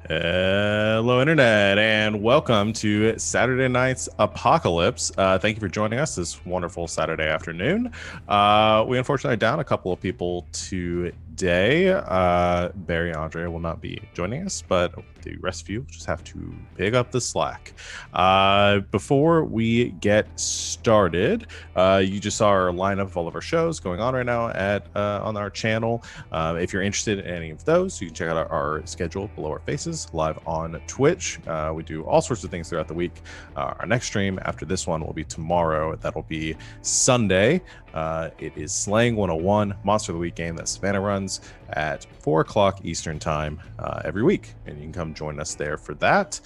Hello, Internet, and welcome to Saturday Night's Apocalypse. Thank you for joining us this wonderful Saturday afternoon. We unfortunately are down a couple of people today. Barry and Andre will not be joining us, but the rest of you just have to pick up the slack. Before we get started, you just saw our lineup of all of our shows going on right now on our channel. If you're interested in any of those, you can check out our schedule below our faces live on Twitch. We do all sorts of things throughout the week. Our next stream after this one will be tomorrow. That'll be Sunday. It is Slaying 101, Monster of the Week game that Savannah runs at 4 o'clock Eastern time every week. And you can come join us there for that.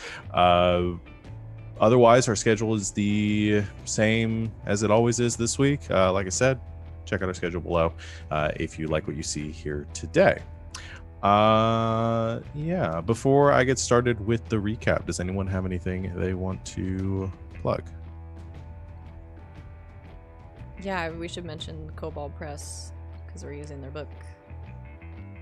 Otherwise, our schedule is the same as it always is this week. Like I said, check out our schedule below if you like what you see here today. Yeah, before I get started with the recap, does anyone have anything they want to plug? Yeah, we should mention Cobalt Press because we're using their book.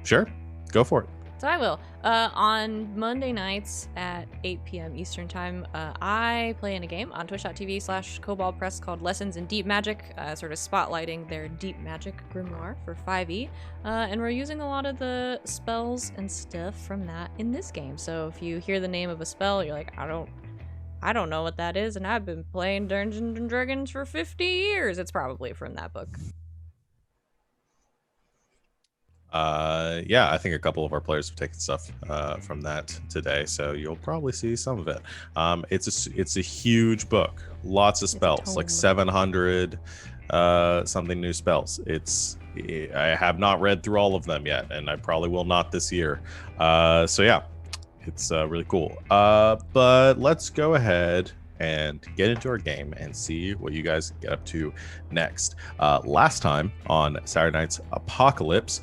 Sure, go for it. So I will. On Monday nights at 8 p.m. Eastern Time, I play in a game on twitch.tv/Cobalt Press called Lessons in Deep Magic, sort of spotlighting their Deep Magic Grimoire for 5e. And we're using a lot of the spells and stuff from that in this game. So if you hear the name of a spell, you're like, I don't know what that is, and I've been playing Dungeons and Dragons for 50 years. It's probably from that book. Yeah, I think a couple of our players have taken stuff from that today, so you'll probably see some of it. It's a huge book, lots of spells, like 700 something new spells. I have not read through all of them yet, and I probably will not this year. So yeah, it's really cool. But let's go ahead and get into our game and see what you guys get up to next. Last time on Saturday Night's Apocalypse,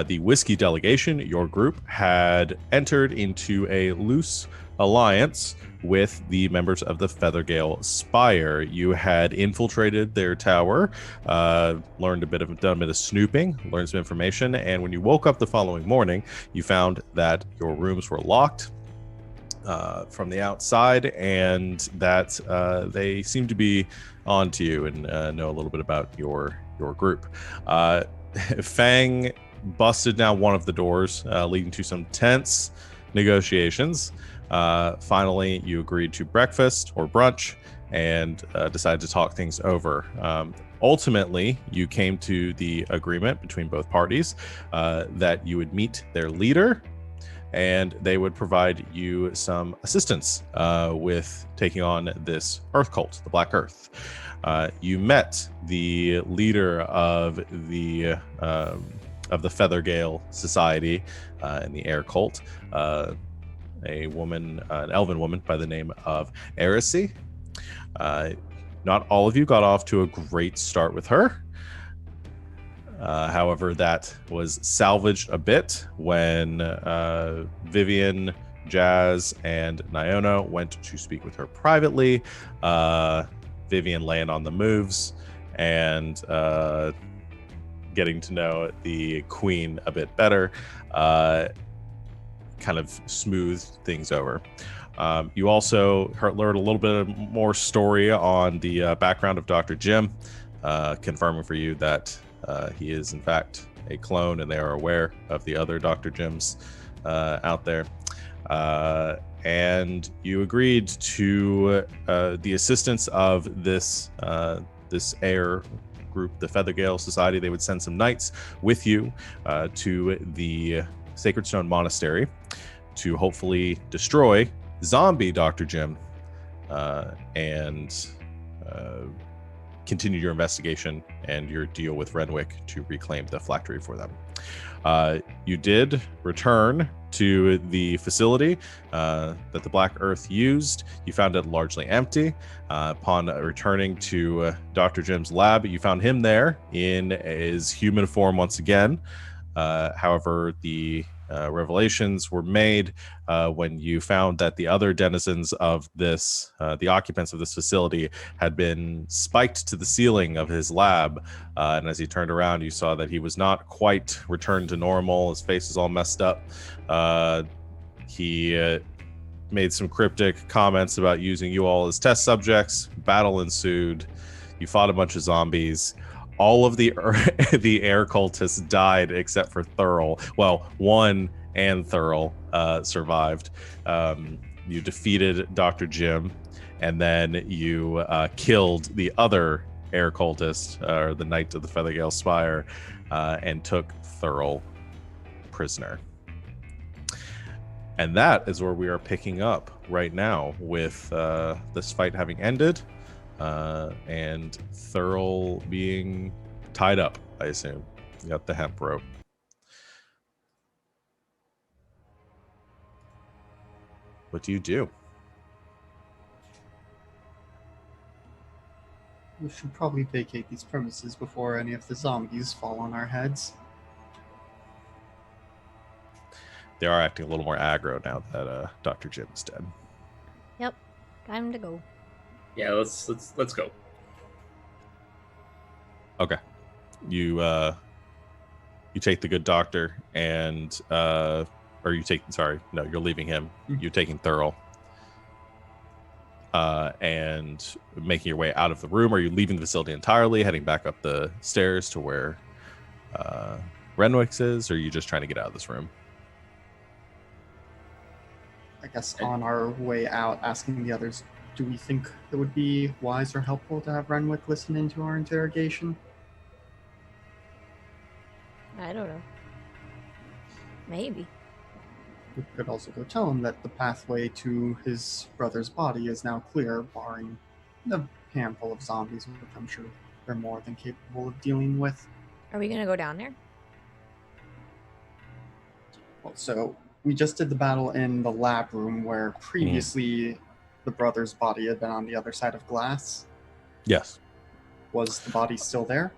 the Whiskey Delegation, your group, had entered into a loose alliance with the members of the Feathergale Spire. You had infiltrated their tower, done a bit of snooping, learned some information, and when you woke up the following morning, you found that your rooms were locked from the outside, and that they seem to be onto you and know a little bit about your group. Fang busted down one of the doors, leading to some tense negotiations. Finally, you agreed to breakfast or brunch and decided to talk things over. Ultimately, you came to the agreement between both parties that you would meet their leader, and they would provide you some assistance with taking on this Earth cult, the Black Earth. You met the leader of the Feathergale Society and the Air Cult, an elven woman by the name of Erisy. Not all of you got off to a great start with her. However, that was salvaged a bit when Vivian, Jazz, and Nyona went to speak with her privately. Vivian laying on the moves and getting to know the queen a bit better kind of smoothed things over. You also learned a little bit more story on the background of Dr. Jim, confirming for you that he is, in fact, a clone, and they are aware of the other Dr. Jims out there. And you agreed to the assistance of this air group, the Feathergale Society. They would send some knights with you to the Sacred Stone Monastery to hopefully destroy zombie Dr. Jim and continue your investigation and your deal with Renwick to reclaim the phylactery for them. You did return to the facility that the Black Earth used. You found it largely empty. Upon returning to Dr. Jim's lab, you found him there in his human form once again. However, the revelations were made when you found that the other denizens of this, the occupants of this facility, had been spiked to the ceiling of his lab. And as he turned around, you saw that he was not quite returned to normal. His face is all messed up. He made some cryptic comments about using you all as test subjects. Battle ensued. You fought a bunch of zombies. All of the the air cultists died except for Thurl. Well, one and Thurl survived. You defeated Dr. Jim, and then you killed the other air cultist, or the Knight of the Feathergale Spire, and took Thurl prisoner. And that is where we are picking up right now, with this fight having ended, and Thurl being tied up, I assume. You got the hemp rope. What do you do? We should probably vacate these premises before any of the zombies fall on our heads. They are acting a little more aggro now that Dr. Jim is dead. Yep, time to go. Yeah, let's go. Okay. You take the good doctor and or you take, sorry, no, you're leaving him. You're taking Thurl. And making your way out of the room. Are you leaving the facility entirely, heading back up the stairs to where Renwick's is, or are you just trying to get out of this room? I guess on our way out, asking the others, do we think it would be wise or helpful to have Renwick listen into our interrogation? I don't know. Maybe. We could also go tell him that the pathway to his brother's body is now clear, barring the handful of zombies, which I'm sure they're more than capable of dealing with. Are we gonna go down there? Well, so we just did the battle in the lab room where previously the brother's body had been on the other side of glass. Yes. Was the body still there?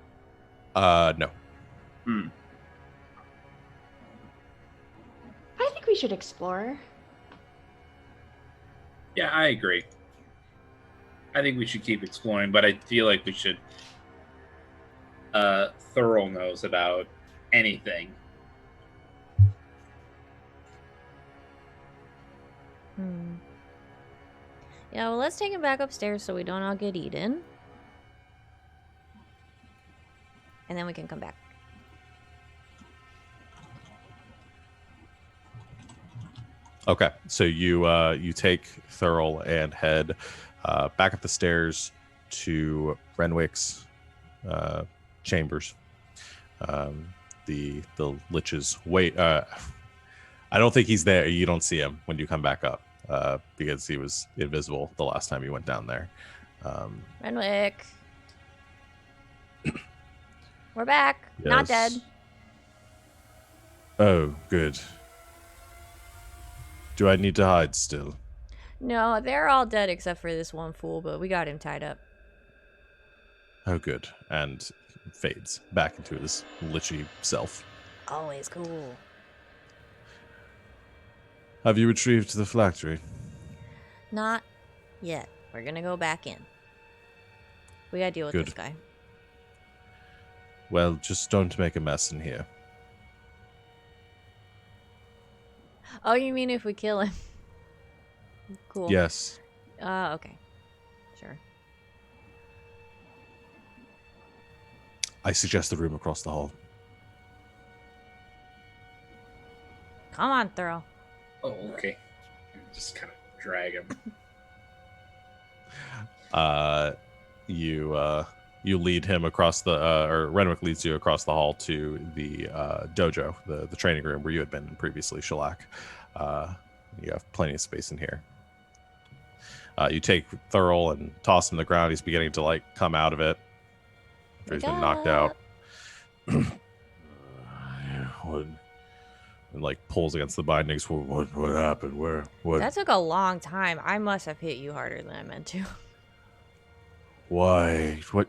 No. I think we should explore. Yeah, I agree. I think we should keep exploring, but I feel like we should Thurl knows about anything. Yeah, well, let's take him back upstairs so we don't all get eaten. And then we can come back. Okay, so you take Thurl and head back up the stairs to Renwick's chambers. The Lich's wait. I don't think he's there. You don't see him when you come back up because he was invisible the last time you went down there. Renwick. We're back. Yes. Not dead. Oh, good. Do I need to hide still? No, they're all dead except for this one fool, but we got him tied up. Oh, good. And fades back into his lichy self. Always cool. Have you retrieved the phylactery? Not yet. We're gonna go back in. We gotta deal with Good. this guy. Well, just don't make a mess in here. Oh, you mean if we kill him? Cool. Yes. Okay. Sure. I suggest the room across the hall. Come on, Thurl. Oh, okay. Just kind of drag him. You lead him across the or Renwick leads you across the hall to the dojo, the training room where you had been previously, Shellac. You have plenty of space in here. You take Thurl and toss him to the ground. He's beginning to like come out of it after he's been knocked out. And like pulls against the bindings. What happened? What? That took a long time. I must have hit you harder than I meant to. Why? What?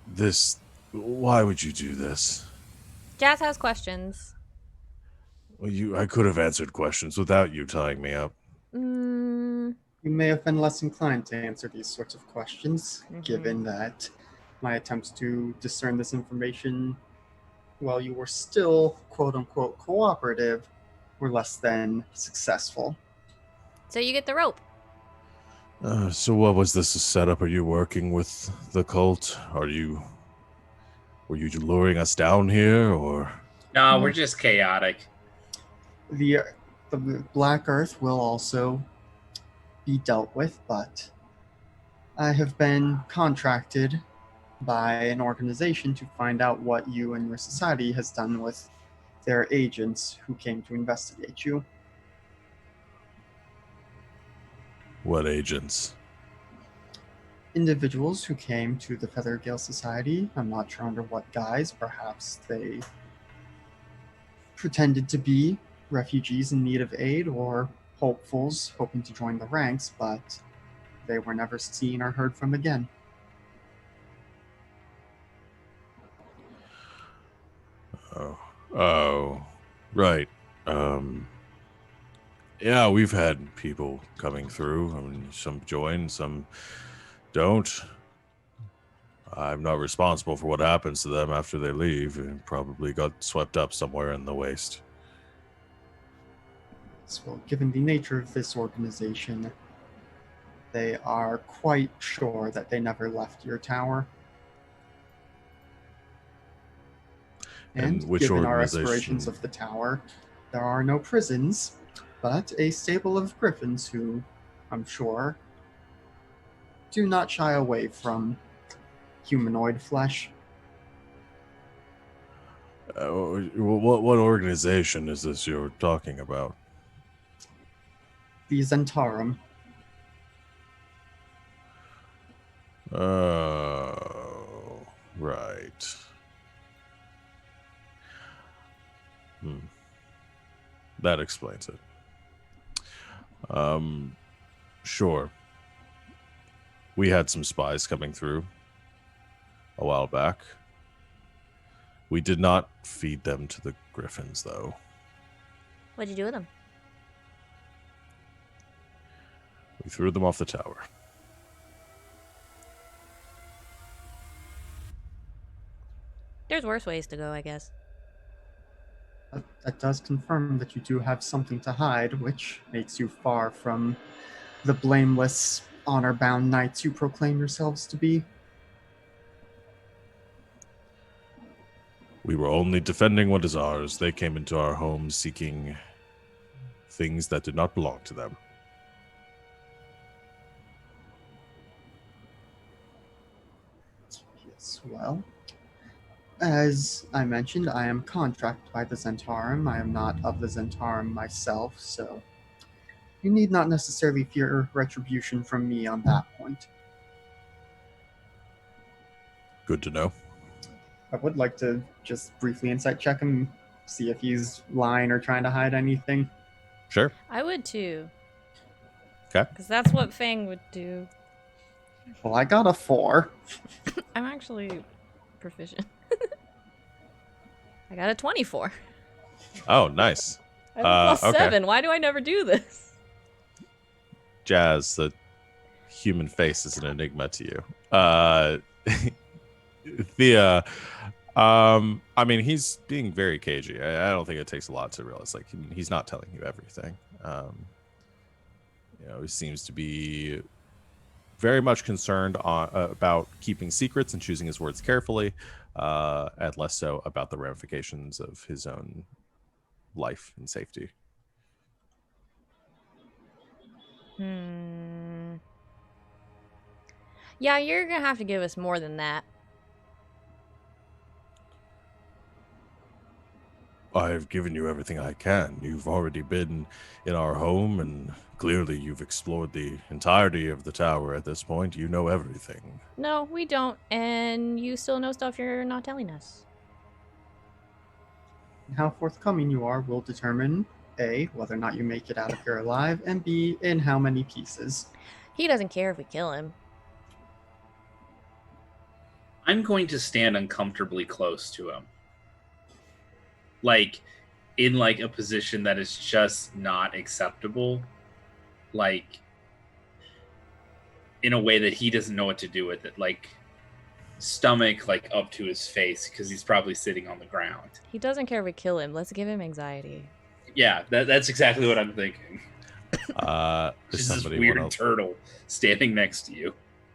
This. Why would you do this? Jazz has questions. Well, I could have answered questions without you tying me up. You may have been less inclined to answer these sorts of questions, given that my attempts to discern this information while you were still quote-unquote cooperative, were less than successful. So you get the rope. So what was this setup? Are you working with the cult? Were you luring us down here, or? No, we're just chaotic. The Black Earth will also be dealt with, but I have been contracted by an organization to find out what you and your society has done with their agents who came to investigate you. What agents? Individuals who came to the Feathergale Society. I'm not sure under what guise. Perhaps they pretended to be refugees in need of aid or hopefuls hoping to join the ranks, but they were never seen or heard from again. Oh, right. Yeah, we've had people coming through. I mean, some join, some don't. I'm not responsible for what happens to them after they leave. It probably got swept up somewhere in the waste. So, given the nature of this organization, they are quite sure that they never left your tower. And which given our organization? aspirations of the tower, there are no prisons, but a stable of griffins who, I'm sure, do not shy away from humanoid flesh. What organization is this you're talking about? The Zentarum. Oh, right. That explains it. Sure. We had some spies coming through a while back. We did not feed them to the griffins, though. What'd you do with them? We threw them off the tower. There's worse ways to go, I guess. That does confirm that you do have something to hide, which makes you far from the blameless, honor-bound knights you proclaim yourselves to be. We were only defending what is ours. They came into our home seeking things that did not belong to them. Yes, well, as I mentioned, I am contracted by the Zentarum. I am not of the Zentarum myself, so you need not necessarily fear retribution from me on that point. Good to know. I would like to just briefly insight check him, see if he's lying or trying to hide anything. Sure. I would too. Okay. Because that's what Fang would do. Well, I got a 4. I'm actually proficient. I got a 24. Oh, nice. I have a okay. +7. Why do I never do this? Jazz, the human face is an enigma to you. Thea, I mean, he's being very cagey. I don't think it takes a lot to realize, like, he's not telling you everything. He seems to be very much concerned about keeping secrets and choosing his words carefully, and less so about the ramifications of his own life and safety. Yeah, you're gonna have to give us more than that. I've given you everything I can. You've already been in our home, and clearly you've explored the entirety of the tower at this point. You know everything. No, we don't, and you still know stuff you're not telling us. How forthcoming you are will determine A, whether or not you make it out of here alive, and B, in how many pieces. He doesn't care if we kill him. I'm going to stand uncomfortably close to him. Like, in like a position that is just not acceptable. Like, in a way that he doesn't know what to do with it. Like, stomach like up to his face because he's probably sitting on the ground. He doesn't care if we kill him. Let's give him anxiety. Yeah, that's exactly what I'm thinking. Does Just this somebody weird want to? turtle standing next to you.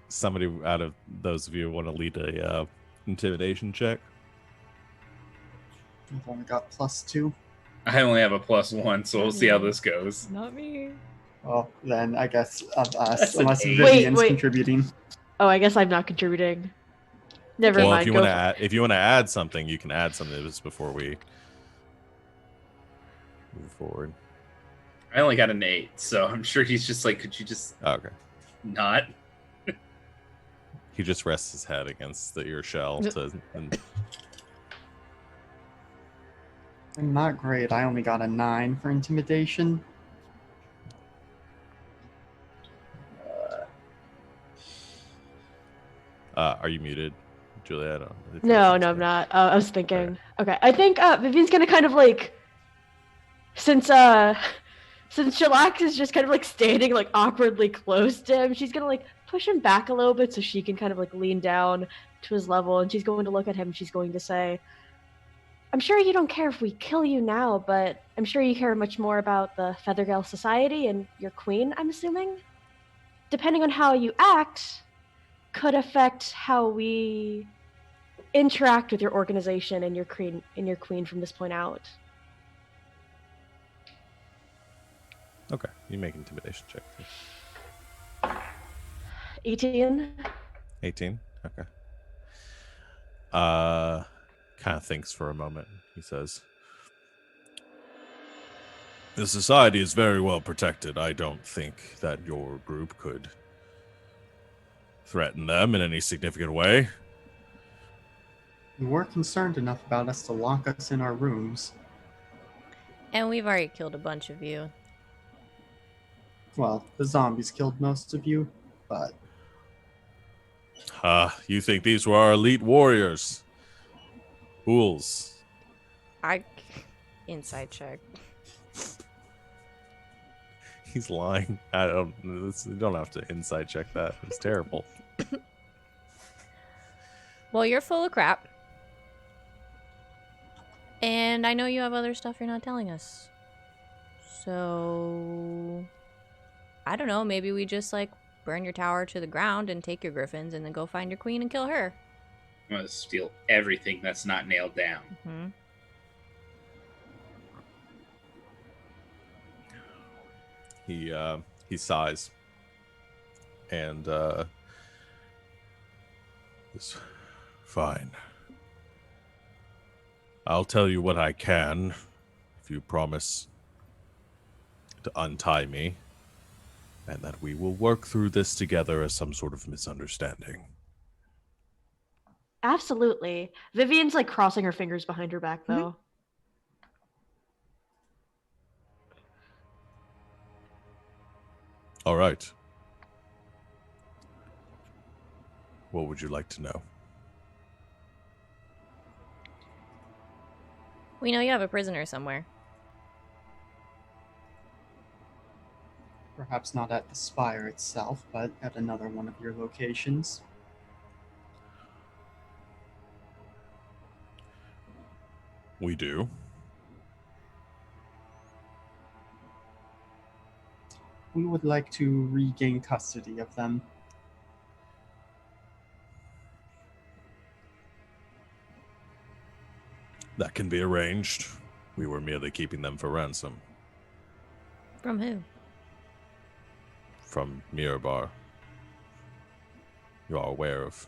Somebody out of those of you want to lead a intimidation check? I've only got +2. I only have a +1, so we'll see how this goes. Not me. Well, then I guess of us, That's an unless 8. Vivian's Wait. contributing. Oh, I guess I'm not contributing. Never Well, mind. if you Go want to for- add, if you want to add something, you can add something just before we move forward. I only got an 8, so I'm sure he's just like, could you just Okay. not? He just rests his head against your shell and I'm not great. I only got a 9 for intimidation. are you muted, Julia? I don't know if No, you're- no, I'm not. I was thinking. Okay, I think Vivian's gonna kind of like, since Shellax is just kind of like standing like awkwardly close to him, she's gonna like push him back a little bit so she can kind of like lean down to his level, and she's going to look at him. And she's going to say, "I'm sure you don't care if we kill you now, but I'm sure you care much more about the Feathergale Society and your queen. I'm assuming, depending on how you act, could affect how we interact with your organization and your queen from this point out." Okay, you make an intimidation check. 18. 18. Okay. Kind of thinks for a moment. He says, "The society is very well protected. I don't think that your group could threaten them in any significant way." You were concerned enough about us to lock us in our rooms. And we've already killed a bunch of you. Well, the zombies killed most of you, but You think these were our elite warriors? Fools. Inside check. He's lying. You don't have to inside check that. It's terrible. Well, you're full of crap. And I know you have other stuff you're not telling us. So I don't know, maybe we just like burn your tower to the ground and take your griffins and then go find your queen and kill her. I'm gonna steal everything that's not nailed down. Mm-hmm. He sighs and is fine. I'll tell you what I can if you promise to untie me, and that we will work through this together as some sort of misunderstanding. Absolutely. Vivian's like crossing her fingers behind her back though. All right. What would you like to know? We know you have a prisoner somewhere. perhaps not at the spire itself, but at another one of your locations. We do. We would like to regain custody of them. That can be arranged. We were merely keeping them for ransom. From who? From Mirabar. You are aware of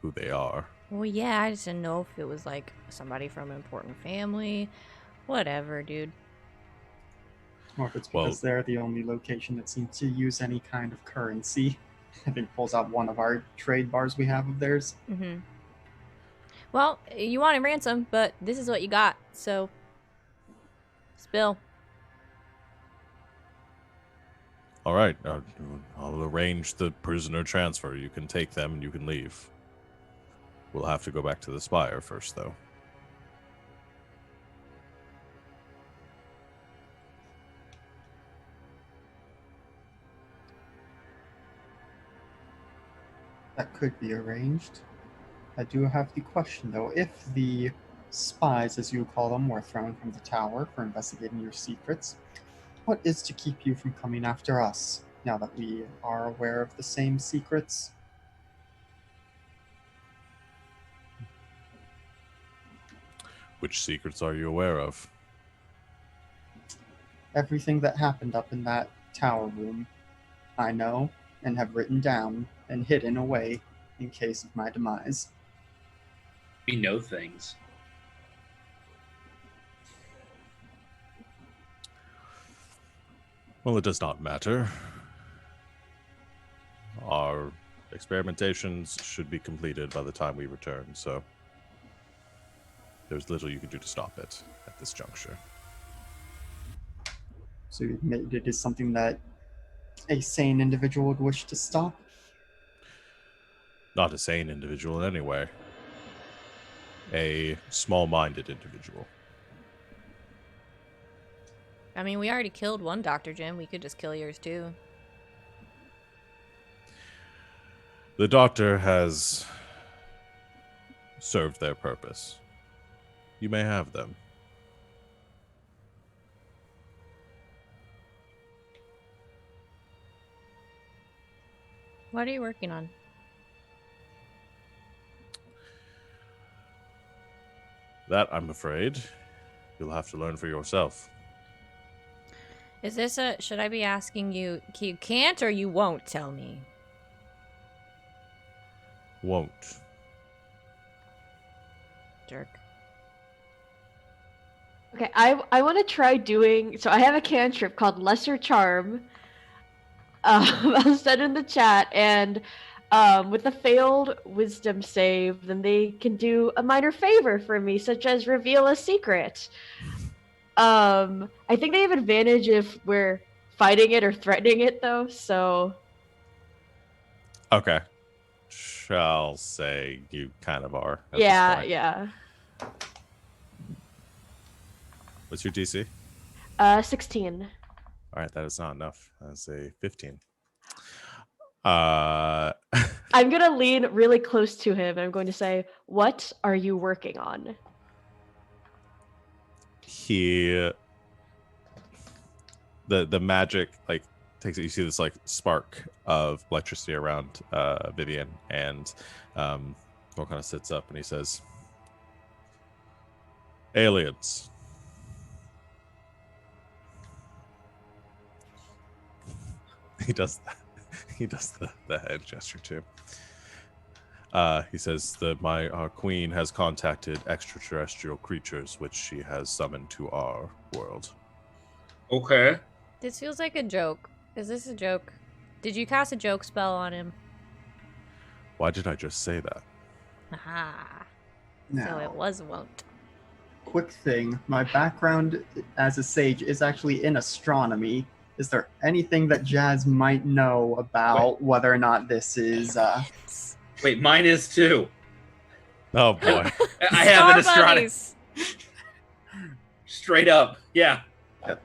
who they are. Well, yeah, I just didn't know if it was like somebody from an important family. Whatever, dude. Or if it's because they're the only location that seems to use any kind of currency. I think pulls out one of our trade bars we have of theirs. Mm-hmm. Well, you wanted ransom, but this is what you got, so... Spill. All right. I'll arrange the prisoner transfer. You can take them and you can leave. We'll have to go back to the spire first, though. That could be arranged. I do have the question, though. If the spies, as you call them, were thrown from the tower for investigating your secrets, what is to keep you from coming after us, now that we are aware of the same secrets? Which secrets are you aware of? Everything that happened up in that tower room, I know and have written down and hidden away in case of my demise. We know things. Well, it does not matter. Our experimentations should be completed by the time we return, so there's little you can do to stop it at this juncture. So you admit it is something that a sane individual would wish to stop? Not a sane individual in any way. A small-minded individual. I mean, we already killed one Dr. Jim. We could just kill yours too. The doctor has served their purpose. You may have them. What are you working on? That, I'm afraid, you'll have to learn for yourself. Is this a... Should I be asking you... You can't or you won't tell me? Won't. Jerk. Okay, I want to try doing. So I have a cantrip called Lesser Charm. I'll send in the chat, and with a failed Wisdom save, then they can do a minor favor for me, such as reveal a secret. I think they have advantage if we're fighting it or threatening it, though. So. Okay. Shall say you kind of are. At Yeah, this point. yeah. What's your DC? 16. All right, that is not enough. That's a 15. I'm gonna lean really close to him. I'm going to say, "What are you working on?" The magic like takes it. You see this like spark of electricity around Vivian, and Thor kind of sits up and he says, "Aliens." He does that. He does the head gesture too. He says that our queen has contacted extraterrestrial creatures, which she has summoned to our world. Okay. This feels like a joke. Is this a joke? Did you cast a joke spell on him? Why did I just say that? Aha. Now, So it was won't. quick thing. My background as a sage is actually in astronomy. Is there anything that Jazz might know about whether or not this is... Wait, mine is too. Oh boy. I have an Star astronomy. buddies. Straight up. Yeah. Yep.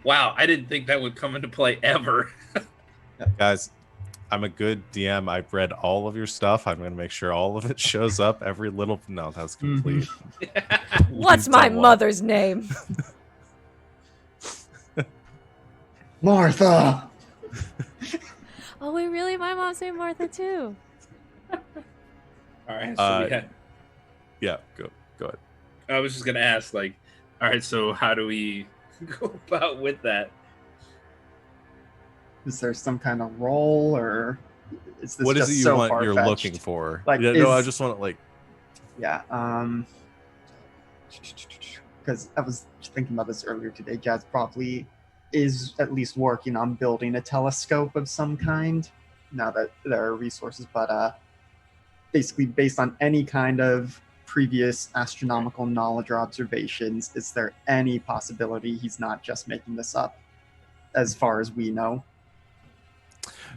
Wow, I didn't think that would come into play ever. Guys, I'm a good DM. I've read all of your stuff. I'm going to make sure all of it shows up. Every little... No, that's complete. What's You've my done well. mother's name? Martha! Oh wait, really? My mom's named Martha too. All right. So Yeah, go ahead. I was just gonna ask, like, all right. So how do we go about with that? Is there some kind of role, or is this What just is it you so want? far-fetched? You're looking for? Like, yeah, no, I is- just want to like. Yeah, because I was thinking about this earlier today. Jazz probably is at least working on building a telescope of some kind, now that there are resources, but basically based on any kind of previous astronomical knowledge or observations, is there any possibility he's not just making this up, as far as we know?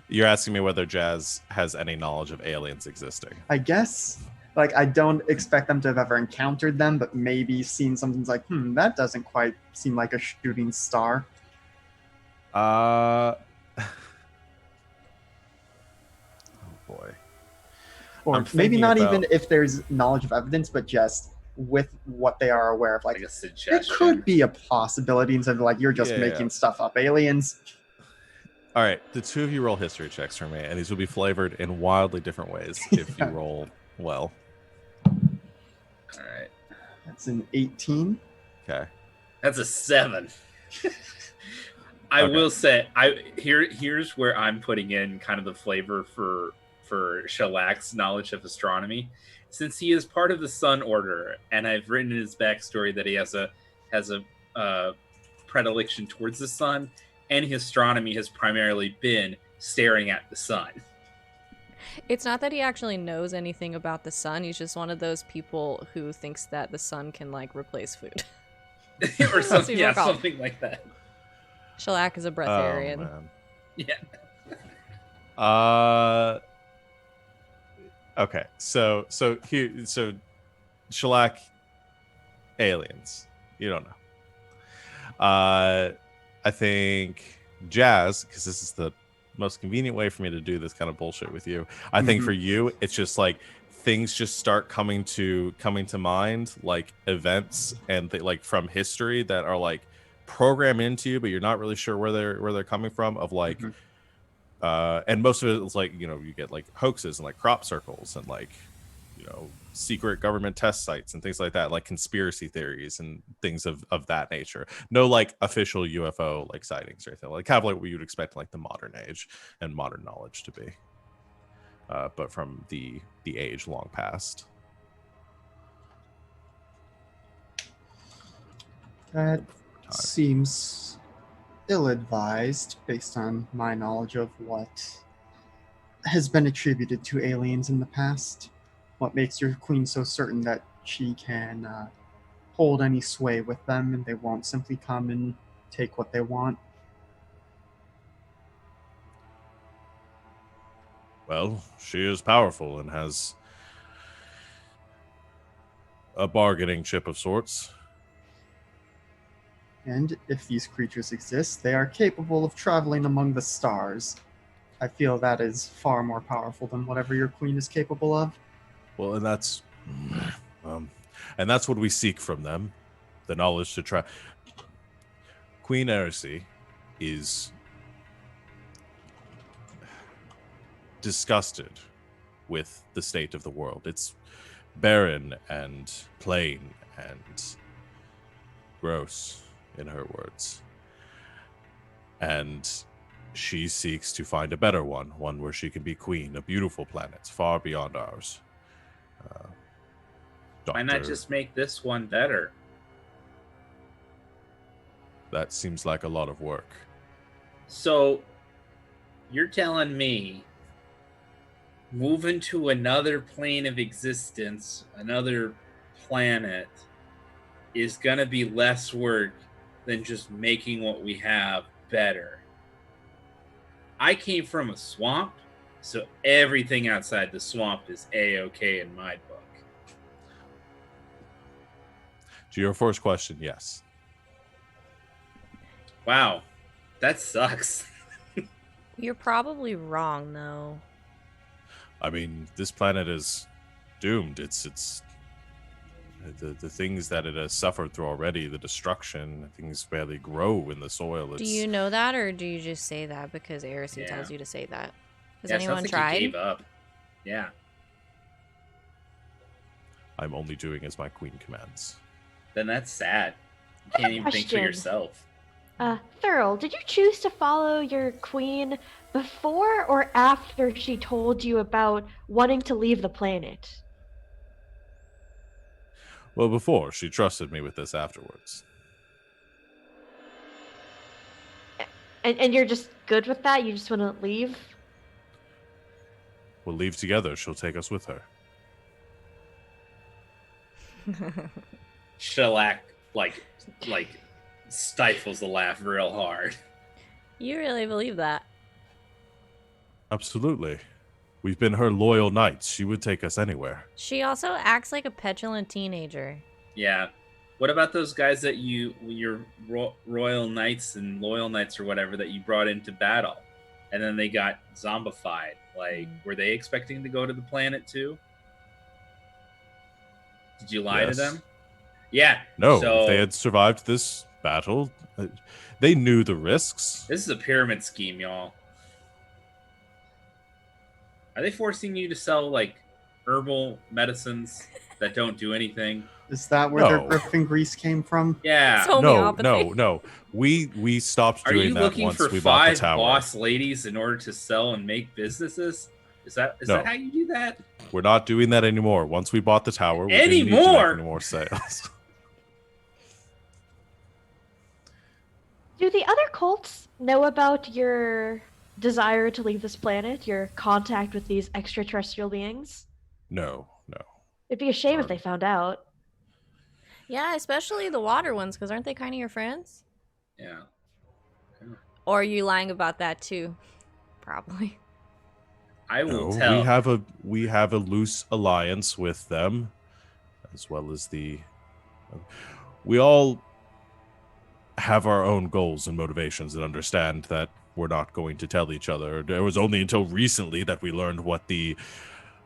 You're asking me whether Jazz has any knowledge of aliens existing. I guess. Like, I don't expect them to have ever encountered them, but maybe seen something like, that doesn't quite seem like a shooting star. boy. Or I'm maybe thinking not about- even if there's knowledge of evidence, but just with what they are aware of. Like, Like a it suggestion. could be a possibility instead of like you're just Yeah. making stuff up. Aliens. All right, the two of you roll history checks for me, and these will be flavored in wildly different ways if you roll well. All right. That's an 18. Okay. That's a 7. I Okay. will say, here's where I'm putting in kind of the flavor for Shellac's knowledge of astronomy, since he is part of the Sun Order, and I've written in his backstory that he has a predilection towards the sun, and his astronomy has primarily been staring at the sun. It's not that he actually knows anything about the sun. He's just one of those people who thinks that the sun can like replace food. Or something, people call it. something like that. Shellac is a breatharian. Oh, man. Yeah. Okay. So shellac aliens. You don't know. I think Jazz, because this is the most convenient way for me to do this kind of bullshit with you. I think for you, it's just like things just start coming to mind, like events and like from history that are like programmed into you, but you're not really sure where they're coming from. Of like, and most of it is like, you know, you get like hoaxes and like crop circles and like, you know, secret government test sites and things like that, like conspiracy theories and things of that nature. No like official UFO like sightings or anything, like kind of like what you'd expect in like the modern age and modern knowledge to be, but from the age long past. That seems ill-advised based on my knowledge of what has been attributed to aliens in the past. What makes your queen so certain that she can hold any sway with them and they won't simply come and take what they want? Well, she is powerful and has a bargaining chip of sorts. And if these creatures exist, they are capable of traveling among the stars. I feel that is far more powerful than whatever your queen is capable of. Well, and that's what we seek from them, the knowledge to try. Queen Heresy is disgusted with the state of the world. It's barren and plain and gross, in her words. And she seeks to find a better one where she can be queen, a beautiful planet far beyond ours. Why not just make this one better? That seems like a lot of work. So, you're telling me moving to another plane of existence, another planet, is going to be less work than just making what we have better? I came from a swamp, so everything outside the swamp is A-okay in my book. To your first question, yes. Wow, that sucks. You're probably wrong, though. I mean, this planet is doomed. It's the things that it has suffered through already, the destruction, things barely grow in the soil. Do you know that, or do you just say that because Heresy tells you to say that? Has anyone sounds like tried? you gave up. Yeah. I'm only doing as my queen commands. Then that's sad. You can't even think for Question. yourself. Thurl, did you choose to follow your queen before or after she told you about wanting to leave the planet? Well, before, she trusted me with this afterwards. And you're just good with that? You just want to leave? We'll leave together. She'll take us with her. Shellac, like stifles the laugh real hard. You really believe that? Absolutely. We've been her loyal knights. She would take us anywhere. She also acts like a petulant teenager. Yeah. What about those guys that your royal knights and loyal knights or whatever that you brought into battle, and then they got zombified? Like, were they expecting to go to the planet too? Did you lie to Yes. them? Yeah. No, So if they had survived this battle, they knew the risks. this is a pyramid scheme, y'all. Are they forcing you to sell like herbal medicines that don't do anything? Is that where their No. griffin grease came from? Yeah. So- homeopathy. No. We stopped Are doing you that looking once for we bought the 5 tower. boss ladies in order to sell and make businesses? Is that No. how you do that? We're not doing that anymore. Once we bought the tower, we didn't need to make Anymore? any more sales. Do the other cults know about your desire to leave this planet, your contact with these extraterrestrial beings? No. It'd be a shame if they found out. Yeah, especially the water ones, because aren't they kind of your friends? Yeah. Or are you lying about that too? Probably. I will No, tell. we have a loose alliance with them, as well as we all have our own goals and motivations and understand that we're not going to tell each other. It was only until recently that we learned what the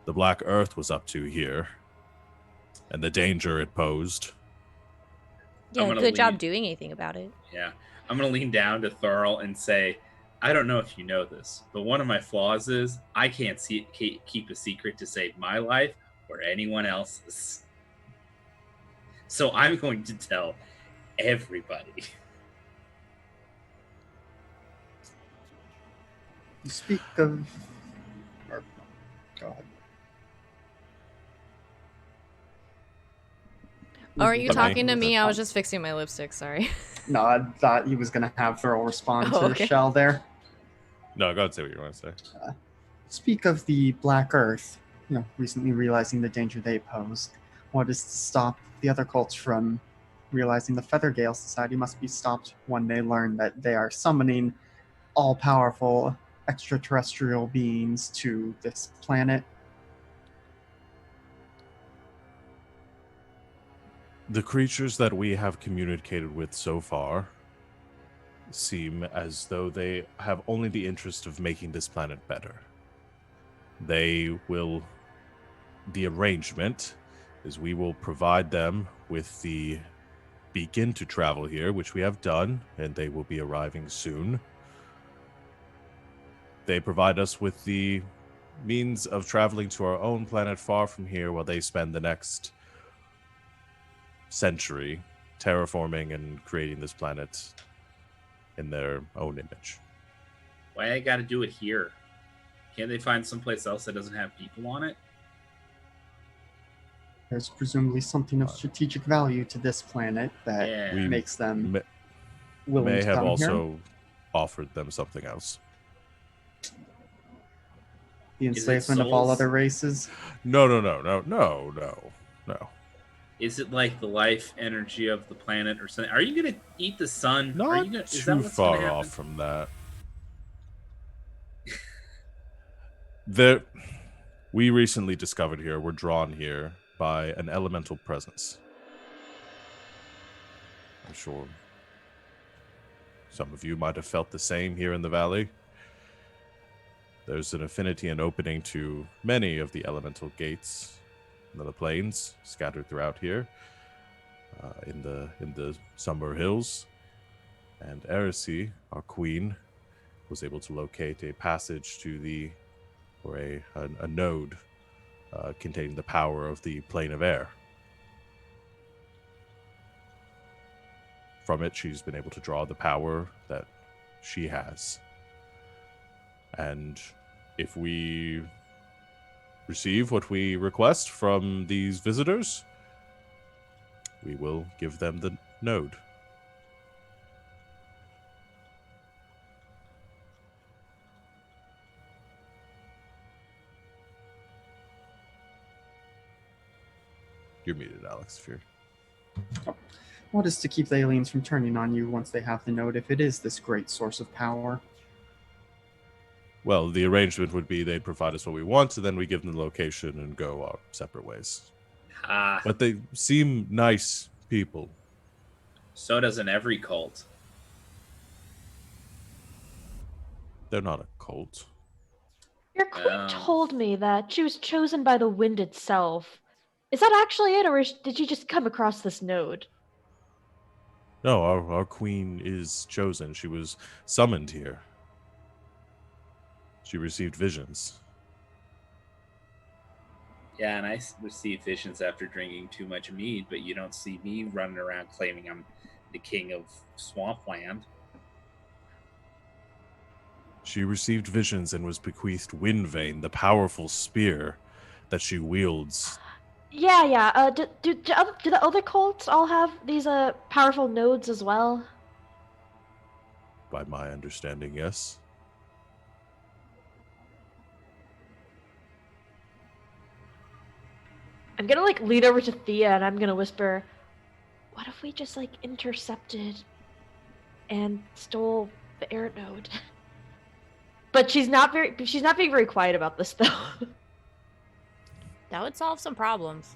Black Earth was up to here and the danger it posed. Yeah, gonna good job leave. doing anything about it. Yeah. I'm going to lean down to Thurl and say, I don't know if you know this, but one of my flaws is I can't keep a secret to save my life or anyone else's. So I'm going to tell everybody. You speak of. Or, go ahead. Oh, are you Okay. talking to me? I was just fixing my lipstick, sorry. No, I thought he was going to have Thurl respond Oh, to okay. Shell there. No, go ahead and say what you want to say. Speak of the Black Earth, recently realizing the danger they posed. What is to stop the other cults from realizing the Feathergale Society must be stopped when they learn that they are summoning all-powerful extraterrestrial beings to this planet? The creatures that we have communicated with so far seem as though they have only the interest of making this planet better. The arrangement is we will provide them with the beacon to travel here, which we have done, and they will be arriving soon. They provide us with the means of traveling to our own planet far from here while they spend the next century terraforming and creating this planet in their own image. Why I gotta do it here? Can't they find someplace else that doesn't have people on it? There's presumably something of strategic value to this planet that Yeah. We makes them may, willing may to have come also here. offered them something else. The Is it enslavement of all souls? other races. No. Is it like the life energy of the planet or something? Are you gonna eat the sun? Are Not you gonna, is that too what's gonna far happen? off from that. We recently discovered here, we're drawn here by an elemental presence. I'm sure some of you might have felt the same here in the valley. There's an affinity and opening to many of the elemental gates in the plains scattered throughout here, in the Summer Hills. And Erisy, our queen, was able to locate a passage to a node containing the power of the plane of air. From it, she's been able to draw the power that she has. And if we receive what we request from these visitors, we will give them the node. You're muted, Alex, if you're... What is to keep the aliens from turning on you once they have the node if it is this great source of power? Well, the arrangement would be they'd provide us what we want, and then we give them the location and go our separate ways. Ah, But they seem nice people. so doesn't every cult. They're not a cult. Your queen Um, told me that she was chosen by the wind itself. Is that actually it, or did she just come across this node? No, our queen is chosen. She was summoned here. She received visions. Yeah, and I receive visions after drinking too much mead, but you don't see me running around claiming I'm the king of Swampland. She received visions and was bequeathed Windvane, the powerful spear that she wields. Yeah. Do the other cults all have these powerful nodes as well? By my understanding, yes. I'm gonna like lean over to Thea and I'm gonna whisper, "What if we just like intercepted and stole the air node?" But she's not being very quiet about this though. That would solve some problems.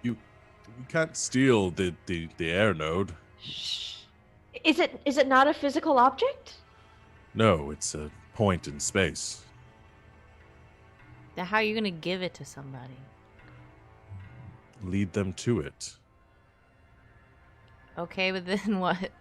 You can't steal the air node. Shh. Is it not a physical object? No, it's a point in space. Now, how are you gonna give it to somebody? Lead them to it. Okay, but then what?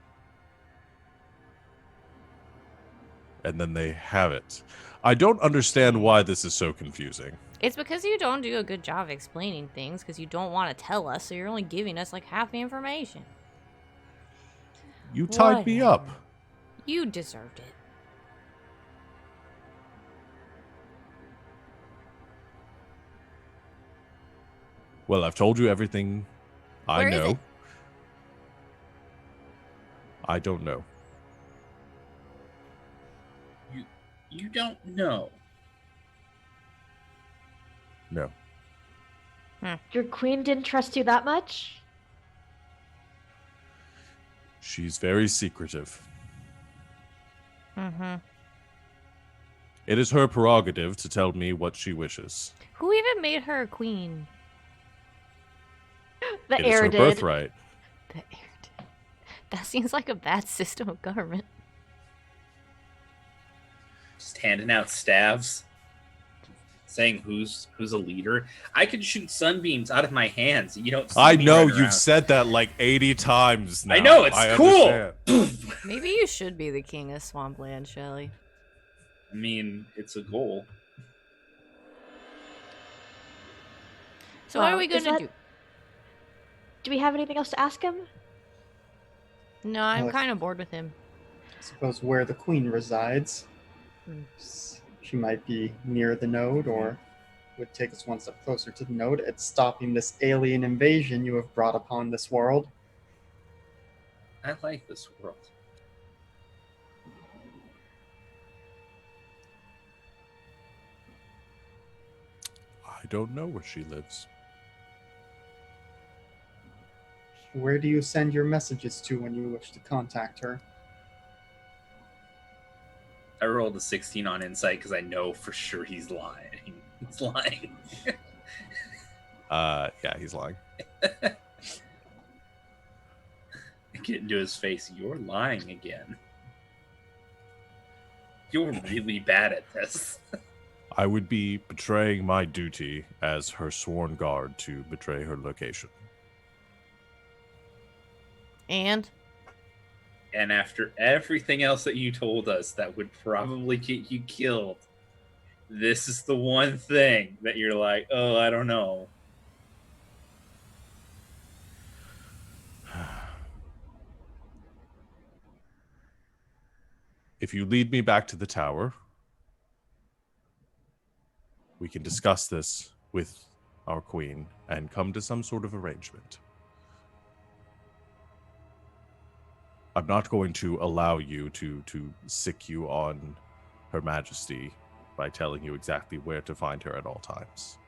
And then they have it. I don't understand why this is so confusing. It's because you don't do a good job explaining things because you don't want to tell us, so you're only giving us like half the information. You tied me up. Whatever. You deserved it. Well, I've told you everything I Where is know. it? I don't know. You don't know. No. Your queen didn't trust you that much? She's very secretive. Mm-hmm. It is her prerogative to tell me what she wishes. Who even made her a queen? The It is air her did. birthright. The air did. That seems like a bad system of government. Just handing out staves, saying who's a leader. I could shoot sunbeams out of my hands. You don't. See I me know running you've around. said that like 80 times now. I know it's cool. understand. Maybe you should be the king of Swampland, Shelly. I mean, it's a goal. So what are Well, we is gonna that- do? Do we have anything else to ask him? No, I'm Well, kind of bored with him. I suppose where the queen resides. She might be near the node, or would take us one step closer to the node at stopping this alien invasion you have brought upon this world. I like this world. I don't know where she lives. Where do you send your messages to when you wish to contact her? I rolled a 16 on insight because I know for sure he's lying. He's lying. Yeah, he's lying. Get into his face. You're lying again. You're really bad at this. I would be betraying my duty as her sworn guard to betray her location. And And after everything else that you told us that would probably get you killed, this is the one thing that you're like, oh, I don't know. If you lead me back to the tower, we can discuss this with our queen and come to some sort of arrangement. I'm not going to allow you to sick you on Her Majesty by telling you exactly where to find her at all times.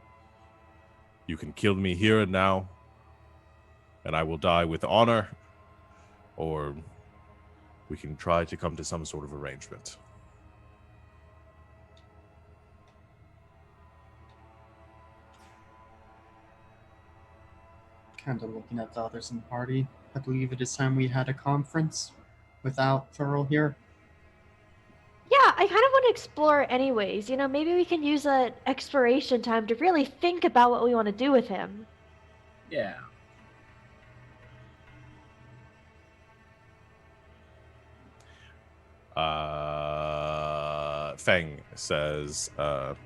You can kill me here and now, and I will die with honor, or we can try to come to some sort of arrangement. Kind of looking at the others in the party. I believe it is time we had a conference without Thurl here. Yeah, I kind of want to explore anyways. You know, maybe we can use that exploration time to really think about what we want to do with him. Yeah. Feng says, God,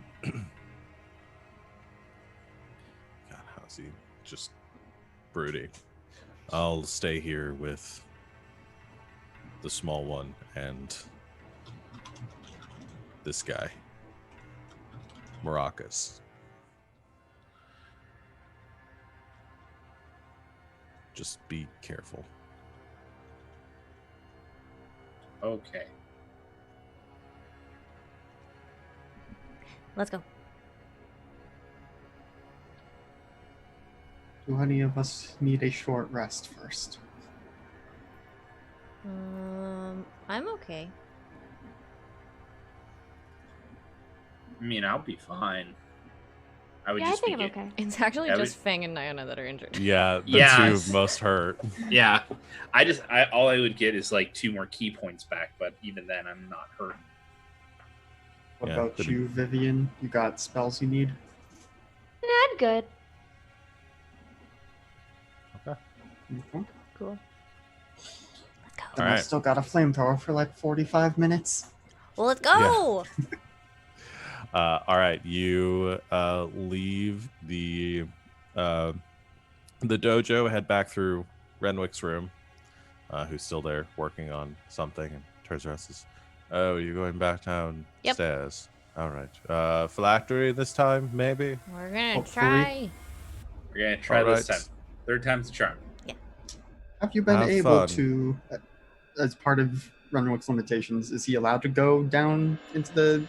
how's he just broody? I'll stay here with the small one and this guy, Maracas. Just be careful. Okay. Let's go. Do any of us need a short rest first? I'm okay. I mean, I'll be fine. I would Yeah, I just think be I'm okay. It's actually Yeah, just Fang and Nyona that are injured. Yeah, the Yes. two most hurt. Yeah, all I would get is like 2 more key points back, but even then, I'm not hurt. What Yeah, about could've- you, Vivian? You got spells you need? Yeah, I'm good. Okay. Okay. Cool. Then I Alright. still got a flamethrower for like 45 minutes. Well, let's go. All right, you leave the dojo, head back through Renwick's room, who's still there working on something, and turns around and says, "Oh, you're going back downstairs. All right. Phylactery this time, maybe? We're gonna Hopefully. try. We're gonna try All this right. time. 3rd time's the charm. Have you been Have able fun. to, as part of Renwick's limitations, is he allowed to go down into the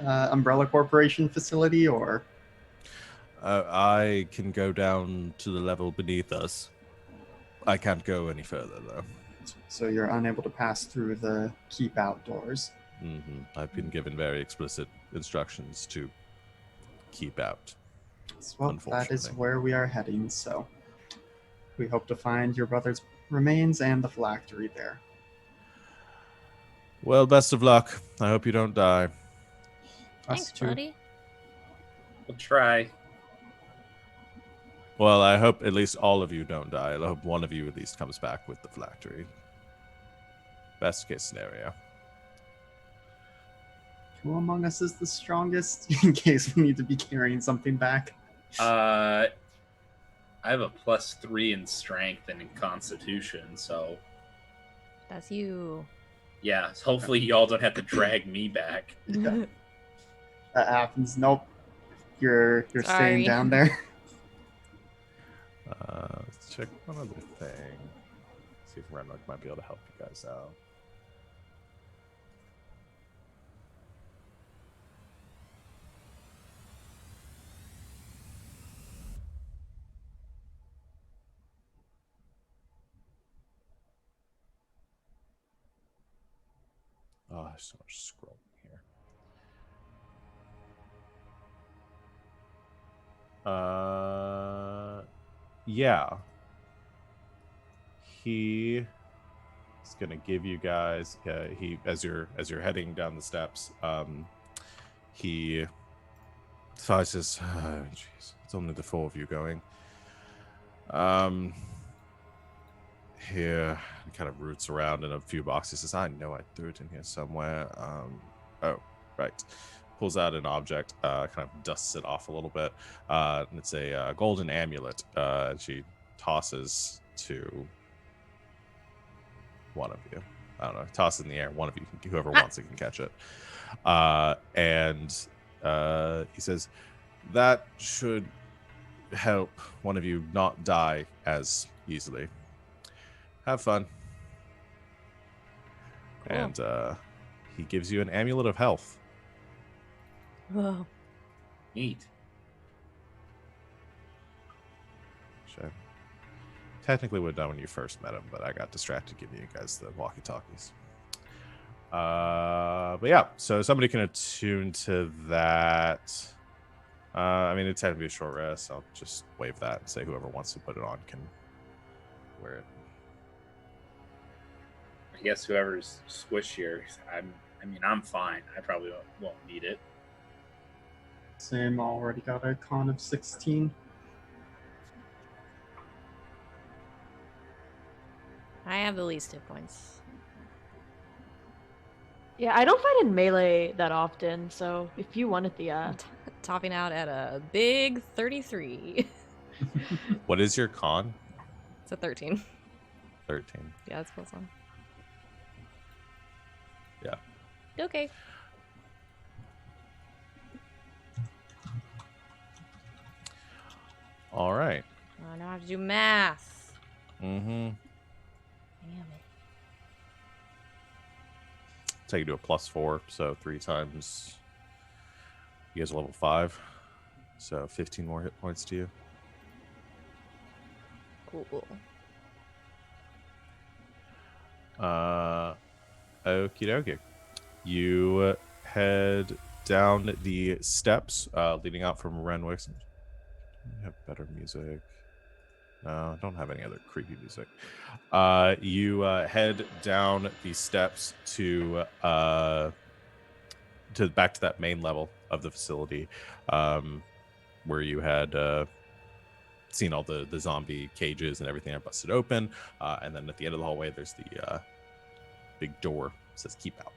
Umbrella Corporation facility, or I can go down to the level beneath us. I can't go any further, though. so you're unable to pass through the keep outdoors? I've been given very explicit instructions to keep out. Well, that is Unfortunately. where we are heading, so we hope to find your brother's remains and the phylactery there. Well, best of luck. I hope you don't die. Thanks, Us too. buddy. We'll try. Well, I hope at least all of you don't die. I hope one of you at least comes back with the phylactery. Best case scenario. Who among us is the strongest in case we need to be carrying something back? I have a +3 in strength and in constitution, so That's you. yeah. Hopefully, y'all don't have to drag me back. Yeah. That happens. Nope. You're Sorry. staying down there. Let's check one other thing. See if Renwick might be able to help you guys out. Oh, there's so much scrolling here. Yeah. He is gonna give you guys. He as you're heading down the steps. He says, "Oh, jeez, it's only the 4 of you going." Here, he kind of roots around in a few boxes. Says, "I know I threw it in here somewhere." Oh, right. Pulls out an object, kind of dusts it off a little bit. And it's a golden amulet. And she tosses to one of you. I don't know. Toss it in the air. One of you, whoever wants it, can catch it. And he says, "That should help one of you not die as easily. Have fun." Cool. And he gives you an amulet of health. Whoa. Neat. Which I technically would have done when you first met him, but I got distracted giving you guys the walkie-talkies. But yeah, so somebody can attune to that. I mean, it's had to be a short rest. I'll just wave that and say whoever wants to put it on can wear it. I guess whoever's squishier, I mean, I'm fine. I probably won't need it. Same, already got a con of 16. I have the least hit points. Yeah, I don't fight in melee that often, so if you wanted the Topping out at a big 33. What is your con? It's a 13. 13. Yeah, it's close on. Yeah. Okay. All right. Oh, now I have to do math. Mm-hmm. Damn it. Take you to a +4, so 3 times. You guys are level 5, so 15 more hit points to you. Cool. Okie dokie. You head down the steps leading out from Renwick's. You have better music. No, I don't have any other creepy music. You head down the steps to back to that main level of the facility, where you had seen all the zombie cages and everything are busted open. And then at the end of the hallway, there's the big door that says "Keep Out."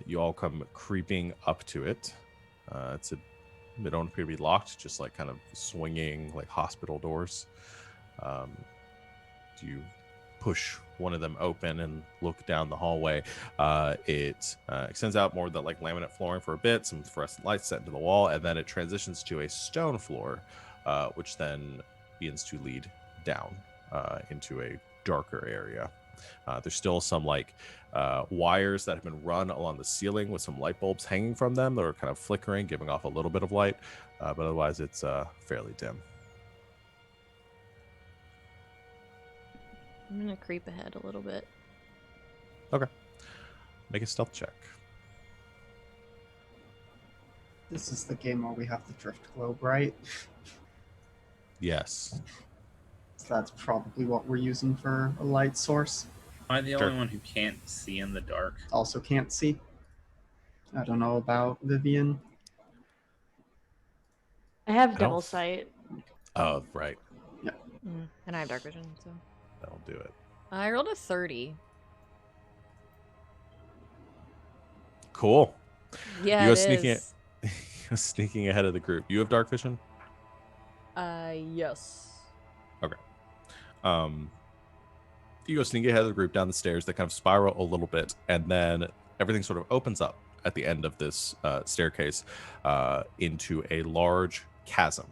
You all come creeping up to it. They don't appear to be locked, just like kind of swinging like hospital doors. You push one of them open and look down the hallway. It extends out more than like laminate flooring for a bit, some fluorescent lights set into the wall, and then it transitions to a stone floor, which then begins to lead down into a darker area. There's still some like wires that have been run along the ceiling with some light bulbs hanging from them that are kind of flickering, giving off a little bit of light, but otherwise it's fairly dim. I'm gonna creep ahead a little bit. Okay. Make a stealth check. This is the game where we have the drift globe, right? Yes. So that's probably what we're using for a light source. Am I the Sure. only one who can't see in the dark? Also can't see. I don't know about Vivian. I have don't double f- sight. Oh, right. And I have dark vision, so. That'll do it. I rolled a 30. Cool. Yeah, You go it sneaking is. sneaking ahead of the group. You have dark vision? Yes. You go sneaking ahead of the group down the stairs. They kind of spiral a little bit, and then everything sort of opens up at the end of this staircase into a large chasm.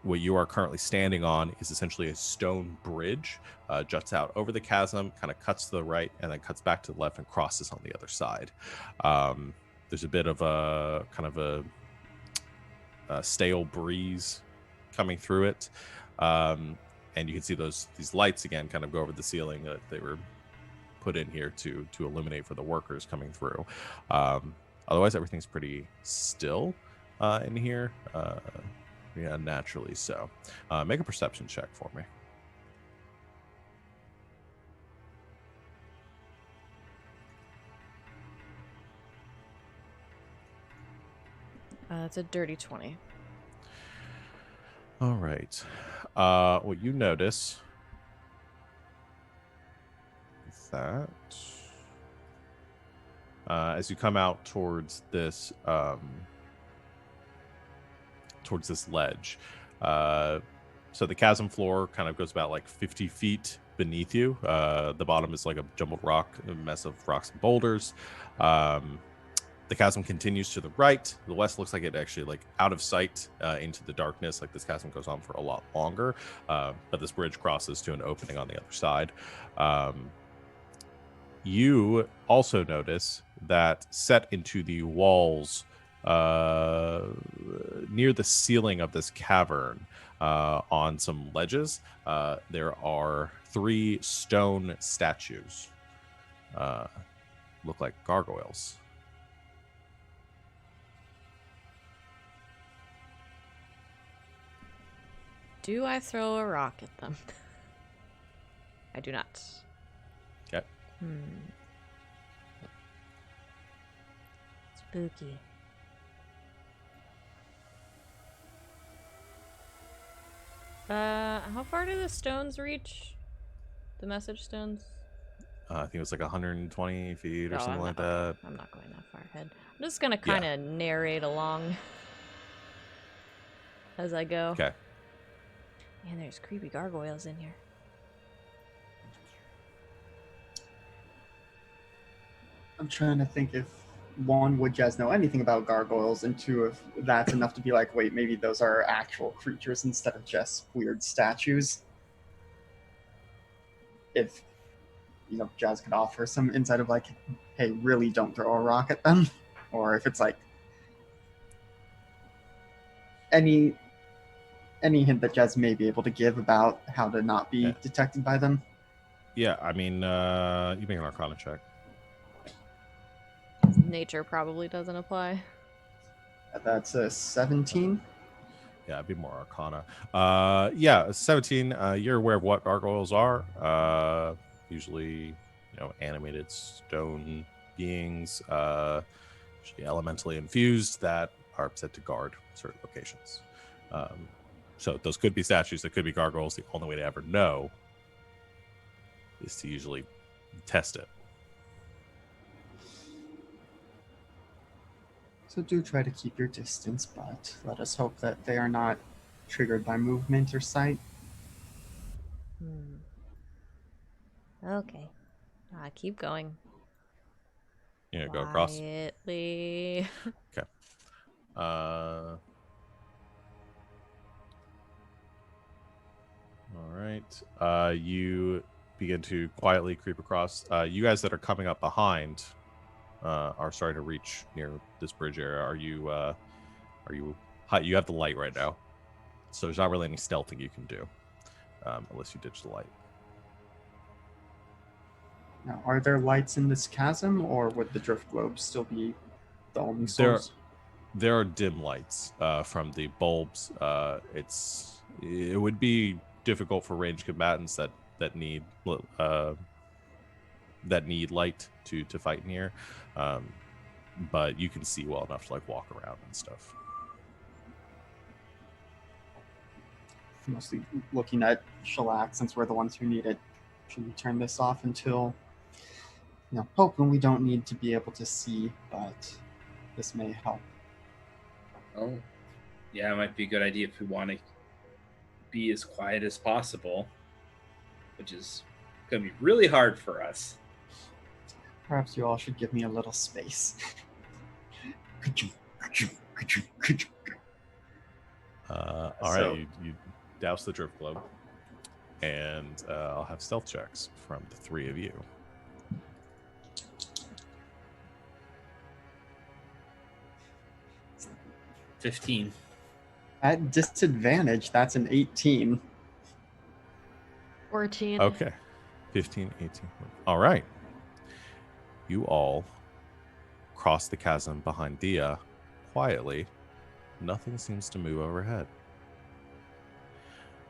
What you are currently standing on is essentially a stone bridge, juts out over the chasm, kind of cuts to the right, and then cuts back to the left and crosses on the other side. There's a bit of a kind of a stale breeze coming through it. And you can see these lights again kind of go over the ceiling that they were put in here to illuminate for the workers coming through. Otherwise, everything's pretty still in here. Yeah, naturally so. Make a perception check for me. It's a dirty 20. All right. What you notice is that as you come out towards this ledge, so the chasm floor kind of goes about like 50 feet beneath you. The bottom is like a jumbled rock, a mess of rocks and boulders. The chasm continues to the right. The west looks like it actually like out of sight into the darkness. Like this chasm goes on for a lot longer, but this bridge crosses to an opening on the other side. You also notice that set into the walls near the ceiling of this cavern on some ledges, there are 3 stone statues. Look like gargoyles. Do I throw a rock at them? I do not. Okay. Spooky. How far do the stones reach? The message stones? I think it was like 120 feet or Oh, something I'm like not, okay. that. I'm not going that far ahead. I'm just gonna Yeah. kind of narrate along as I go. Okay. Man, there's creepy gargoyles in here. I'm trying to think if one, would Jazz know anything about gargoyles, and two, if that's enough to be like, wait, maybe those are actual creatures instead of just weird statues. If Jazz could offer some insight of like, hey, really don't throw a rock at them, or if it's like any hint that Jazz may be able to give about how to not be Yeah. detected by them. Yeah, I mean, you make an Arcana check. Nature probably doesn't apply. That's a 17. Yeah, it'd be more Arcana. Yeah, 17. You're aware of what gargoyles are. Usually, animated stone beings, usually elementally infused, that are set to guard certain locations. So those could be statues, that could be gargoyles. The only way to ever know is to usually test it. So do try to keep your distance, but let us hope that they are not triggered by movement or sight. Okay. Keep going. Go across. Quietly. Okay. All right. You begin to quietly creep across. You guys that are coming up behind are starting to reach near this bridge area. Are you high? You have the light right now, so there's not really any stealthing you can do unless you ditch the light. Now, are there lights in this chasm, or would the drift globe still be the only source? There are dim lights from the bulbs. It would be difficult for ranged combatants that need light to fight in here, but you can see well enough to like walk around and stuff. Mostly looking at shellac, since we're the ones who need it. Should we turn this off until, hoping we don't need to be able to see, but this may help. Oh, yeah, it might be a good idea if we want to be as quiet as possible, which is going to be really hard for us. Perhaps you all should give me a little space. All right, you douse the drift globe, and I'll have stealth checks from the three of you. $15. At disadvantage, that's an 18. 14. Okay. 15, 18. All right. You all cross the chasm behind Dia quietly. Nothing seems to move overhead.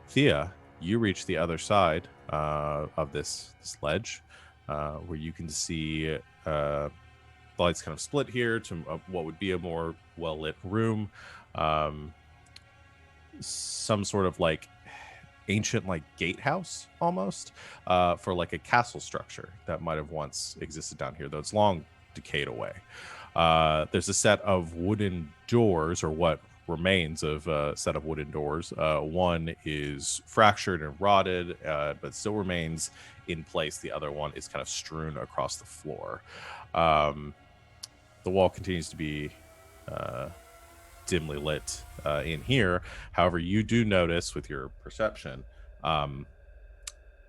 Thea, you reach the other side of this ledge where you can see the lights kind of split here to what would be a more well-lit room. Some sort of like ancient like gatehouse almost for like a castle structure that might have once existed down here, though it's long decayed away. There's a set of wooden doors, or what remains of a set of wooden doors. One is fractured and rotted, but still remains in place. The other one is kind of strewn across the floor. The wall continues to be dimly lit in here. However, you do notice with your perception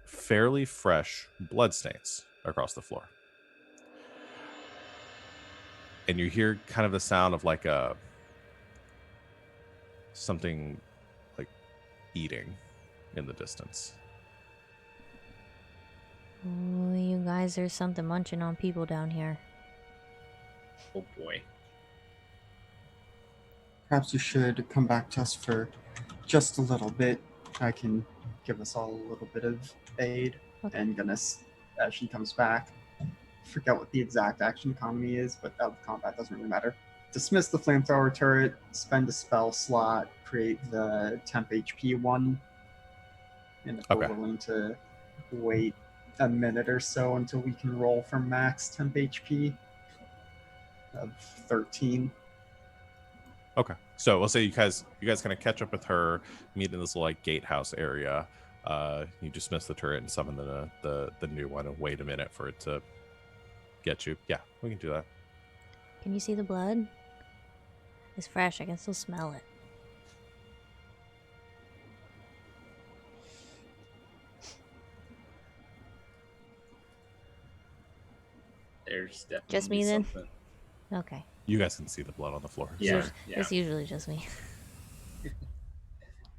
fairly fresh bloodstains across the floor. And you hear kind of the sound of like something like eating in the distance. Oh, you guys, there's something munching on people down here. Oh boy. Perhaps you should come back to us for just a little bit. I can give us all a little bit of aid. Okay. and as she comes back, forget what the exact action economy is, but out of combat doesn't really matter. Dismiss the flamethrower turret, spend a spell slot, create the temp HP one, and if we're willing to wait a minute or so until we can roll for max temp HP of 13. Okay. So we'll say you guys kind of catch up with her, meet in this little like gatehouse area. You dismiss the turret and summon the new one and wait a minute for it to get you. Yeah, we can do that. Can you see the blood? It's fresh. I can still smell it. There's definitely Just me then? something. Okay. You guys can see the blood on the floor. Yeah, Sorry. yeah. It's usually just me.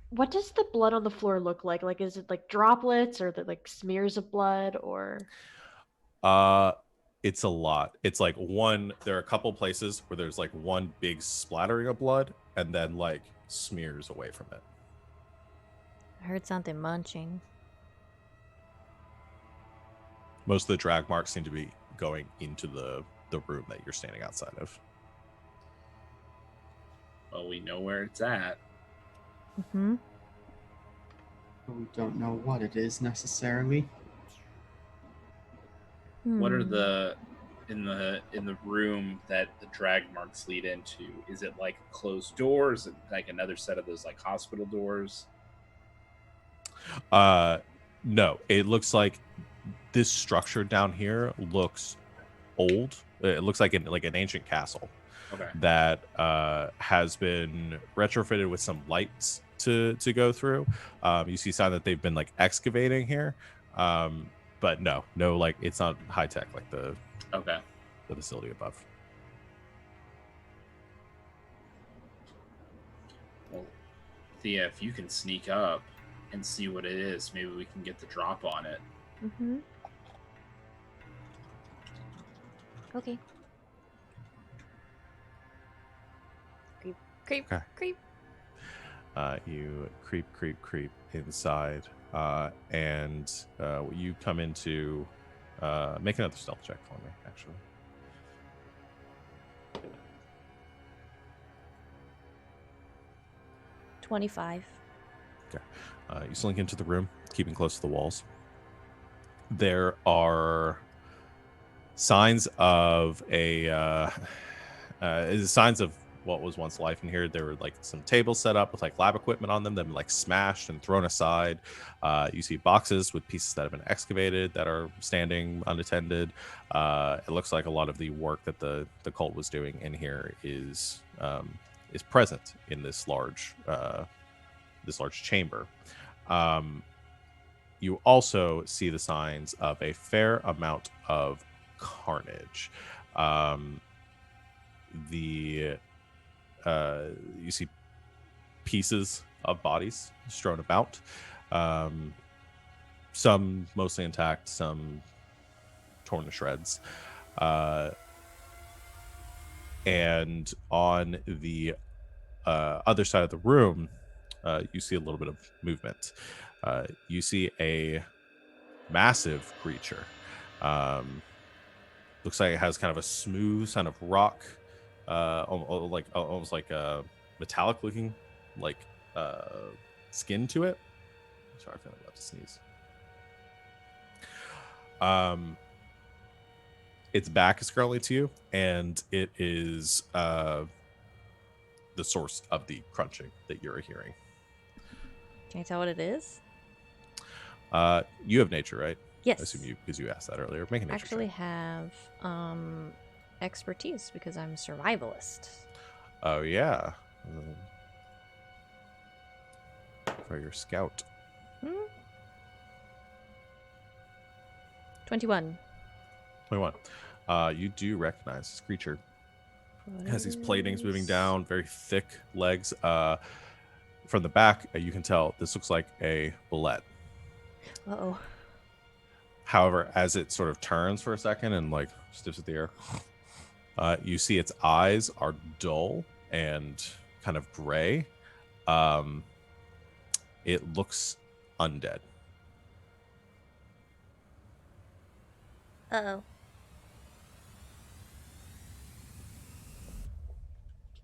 What does the blood on the floor look like? Like, is it like droplets or the like smears of blood or? It's a lot. It's like there are a couple places where there's like one big splattering of blood and then like smears away from it. I heard something munching. Most of the drag marks seem to be going into the room that you're standing outside of. Well, we know where it's at. Mm-hmm. We don't know what it is necessarily. What are the in the room that the drag marks lead into? Is it like a closed door? Is it like another set of those like hospital doors? No, it looks like this structure down here looks old. It looks like an ancient castle. Okay. That has been retrofitted with some lights to go through. You see sign that they've been like excavating here. But no, like it's not high tech like the facility above. Well, Thea, if you can sneak up and see what it is, maybe we can get the drop on it. Mm-hmm. Okay. Creep. Okay. Creep. You creep inside, and you come into. Make another stealth check for me, actually. $25. Okay. You slink into the room, keeping close to the walls. There are signs of signs of what was once life in here. There were like some tables set up with like lab equipment on them that have been like smashed and thrown aside. You see boxes with pieces that have been excavated that are standing unattended. It looks like a lot of the work that the cult was doing in here is present in this large chamber. You also see the signs of a fair amount of carnage. You see pieces of bodies strewn about, some mostly intact, some torn to shreds, and on the other side of the room, you see a little bit of movement. You see a massive creature. Looks like it has kind of a smooth kind of rock, almost like a metallic looking like skin to it. Sorry, I feel like I'm about to sneeze. Its back is currently to you, and it is the source of the crunching that you're hearing. Can you tell what it is? You have nature, right? Yes. I assume because you asked that earlier. Make a nature actually check. have expertise because I'm a survivalist. Oh yeah. For your scout. 21. 21. You do recognize this creature. It has these platings moving down, very thick legs. From the back, you can tell this looks like a bullet. Uh-oh. However, as it sort of turns for a second and like sniffs at the air, you see its eyes are dull and kind of gray. It looks undead. Uh-oh.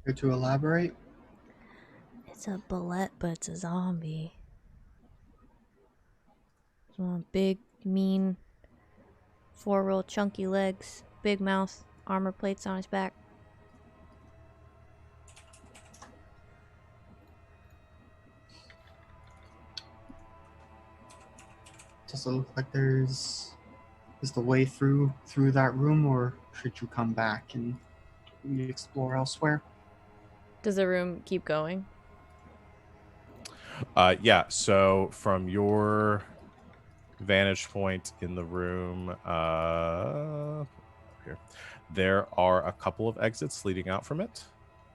Care to elaborate? It's a bullet, but it's a zombie. Big, mean, 4 real chunky legs, big mouth, armor plates on his back. Does it look like is the way through that room, or should you come back and we explore elsewhere? Does the room keep going? Yeah, so from your vantage point in the room, here, there are a couple of exits leading out from it.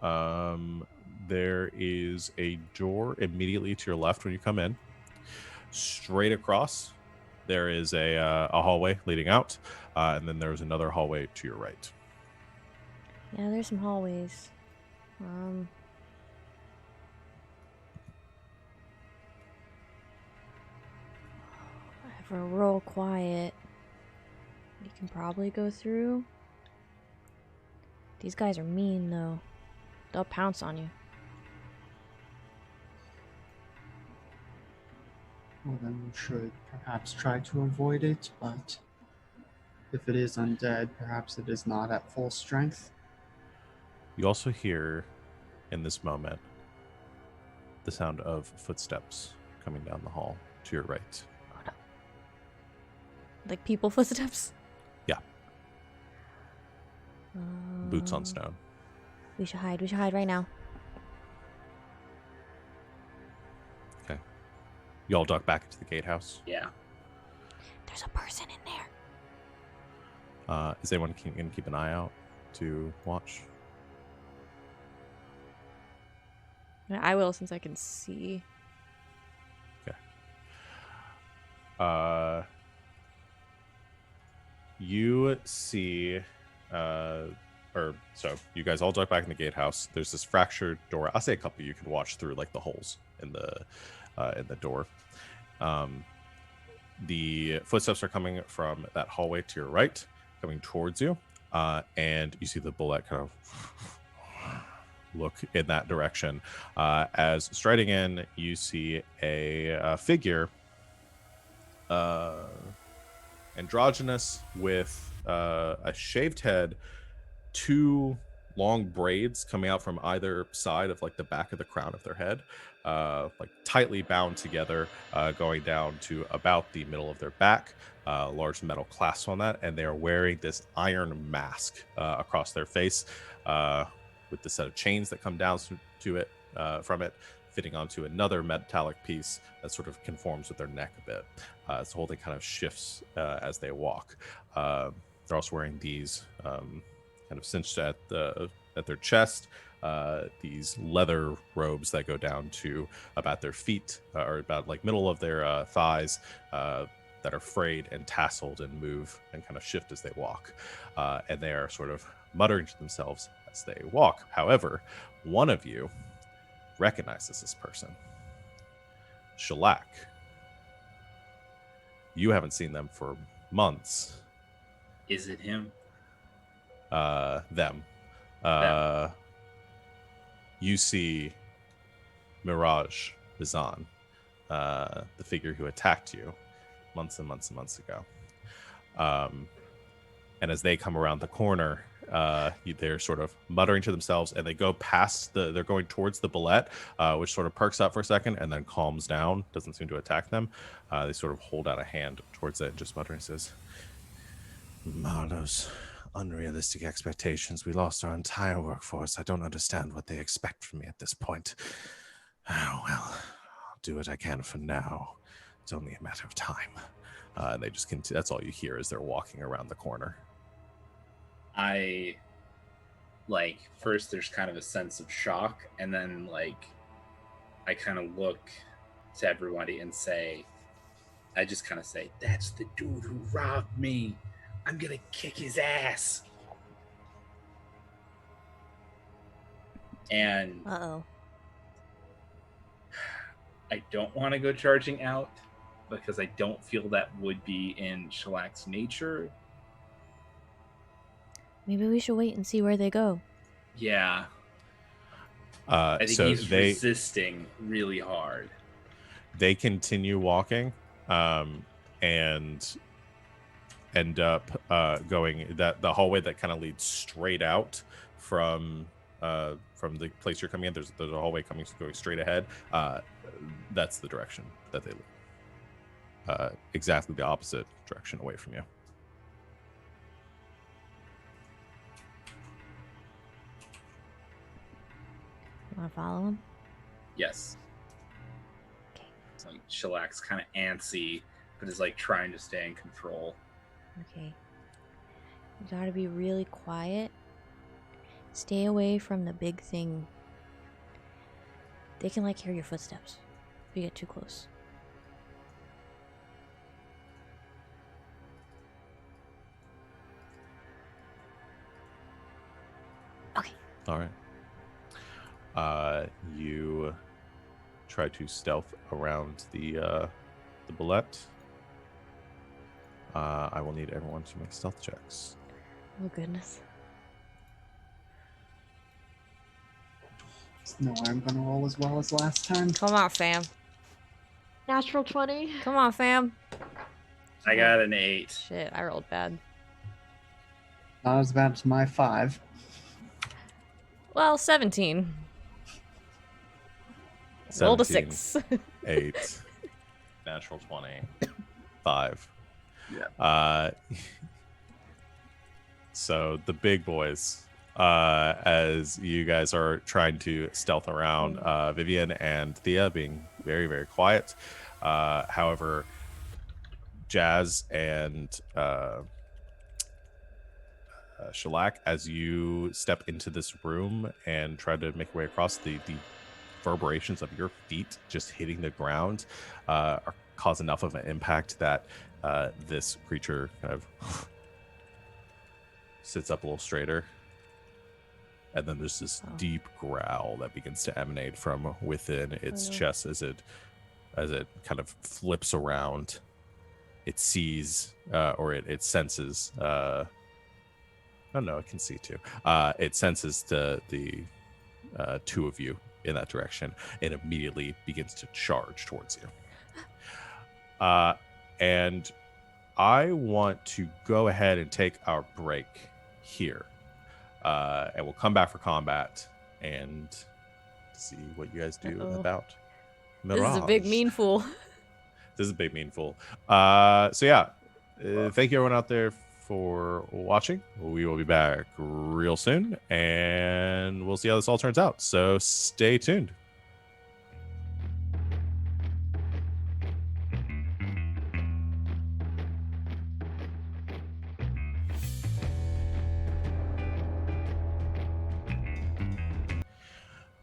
There is a door immediately to your left when you come in. Straight across, there is a hallway leading out, and then there's another hallway to your right. Yeah, there's some hallways. If we're real quiet, you can probably go through. These guys are mean, though. They'll pounce on you. Well, then we should perhaps try to avoid it, but if it is undead, perhaps it is not at full strength. You also hear, in this moment, the sound of footsteps coming down the hall to your right. Oh no. Like people footsteps? Yeah. Boots on stone. We should hide. We should hide right now. Okay. You all duck back into the gatehouse. Yeah. There's a person in there. Is anyone going to keep an eye out to watch? I will, since I can see. Okay. You see, so you guys all duck back in the gatehouse. There's this fractured door. I'll say a couple you can watch through, like the holes in the door. The footsteps are coming from that hallway to your right, coming towards you, and you see the bullet kind of look in that direction. As striding in, you see a figure, androgynous, with a shaved head, 2 long braids coming out from either side of like the back of the crown of their head, like tightly bound together, going down to about the middle of their back, large metal clasps on that, and they are wearing this iron mask across their face, with the set of chains that come down to it from it, fitting onto another metallic piece that sort of conforms with their neck a bit. So the whole thing kind of shifts as they walk. They're also wearing these kind of cinched at their chest, these leather robes that go down to about their feet, or about like middle of their thighs, that are frayed and tasseled and move and kind of shift as they walk. And they are sort of muttering to themselves as they walk. However, one of you recognizes this person. Shellac. You haven't seen them for months. Is it him? Them. You see Mirage Bizan, the figure who attacked you months and months and months ago. And as they come around the corner, they're sort of muttering to themselves, and they go past they're going towards the bullet, which sort of perks up for a second and then calms down, doesn't seem to attack them. They sort of hold out a hand towards it and just muttering, says, Marlowe's unrealistic expectations. We lost our entire workforce. I don't understand what they expect from me at this point. Oh, well, I'll do what I can for now. It's only a matter of time. And they just continue. That's all you hear as they're walking around the corner. First there's kind of a sense of shock, and then I kind of look to everybody and I just kind of say, that's the dude who robbed me. I'm gonna kick his ass. And Uh-oh. I don't want to go charging out because I don't feel that would be in Shellac's nature. Maybe we should wait and see where they go. Yeah. I think So he's resisting really hard. they continue walking, and end up going the hallway that kind of leads straight out from the place you're coming in. There's a hallway going straight ahead. That's the direction that they lead. Exactly the opposite direction away from you. Want to follow him? Yes. Okay. It's like Shellac's kind of antsy, but is like trying to stay in control. Okay. You gotta be really quiet. Stay away from the big thing. They can like hear your footsteps if you get too close. Okay. All right. You try to stealth around the bullet. I will need everyone to make stealth checks. Oh goodness. There's no way I'm gonna roll as well as last time. Come on, fam. Natural 20. Come on, fam. I got an 8. Shit, I rolled bad. Not as bad as my 5. Well, 17. Rolled a 6. 8. Natural 20. 5. Yeah. So the big boys, as you guys are trying to stealth around, Vivian and Thea being very, very quiet. However, Jazz and Shellac, as you step into this room and try to make your way across, the reverberations of your feet just hitting the ground cause enough of an impact that this creature kind of sits up a little straighter, and then there's this deep growl that begins to emanate from within its chest as it kind of flips around. It sees or it senses. Oh no, it can see too. It senses the two of you in that direction and immediately begins to charge towards you. And I want to go ahead and take our break here. And we'll come back for combat and see what you guys do about Mirage. This is a big mean fool. This is a big mean fool. So yeah, thank you everyone out there for watching. We will be back real soon, and we'll see how this all turns out. So stay tuned.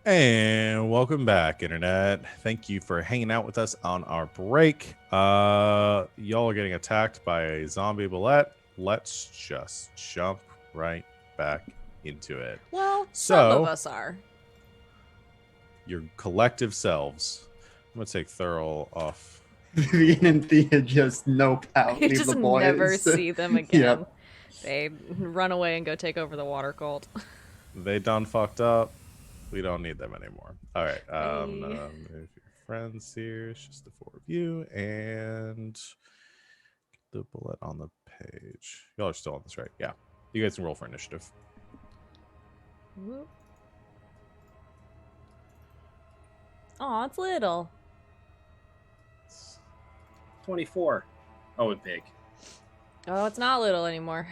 And welcome back, Internet. Thank you for hanging out with us on our break. Y'all are getting attacked by a zombie bullet. Let's just jump right back into it. Well, some of us are. Your collective selves. I'm going to take Thurl off. Vivian and Thea just nope out. You Leave just the boys. never see them again. Yep. They run away and go take over the water cult. They done fucked up. We don't need them anymore. All right. Hey. If your friends here, it's just the four of you, and get the bullet on the page. Y'all are still on this, right? Yeah. You guys can roll for initiative. Oh, it's little. 24. Oh, it's big. Oh, it's not little anymore.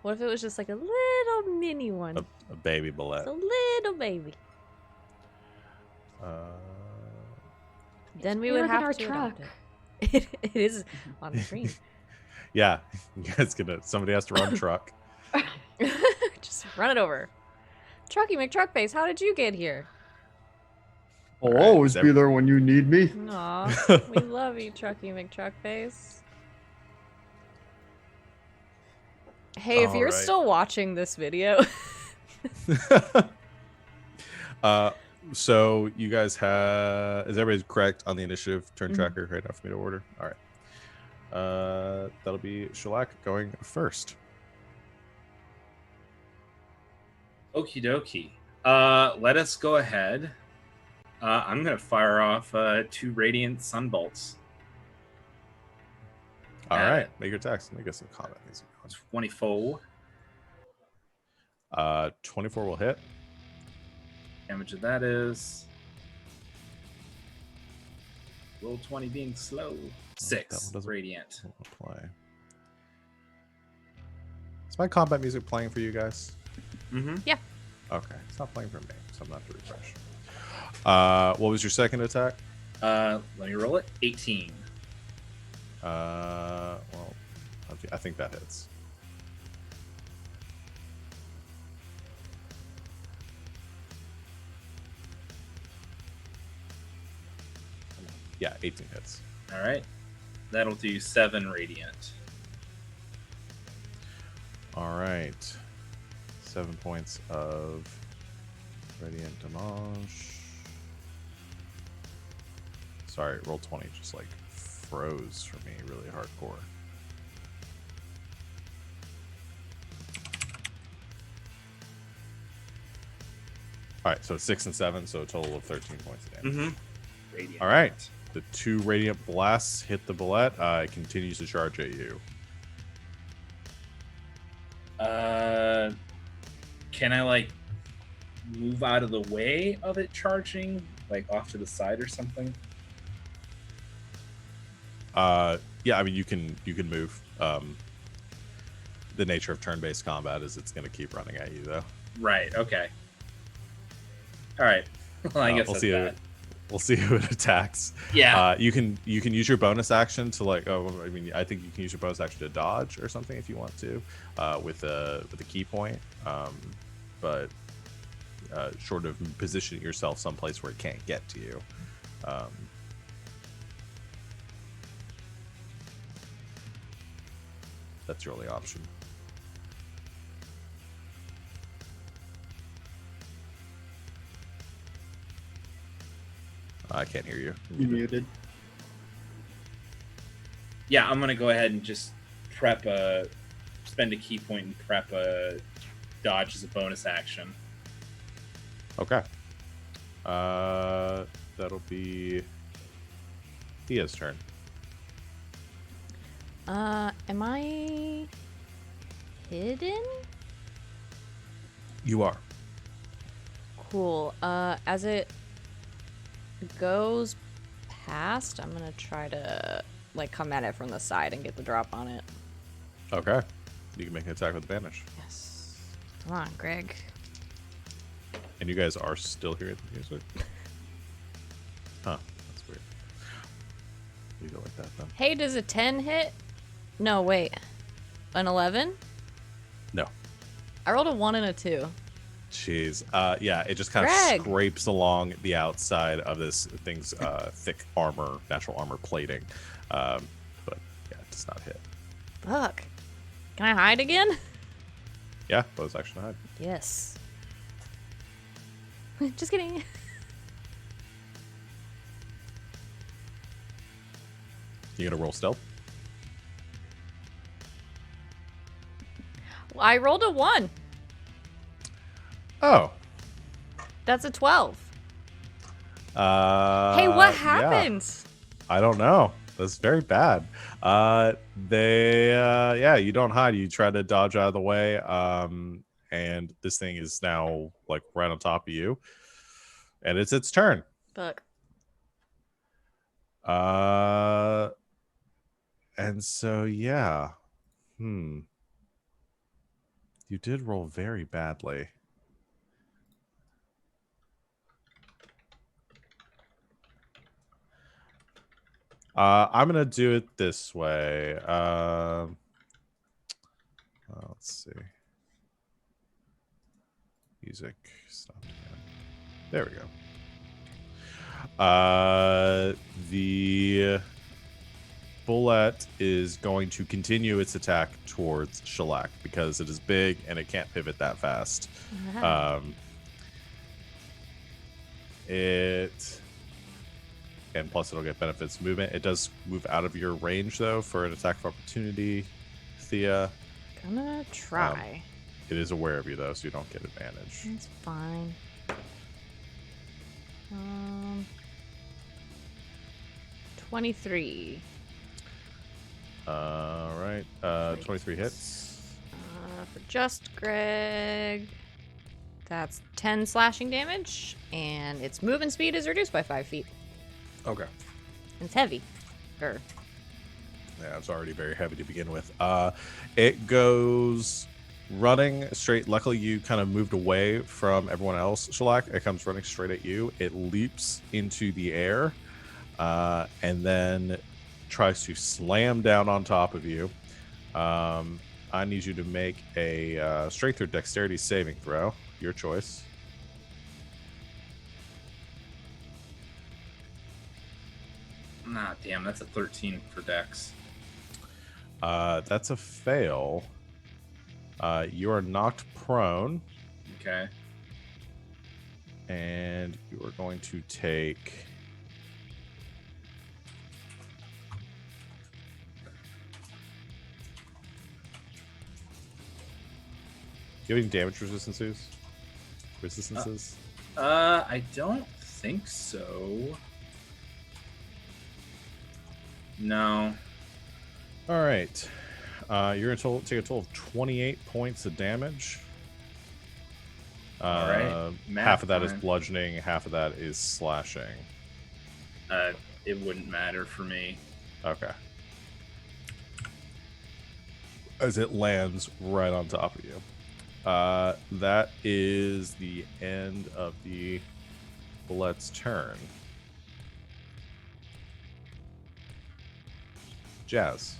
What if it was just like a little mini one? A baby bullet. It's a little baby. Then we would look at have our to truck. adopt it. It is on the screen. Yeah. You guys somebody has to run truck. Just run it over. Trucky McTruckface, how did you get here? I'll Alright, always be there when you need me. Aw, we love you, Trucky McTruckface. Hey, if you're Alright. still watching this video, So you guys is everybody correct on the initiative turn Mhm. tracker right now for me to order? All right. That'll be Shellac going first. Okie dokie. Let us go ahead. I'm going to fire off 2 Radiant Sunbolts. All right, make your attacks. Let me get some combat music going. 24. 24 will hit. Damage of that is... Roll 20 being slow. 6 Radiant. Play. Is my combat music playing for you guys? Mm-hmm. Yeah. Okay, it's not playing for me, so I'm not to refresh. What was your second attack? Let me roll it. 18. Well, I think that hits. Yeah, 18 hits. All right. That'll do 7 Radiant. All right. 7 points of radiant damage. Sorry, roll 20 just like froze for me really hardcore. All right, so 6 and 7, so a total of 13 points of damage. Mm-hmm. Radiant. All right, the 2 radiant blasts hit the bullet. It continues to charge at you. Can I like move out of the way of it charging, like off to the side or something? Yeah, I mean you can move. The nature of turn-based combat is it's going to keep running at you though. Right. Okay. All right. Well, I guess we'll that's see. that. We'll see who it attacks. Yeah. You can use your bonus action to like. Oh, I mean, I think you can use your bonus action to dodge or something if you want to, with a key point. But short of positioning yourself someplace where it can't get to you. That's your only option. I can't hear you. You muted. Yeah, I'm gonna go ahead and just spend a key point and prep a dodge as a bonus action. Okay. That'll be Thea's turn. Am I hidden? You are. Cool. As it goes past, I'm gonna try to like come at it from the side and get the drop on it. Okay. You can make an attack with advantage. Yes. Come on, Greg. And you guys are still hearing the music? Huh. That's weird. Leave it like that then. Hey, does a 10 hit? No, wait. An 11? No. I rolled a 1 and a 2. Jeez. Yeah, it just kind of Greg. scrapes along the outside of this thing's thick armor, natural armor plating. But yeah, it does not hit. Fuck. Can I hide again? Yeah, bonus action hide. Yes. Just kidding. You gonna roll stealth? Well, I rolled a 1. Oh. That's a 12. Hey, Hey, what happened? I don't know. That's very bad. Yeah, you don't hide. You try to dodge out of the way. And this thing is now like right on top of you. And it's its turn. Fuck. And so yeah. You did roll very badly. I'm gonna do it this way. Let's see. Music stopped again. There we go. The bullet is going to continue its attack towards Shellac because it is big and it can't pivot that fast. And plus it'll get benefits movement. It does move out of your range though for an attack of opportunity, Thea. Gonna try. It is aware of you though, so you don't get advantage. It's fine. 23. All right. 23 hits. For just Greg, that's 10 slashing damage, and its movement speed is reduced by 5 feet. Okay. It's heavy. Yeah, it's already very heavy to begin with. It goes running straight. Luckily, you kind of moved away from everyone else, Shellac. It comes running straight at you. It leaps into the air, and then tries to slam down on top of you. I need you to make a strength or dexterity saving throw. Your choice. Nah, damn, that's a 13 for Dex. That's a fail. You are knocked prone, Okay. and you are going to take... Do you have any damage resistances? I don't think so. No. All right. You're going to take a total of 28 points of damage. All right. Half of that is time. bludgeoning, half of that is slashing. It wouldn't matter for me. Okay. As it lands right on top of you. That is the end of the bullet's turn. Jazz.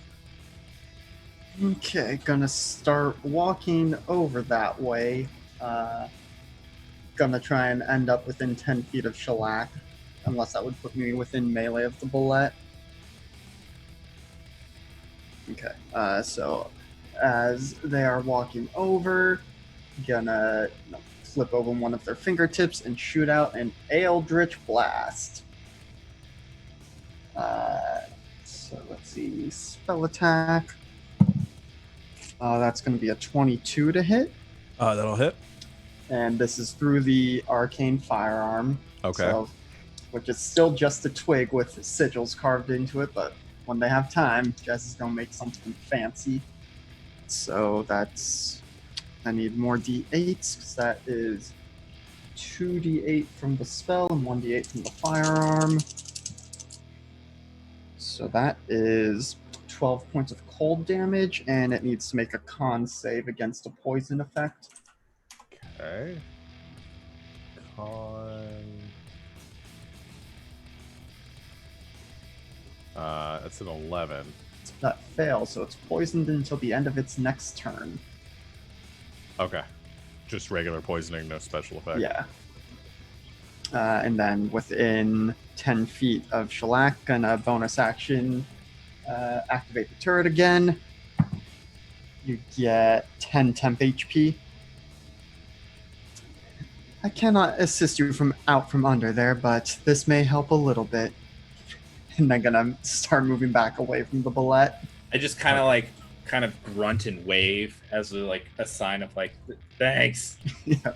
Okay, gonna start walking over that way. Gonna try and end up within 10 feet of Shellac, unless that would put me within melee of the bullet. Okay, so as they are walking over, gonna flip over one of their fingertips and shoot out an Eldritch Blast. So let's see, spell attack. That's going to be a 22 to hit, That'll hit. and this is through the arcane firearm. Okay. So, which is still just a twig with sigils carved into it, but when they have time, Jess is going to make something fancy. So that's... I need more d8s, because that is 2d8 from the spell and 1d8 from the firearm. So that is 12 points of cold damage, and it needs to make a con save against a poison effect. Okay. Con. That's an 11. That fails, so it's poisoned until the end of its next turn. Okay. Just regular poisoning, no special effect. Yeah. And then within 10 feet of Shellac, gonna bonus action activate the turret again. You get 10 temp HP. I cannot assist you from out from under there, but this may help a little bit. And then gonna start moving back away from the bullet. I just kind of grunt and wave as a sign of thanks. Yeah.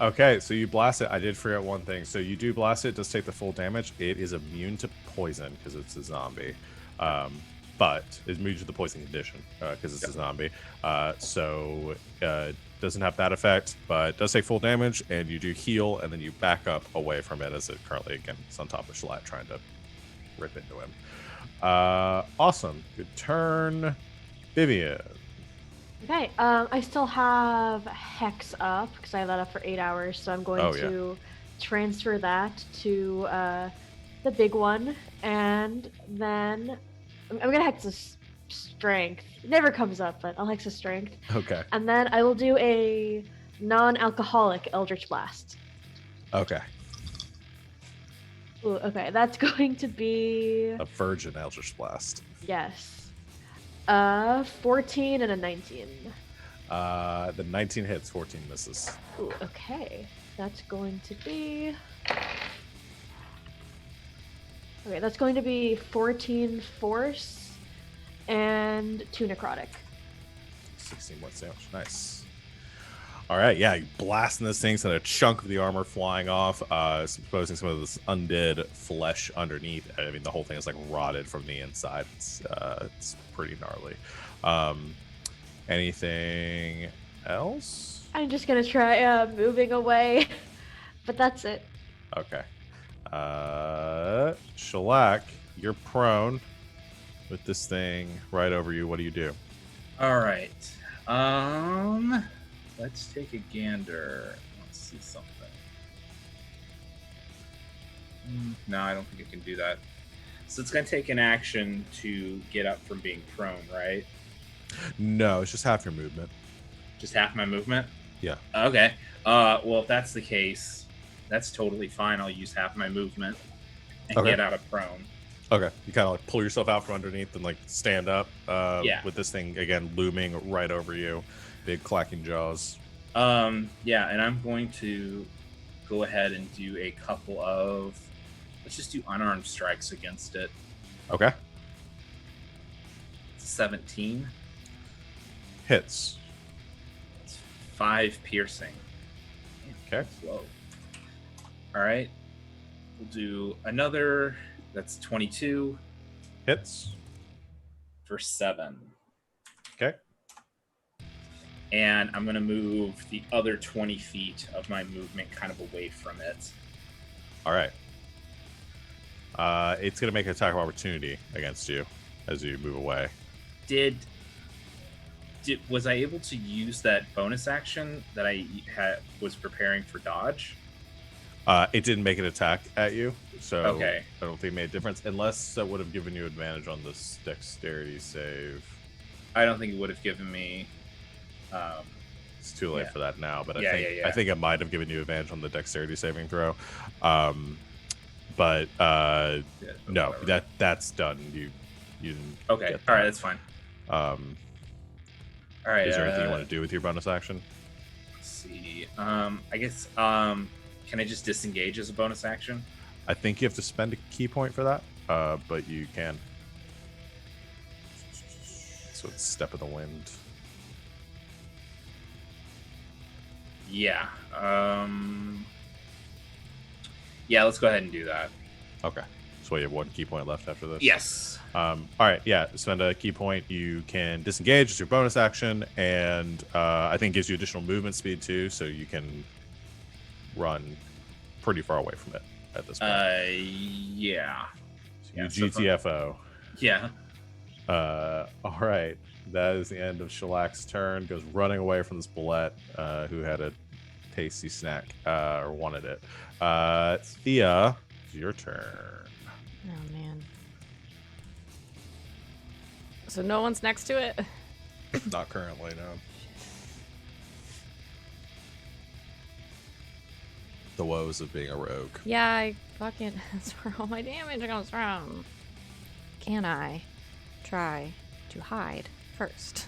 Okay, so you blast it. I did forget one thing. So you do blast it. It does take the full damage. It is immune to poison because it's a zombie. But it's immune to the poison condition because it's a zombie. So doesn't have that effect, but does take full damage, and you do heal, and then you back up away from it as it currently, again, is on top of Shalat trying to rip into him. Awesome. Good turn. Vivian. Okay, I still have Hex up because I have that up for 8 hours, so I'm going to transfer that to the big one, and then I'm going to Hex a Strength. It never comes up, but I'll Hex a Strength. Okay. And then I will do a non-alcoholic Eldritch Blast. Okay. Ooh, okay, that's going to be... A virgin Eldritch Blast. Yes. 14 and a 19. The 19 hits, 14 misses. Ooh, okay. That's going to be... Okay, that's going to be 14 force and 2 necrotic. 16 points damage. Nice. All right, yeah, you blasting this thing, send a chunk of the armor flying off, exposing some of this undead flesh underneath. I mean, the whole thing is like rotted from the inside. It's pretty gnarly. Anything else? I'm just gonna try moving away, but that's it. Okay. Shellac, you're prone with this thing right over you. What do you do? All right. Let's take a gander. Let's see something. No, I don't think it can do that. So it's going to take an action to get up from being prone, right? No, it's just half your movement. Just half my movement? Yeah. Okay. Well, if that's the case, that's totally fine. I'll use half my movement and Okay. get out of prone. Okay. You kind of like pull yourself out from underneath and like stand up. Yeah. With this thing again looming right over you, big clacking jaws. Yeah, and I'm going to go ahead and do a couple of. Let's just do unarmed strikes against it. Okay. 17. Hits. It's 5 piercing. Okay. Whoa. All right. We'll do another. That's 22 Hits. for 7. Okay. And I'm going to move the other 20 feet of my movement kind of away from it. All right. It's going to make an attack of opportunity against you as you move away. Was I able to use that bonus action that I was preparing for dodge? It didn't make an attack at you, so Okay. I don't think it made a difference, unless that would have given you advantage on this dexterity save. I don't think it would have given me. It's too late Yeah. for that now, but Yeah, I think it might have given you advantage on the dexterity saving throw. But no, whatever. that's done. You didn't. Okay. get All right. that. That's fine. All right. Is there anything you want to do with your bonus action? Let's see. I guess. Can I just disengage as a bonus action? I think you have to spend a key point for that, but you can. So it's Step of the Wind. Yeah. Yeah. Let's go ahead and do that. Okay. So you have 1 key point left after this? Yes. All right, yeah, spend a key point. You can disengage as your bonus action, and I think gives you additional movement speed too, so you can run pretty far away from it at this point. Yeah. So yeah, you so far- GTFO. Yeah. All right, that is the end of Shellac's turn. Goes running away from this bullet who had a tasty snack or wanted it. Thea, it's your turn. Oh man. So no one's next to it? Not currently, no. The woes of being a rogue. Yeah, I fucking that's where all my damage comes from. Can I try to hide first?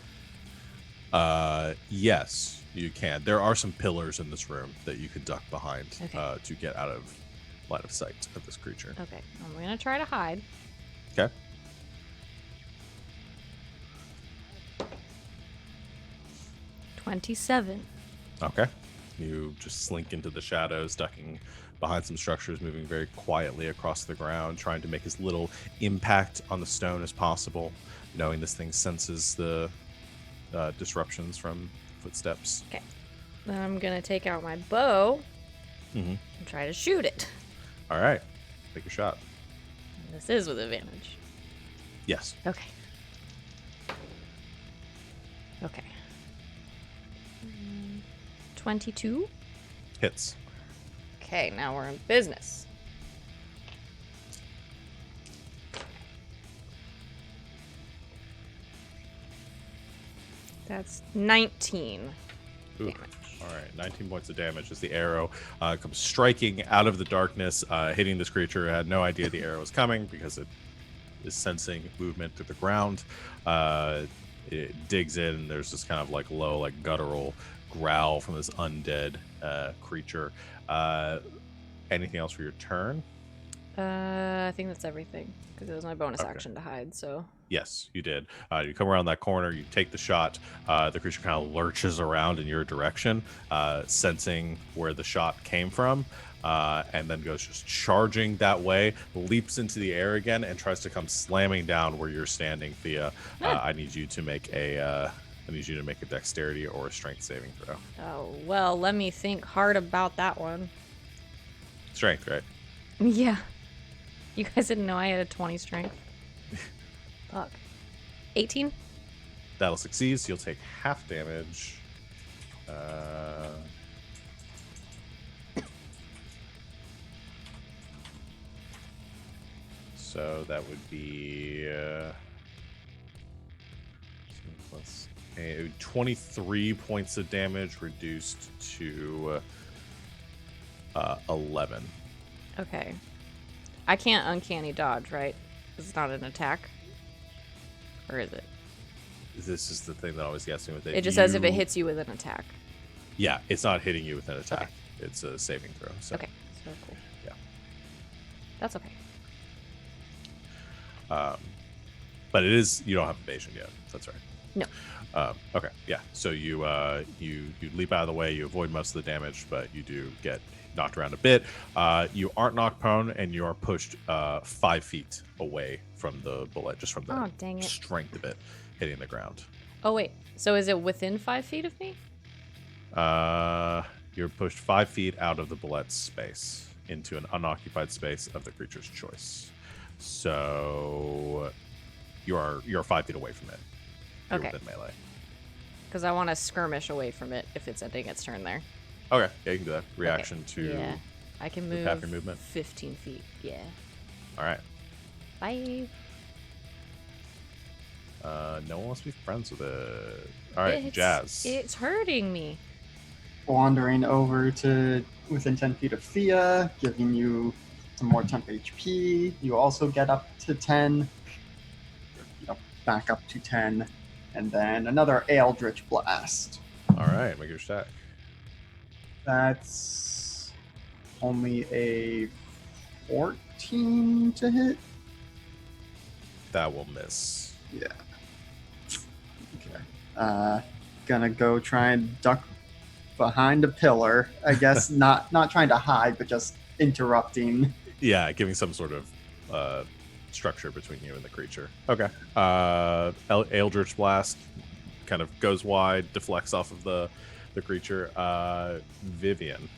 Yes, you can. There are some pillars in this room that you could duck behind Okay. to get out of line of sight of this creature. Okay, I'm gonna try to hide. Okay. $27. Okay. You just slink into the shadows, ducking behind some structures, moving very quietly across the ground, trying to make as little impact on the stone as possible, knowing this thing senses the disruptions from footsteps. Then I'm gonna take out my bow Mhm. and try to shoot it. All right. Take a shot. And this is with advantage. Yes. Okay. Okay. 22. Hits. Okay, now we're in business. That's 19 Ooh. damage. All right, 19 points of damage as the arrow comes striking out of the darkness, hitting this creature. It had no idea the arrow was coming because it is sensing movement through the ground. It digs in, and there's this kind of like low, like guttural growl from this undead creature. Anything else for your turn? I think that's everything because it was my bonus Okay. action to hide. So Yes, you did. You come around that corner, you take the shot. The creature kind of lurches around in your direction, sensing where the shot came from, and then goes just charging that way, leaps into the air again, and tries to come slamming down where you're standing, Thea. I need you to make a dexterity or a strength saving throw. oh well, let me think hard about that one. Strength, right? Yeah, you guys didn't know I had a 20 strength. Fuck. 18? That'll succeed, so you'll take half damage. So that would be 23 points of damage reduced to 11. Okay. I can't uncanny dodge, right? It's not an attack. Or is it? This is the thing that always gets me with it. It just says if it hits you with an attack. Yeah, it's not hitting you with an attack. It's a saving throw. So. Okay. So cool. Yeah. That's okay. But it is, you don't have evasion yet. That's right. No. Okay. Yeah. So you leap out of the way. You avoid most of the damage, but you do get knocked around a bit. You aren't knocked prone, and you are pushed 5 feet away from the bullet, just from the Oh, dang it. strength of it hitting the ground. Oh, wait. So is it within 5 feet of me? You're pushed 5 feet out of the bullet's space into an unoccupied space of the creature's choice. So you're 5 feet away from it. You're Okay. within melee. Because I want to skirmish away from it if it's ending its turn there. Okay, yeah, you can do that. Reaction Okay. to. Yeah. I can the move path of your movement. 15 feet. Yeah. All right. Bye. No one wants to be friends with it. All right, It's- Jazz. It's hurting me. Wandering over to within 10 feet of Thea, giving you some more temp HP. You also get up to 10. Back up to 10. And then another Eldritch Blast. All right, make your stack. That's only a 14 to hit. That will miss. Yeah. Okay. Gonna go try and duck behind a pillar. I guess not trying to hide, but just interrupting. Yeah, giving some sort of structure between you and the creature. Okay. Eldritch Blast kind of goes wide, deflects off of the creature. Vivian.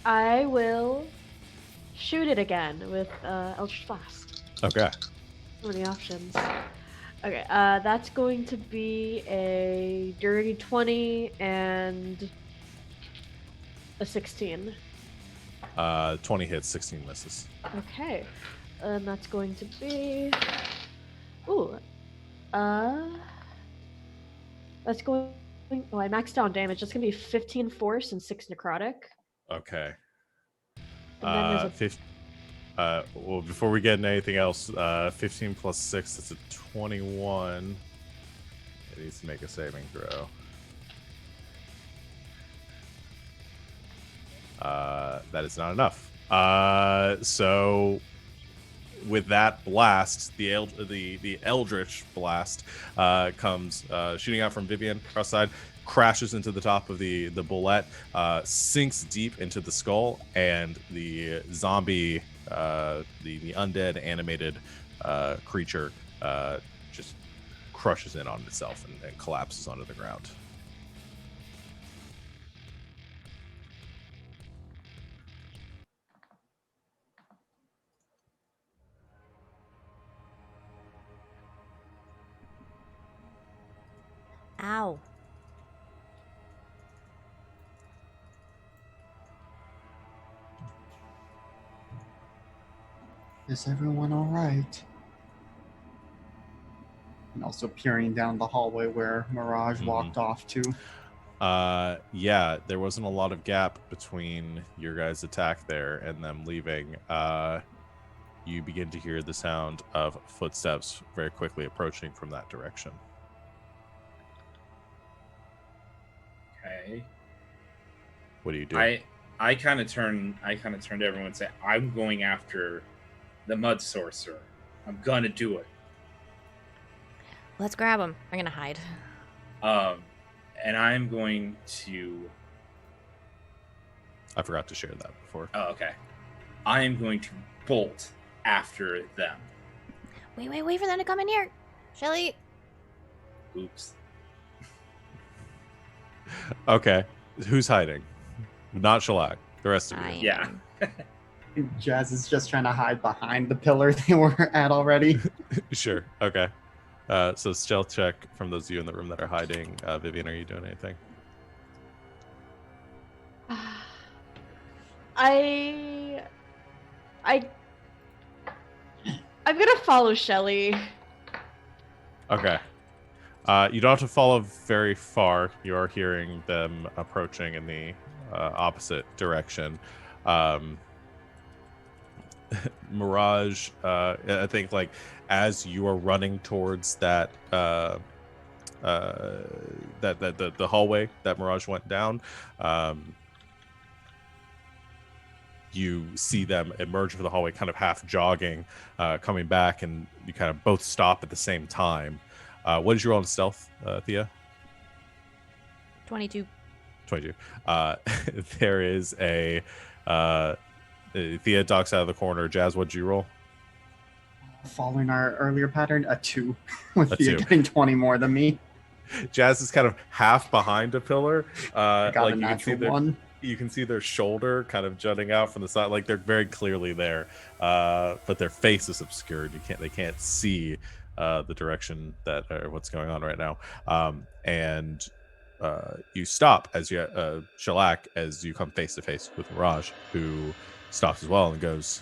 I will shoot it again with Eldritch Blast. Okay. So many options. Okay, that's going to be a dirty 20 and a 16. 20 hits, 16 misses. Okay, and that's going to be. Ooh. That's going. Oh, I maxed out damage. That's gonna be 15 force and 6 necrotic. Okay. And then there's a. Well, before we get into anything else, 15 plus 6, that's a 21. It needs to make a saving throw. That is not enough. So with that blast, the Eldritch Blast comes shooting out from Vivian cross side, crashes into the top of the bullet, sinks deep into the skull, and the zombie, the undead animated creature just crushes in on itself and collapses onto the ground. Ow. Is everyone all right? And also peering down the hallway where Mirage walked off to. Yeah, there wasn't a lot of gap between your guys' attack there and them leaving. You begin to hear the sound of footsteps very quickly approaching from that direction. Okay. Okay. What do you do? I kind of turn to everyone and say, I'm going after the Mud Sorcerer. I'm gonna do it. Let's grab him. I'm gonna hide. And I'm going to. I forgot to share that before. Oh, okay. I am going to bolt after them. Wait for them to come in here. Shelly. Oops. Okay. Who's hiding? Not Shellac. The rest of you. I Yeah. am. Jazz is just trying to hide behind the pillar they were at already. Sure. Okay. So stealth check from those of you in the room that are hiding. Vivian, are you doing anything? I'm gonna follow Shelly. Okay. You don't have to follow very far. You are hearing them approaching in the opposite direction. Mirage, I think, like, as you are running towards that the hallway that Mirage went down, you see them emerge from the hallway, kind of half jogging, coming back, and you kind of both stop at the same time. What did you roll on stealth, Thea? 22. 22. There is a Thea ducks out of the corner. Jazz, what'd you roll? Following our earlier pattern, a 2, with A Thea 2. getting 20 more than me. Jazz is kind of half behind a pillar. I got like a you can see natural 1. you can see their shoulder kind of jutting out from the side. Like they're very clearly there, but their face is obscured. They can't see the direction that or what's going on right now. And you stop as you Shellac as you come face to face with Mirage, who stops as well and goes,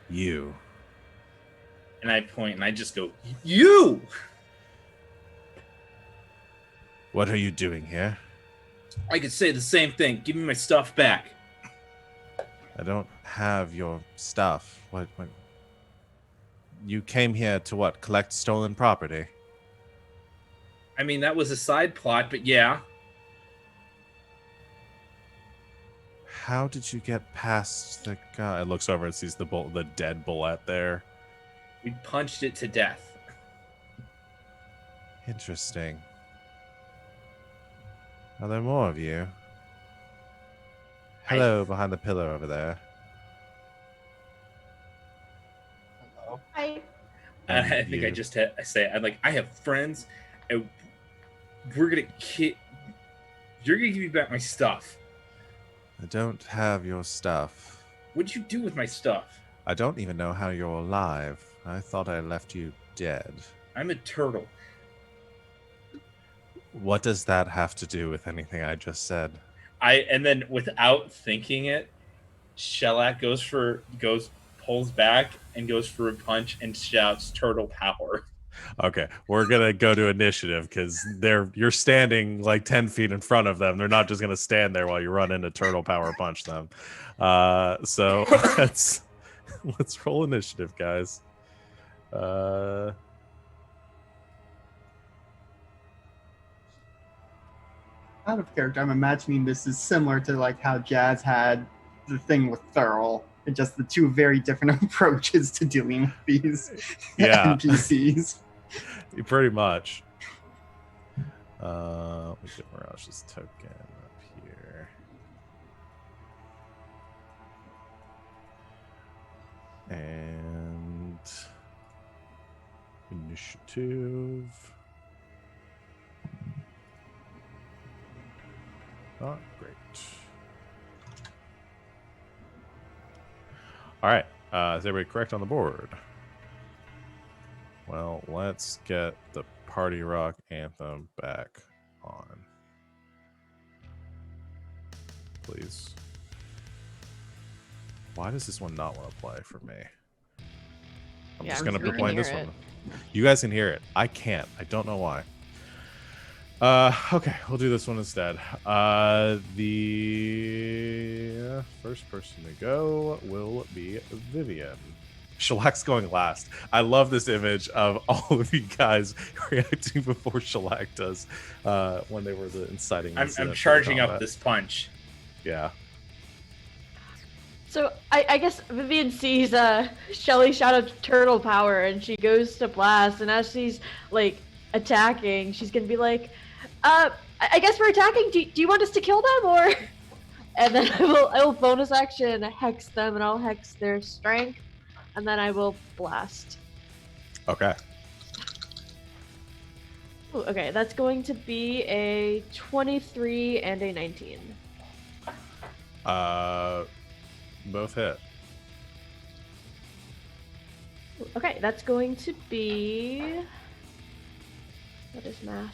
"You." And I point and I just go, you! What are you doing here? I could say the same thing. Give me my stuff back. I don't have your stuff. What? You came here to what? Collect stolen property? I mean, that was a side plot, but yeah. How did you get past the guy? It looks over and sees the dead bullet there. We punched it to death. Interesting. Are there more of you? Hello, behind the pillar over there. Hello. I And I think you. I say, I have friends, and we're gonna you're gonna give me back my stuff. I don't have your stuff. What'd you do with my stuff? I don't even know how you're alive. I thought I left you dead. I'm a turtle. What does that have to do with anything I just said? And then without thinking it, Shellac pulls back and goes for a punch and shouts turtle power. Okay, we're gonna go to initiative because you're standing like 10 feet in front of them. They're not just gonna stand there while you run into turtle power punch them. So let's roll initiative, guys. Out of character, I'm imagining this is similar to like how Jazz had the thing with Thurl, and just the two very different approaches to dealing with these NPCs. Pretty much. Let me get Mirage's token up here. And initiative. Oh, great. All right. Is everybody correct on the board? Well, let's get the Party Rock anthem back on. Please. Why does this one not want to play for me? I'm just going to be playing this one. You guys can hear it. I can't. I don't know why. Okay, we'll do this one instead. The first person to go will be Vivian. Shellac's going last. I love this image of all of you guys reacting before Shellac does when they were the inciting. I'm incident for the charging up combat. this punch. Yeah. So I guess Vivian sees Shelly shout out turtle power, and she goes to blast. And as she's like attacking, she's gonna be like, I guess we're attacking. Do you want us to kill them or?" And then I will bonus action hex them, and I'll hex their strength, and then I will blast. Okay. Ooh, okay, that's going to be a 23 and a 19. Both hit. Ooh, okay, that's going to be. What is math?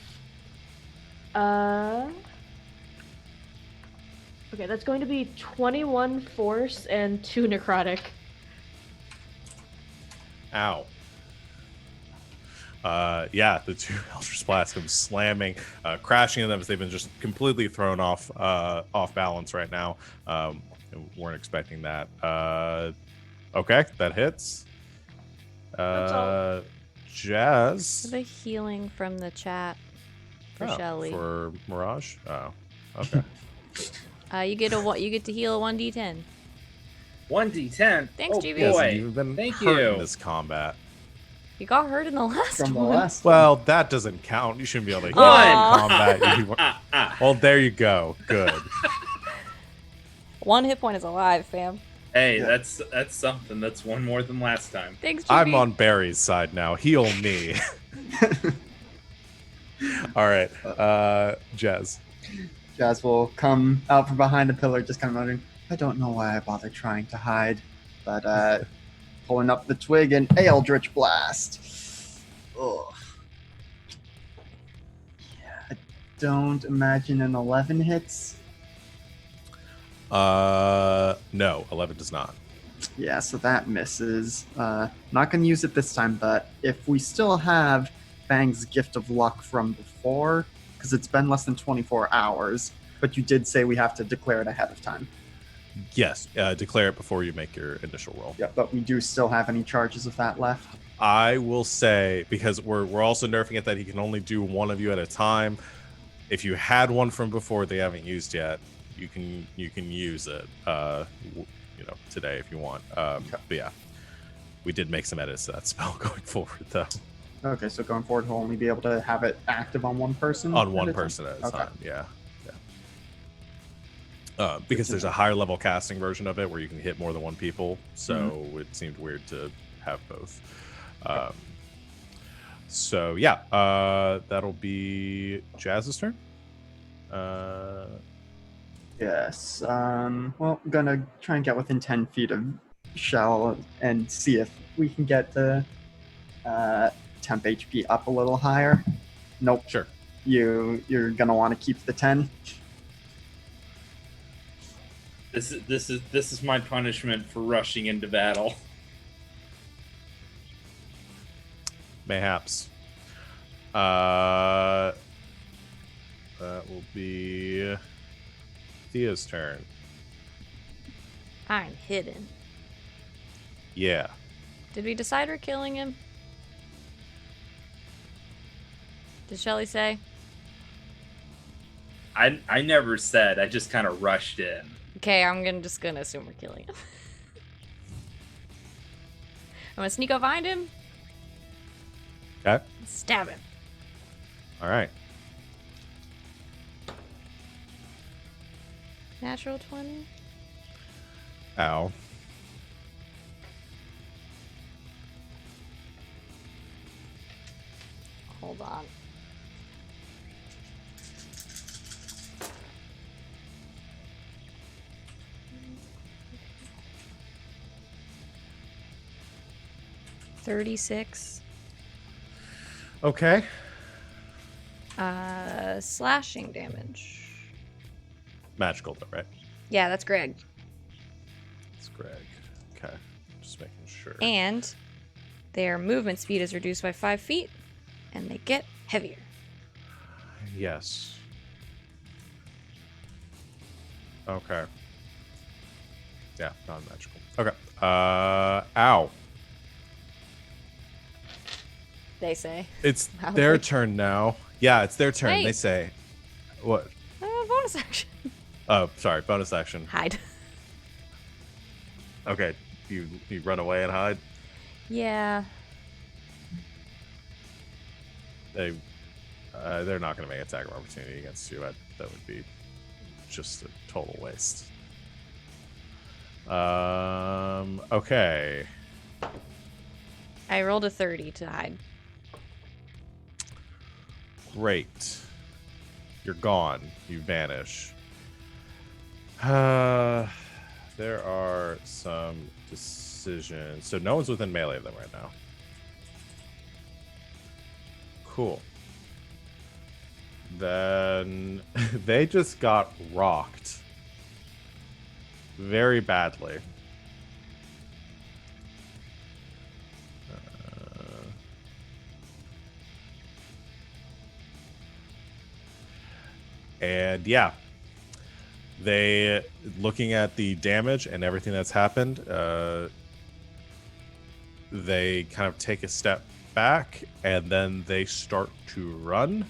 Okay, that's going to be 21 force and 2 necrotic. Ow. Yeah, the 2 Eldritch Blasts come slamming, crashing into them as they've been just completely thrown off balance right now. Weren't expecting that. Okay, that hits. That's all. Jazz. The healing from the chat for Oh, Shelly. For Mirage? Oh, okay. You get to heal a 1d10. 1d10. Thanks, oh, GB. Yes, boy. you've been Thank hurt you. in this combat. You got hurt in the last From the one. last. Well, that doesn't count. You shouldn't be able to heal Aw. in combat. Well, there you go. Good. 1 hit point is alive, fam. Hey, Yeah. that's something. That's one more than last time. Thanks, GB. I'm on Barry's side now. Heal me. All right. Jazz. Jazz will come out from behind a pillar, just kind of wondering, I don't know why I bothered trying to hide, but pulling up the twig and Eldritch Blast. Ugh. Yeah, I don't imagine an 11 hits. No, 11 does not. Yeah, so that misses. Not going to use it this time, but if we still have Fang's Gift of Luck from before, because it's been less than 24 hours, but you did say we have to declare it ahead of time. Yes, declare it before you make your initial roll. Yeah, but we do still have any charges of that left. I will say, because we're also nerfing it that he can only do one of you at a time. If you had one from before they haven't used yet, you can use it. Today if you want. But yeah, we did make some edits to that spell going forward though. Okay, so going forward, he'll only be able to have it active on one person? On at one a time? person at a Okay. time. Yeah. Because there's a higher level casting version of it where you can hit more than one people, so it seemed weird to have both. So yeah, that'll be Jazz's turn. Yes. Well, I'm gonna try and get within 10 feet of Shell and see if we can get the temp HP up a little higher. Nope. Sure. You're gonna want to keep the 10. This is my punishment for rushing into battle. Mayhaps. That will be Thea's turn. I'm hidden. Yeah. Did we decide we're killing him? Did Shelly say? I never said. I just kind of rushed in. Okay, I'm just gonna assume we're killing him. I'm gonna sneak up behind him. Okay. Stab him. All right. Natural 20. Ow. Hold on. $36. Okay. Slashing damage. Magical though, right? Yeah, that's Greg. It's Greg. Okay. Just making sure. And their movement speed is reduced by 5 feet, and they get heavier. Yes. Okay. Yeah, non-magical. Okay. Ow. They say. It's Loudly. their turn now. Yeah, it's their turn. Wait. They say, what? Bonus action. Oh, sorry, bonus action. Hide. Okay, you run away and hide. Yeah. They're not going to make attack of opportunity against you. That would be just a total waste. Okay. I rolled a 30 to hide. Great. You're gone. You vanish. There are some decisions. So no one's within melee of them right now. Cool. Then they just got rocked. Very badly. And yeah, they, looking at the damage and everything that's happened, they kind of take a step back and then they start to run.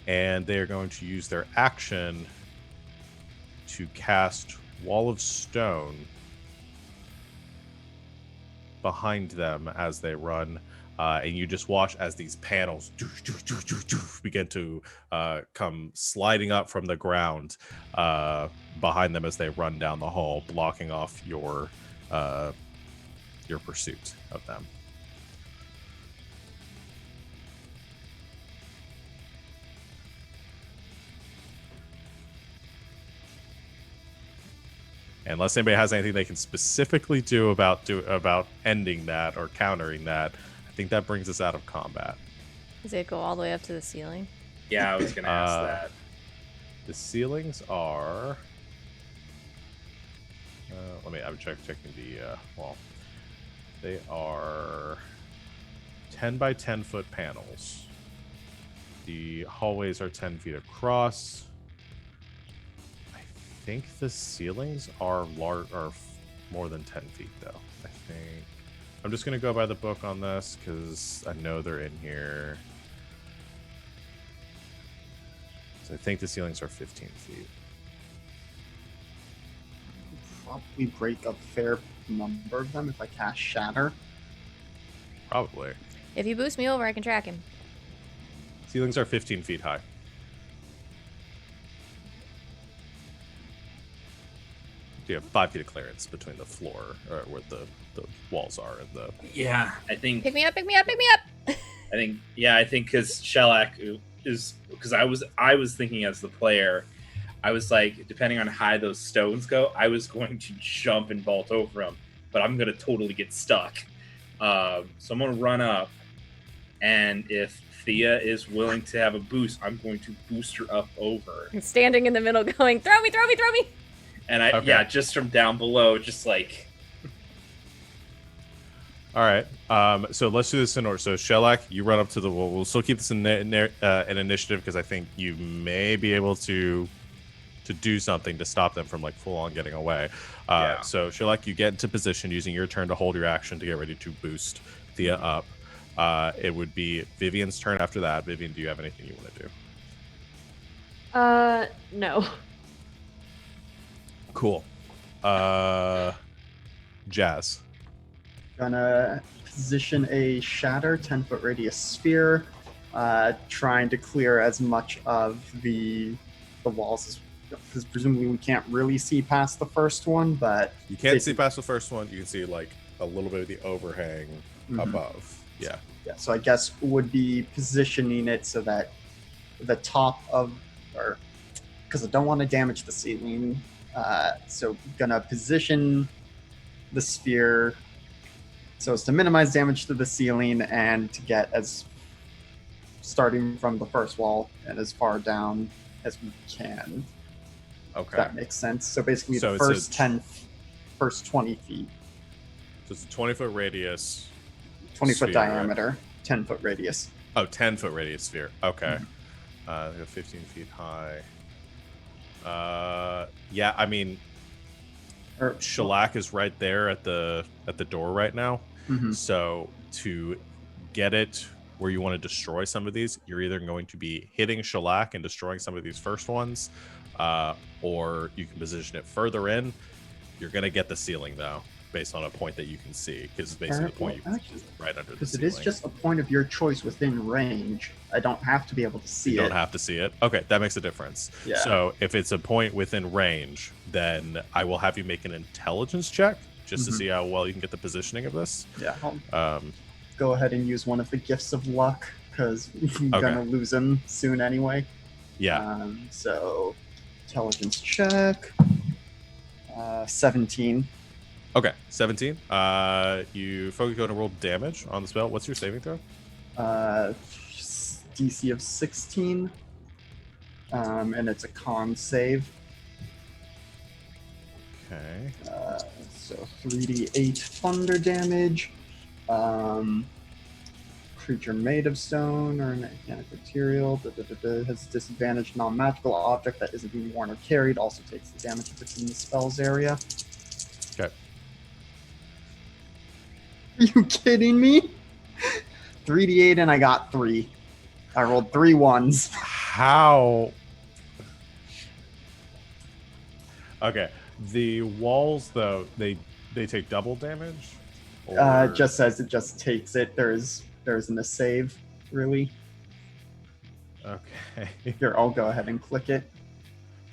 And they are going to use their action to cast Wall of Stone behind them as they run. And you just watch as these panels begin to come sliding up from the ground behind them as they run down the hall, blocking off your pursuit of them. Unless anybody has anything they can specifically do about ending that or countering that, I think that brings us out of combat. Does it go all the way up to the ceiling? Yeah, I was gonna ask that. The ceilings are. I'm checking the wall. They are 10 by 10 foot panels. The hallways are 10 feet across. I think the ceilings are more than 10 feet though. I think I'm just gonna go by the book on this because I know they're in here. So I think the ceilings are 15 feet. Probably break a fair number of them if I cast Shatter. Probably. If you boost me over, I can track him. Ceilings are 15 feet high. You have 5 feet of clearance between the floor, or where the walls are, and the. Yeah, I think. Pick me up, pick me up, pick me up! I think because Shellac is, because I was thinking as the player, I was like, depending on how those stones go, I was going to jump and vault over them, but I'm gonna totally get stuck. So I'm gonna run up, and if Thea is willing to have a boost, I'm going to boost her up over. I'm standing in the middle going, throw me, throw me, throw me! And I just from down below, just like. All right. So let's do this in order. So Shellac, you run up to the wall. We'll still keep this in an initiative because I think you may be able to do something to stop them from like full on getting away. Yeah. So Shellac, you get into position using your turn to hold your action to get ready to boost Thea up. It would be Vivian's turn after that. Vivian, do you have anything you want to do? No. Cool. Jazz. Gonna position a Shatter 10-foot radius sphere, trying to clear as much of the walls as, because presumably we can't really see past the first one, but You can't see past the first one. You can see like a little bit of the overhang above. Yeah. Yeah, so I guess would be positioning it so that the top of, or because I don't want to damage the ceiling, so gonna position the sphere so as to minimize damage to the ceiling and to get as starting from the first wall and as far down as we can. Okay. If that makes sense. So basically So the it's first 20 feet. So it's a 20-foot radius. 20-foot sphere, right? diameter, 10-foot radius. Oh, 10-foot radius sphere. Okay. They go 15 feet high. Yeah, I mean, Or Shellac is right there at the door right now. Mhm. So to get it where you want to destroy some of these, you're either going to be hitting shellac and destroying some of these first ones, or you can position it further in. You're going to get the ceiling, though, based on a point that you can see, because basically the point you can see is right under the Because it ceiling. is just a point of your choice within range. I don't have to be able to see You it. don't have to see it. Okay, that makes a difference. Yeah. So if it's a point within range, then I will have you make an intelligence check just to Mhm. see how well you can get the positioning of this. Yeah, I'll Um, go ahead and use one of the gifts of luck because I'm gonna lose him soon anyway. yeah. So intelligence check. 17. Okay, 17. You folks going to roll damage on the spell. What's your saving throw? DC of 16. And it's a con save. Okay. So 3d8 thunder damage. Creature made of stone or an organic material has disadvantaged non-magical object that isn't being worn or carried also takes the damage if it's in the spell's area. Okay. Are you kidding me? 3d8 and I got 3. I rolled 3 ones. How? Okay. The walls, though, they take double damage? Or... It just says it just takes it. There isn't a save, really. Okay. Here, I'll go ahead and click it.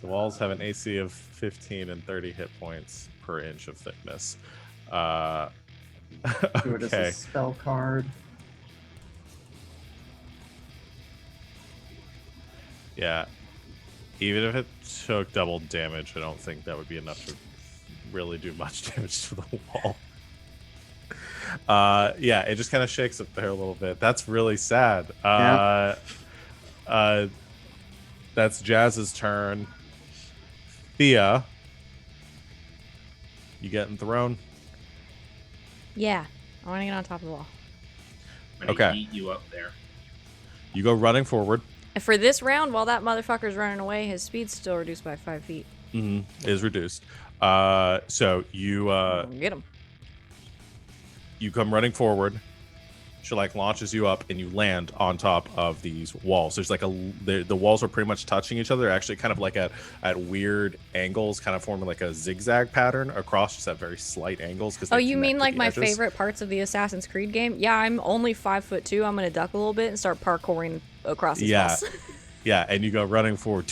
The walls have an AC of 15 and 30 hit points per inch of thickness. Do it as a Okay. spell card. Yeah. Even if it took double damage, I don't think that would be enough to really do much damage to the wall. Yeah, it just kind of shakes up there a little bit. That's really sad. That's Jazz's turn. Thea, you getting thrown? Yeah, I want to get on top of the wall. I'm gonna Okay. eat you up there. You go running forward. And for this round, while that motherfucker's running away, his speed's still reduced by 5 feet. Is reduced. So you Get him. you come running forward. She launches you up, and you land on top of these walls. There's like the walls are pretty much touching each other. They're actually kind of like at weird angles, kind of forming like a zigzag pattern across, just at very slight angles. Oh, you mean like my favorite parts of the Assassin's Creed game? Yeah, I'm only 5'2". I'm gonna duck a little bit and start parkouring across these walls. Yeah, and you go running forward,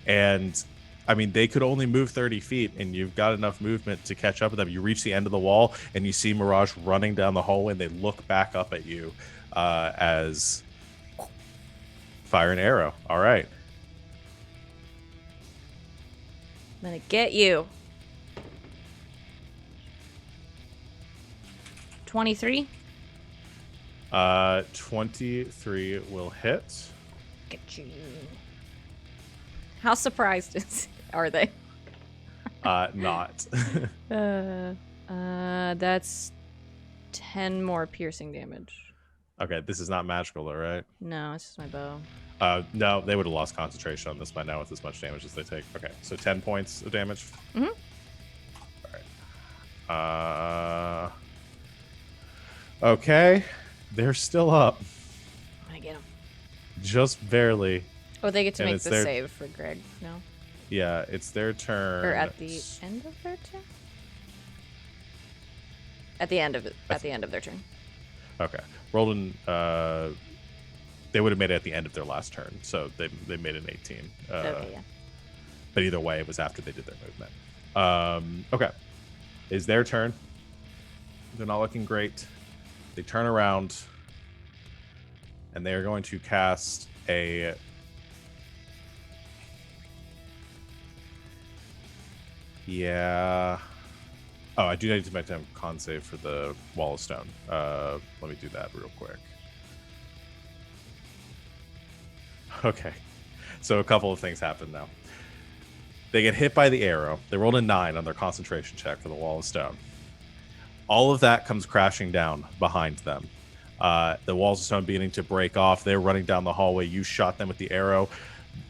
and I mean, they could only move 30 feet, and you've got enough movement to catch up with them. You reach the end of the wall, and you see Mirage running down the hallway, and they look back up at you as fire an arrow. All right. I'm gonna get you. 23. 23 will hit. Get you. How surprised are they? Not. That's 10 more piercing damage. Okay, this is not magical, though, right? No, it's just my bow. No, they would have lost concentration on this by now with as much damage as they take. Okay, so 10 points of damage. Mm-hmm. All right. Okay, they're still up. I'm gonna get them. Just barely. Oh, they get to And make it's the their- save for Greg. No, Yeah, it's their turn. or at the end of their turn. At the end of it. At the end of their turn. Okay. Roldan, they would have made it at the end of their last turn, so they made an 18. Okay, yeah. But either way, it was after they did their movement. Okay. It's their turn. They're not looking great. They turn around, and they are going to cast a... Yeah. Oh, I do need to make them con save for the wall of stone. Let me do that real quick. Okay. So a couple of things happen now. They get hit by the arrow. They rolled a 9 on their concentration check for the wall of stone. All of that comes crashing down behind them. The walls of stone beginning to break off. They're running down the hallway. You shot them with the arrow.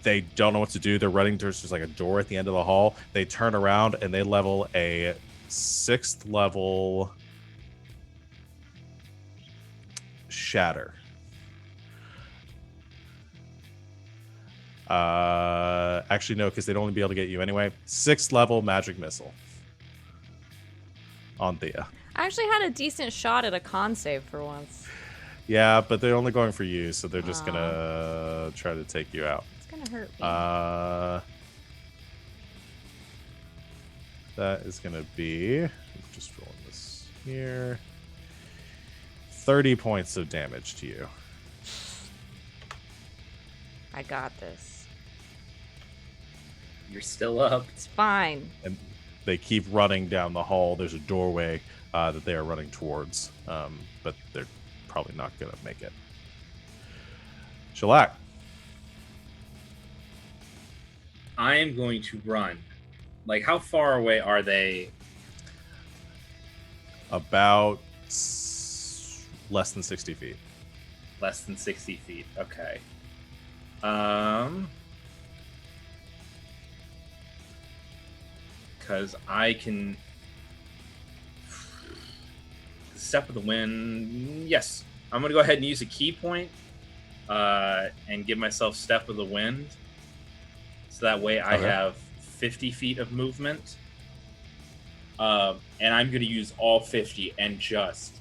They don't know what to do. They're running towards just like a door at the end of the hall. They turn around and they level a 6th level shatter. Actually, no, because they'd only be able to get you anyway. 6th level magic missile on Thea. I actually had a decent shot at a con save for once. Yeah, but they're only going for you, so they're just gonna try to take you out. It's gonna hurt me. That is gonna be just rolling this here. 30 points of damage to you. I got this. You're still up. It's fine. And they keep running down the hall. There's a doorway that they are running towards, but they're probably not gonna make it. Shellac. I am going to run. Like, how far away are they? About less than 60 feet. Less than 60 feet. Okay. Because I can step of the wind. Yes, I'm gonna go ahead and use a key point, and give myself step of the wind, so that way I have 50 feet of movement. And I'm gonna use all 50 and just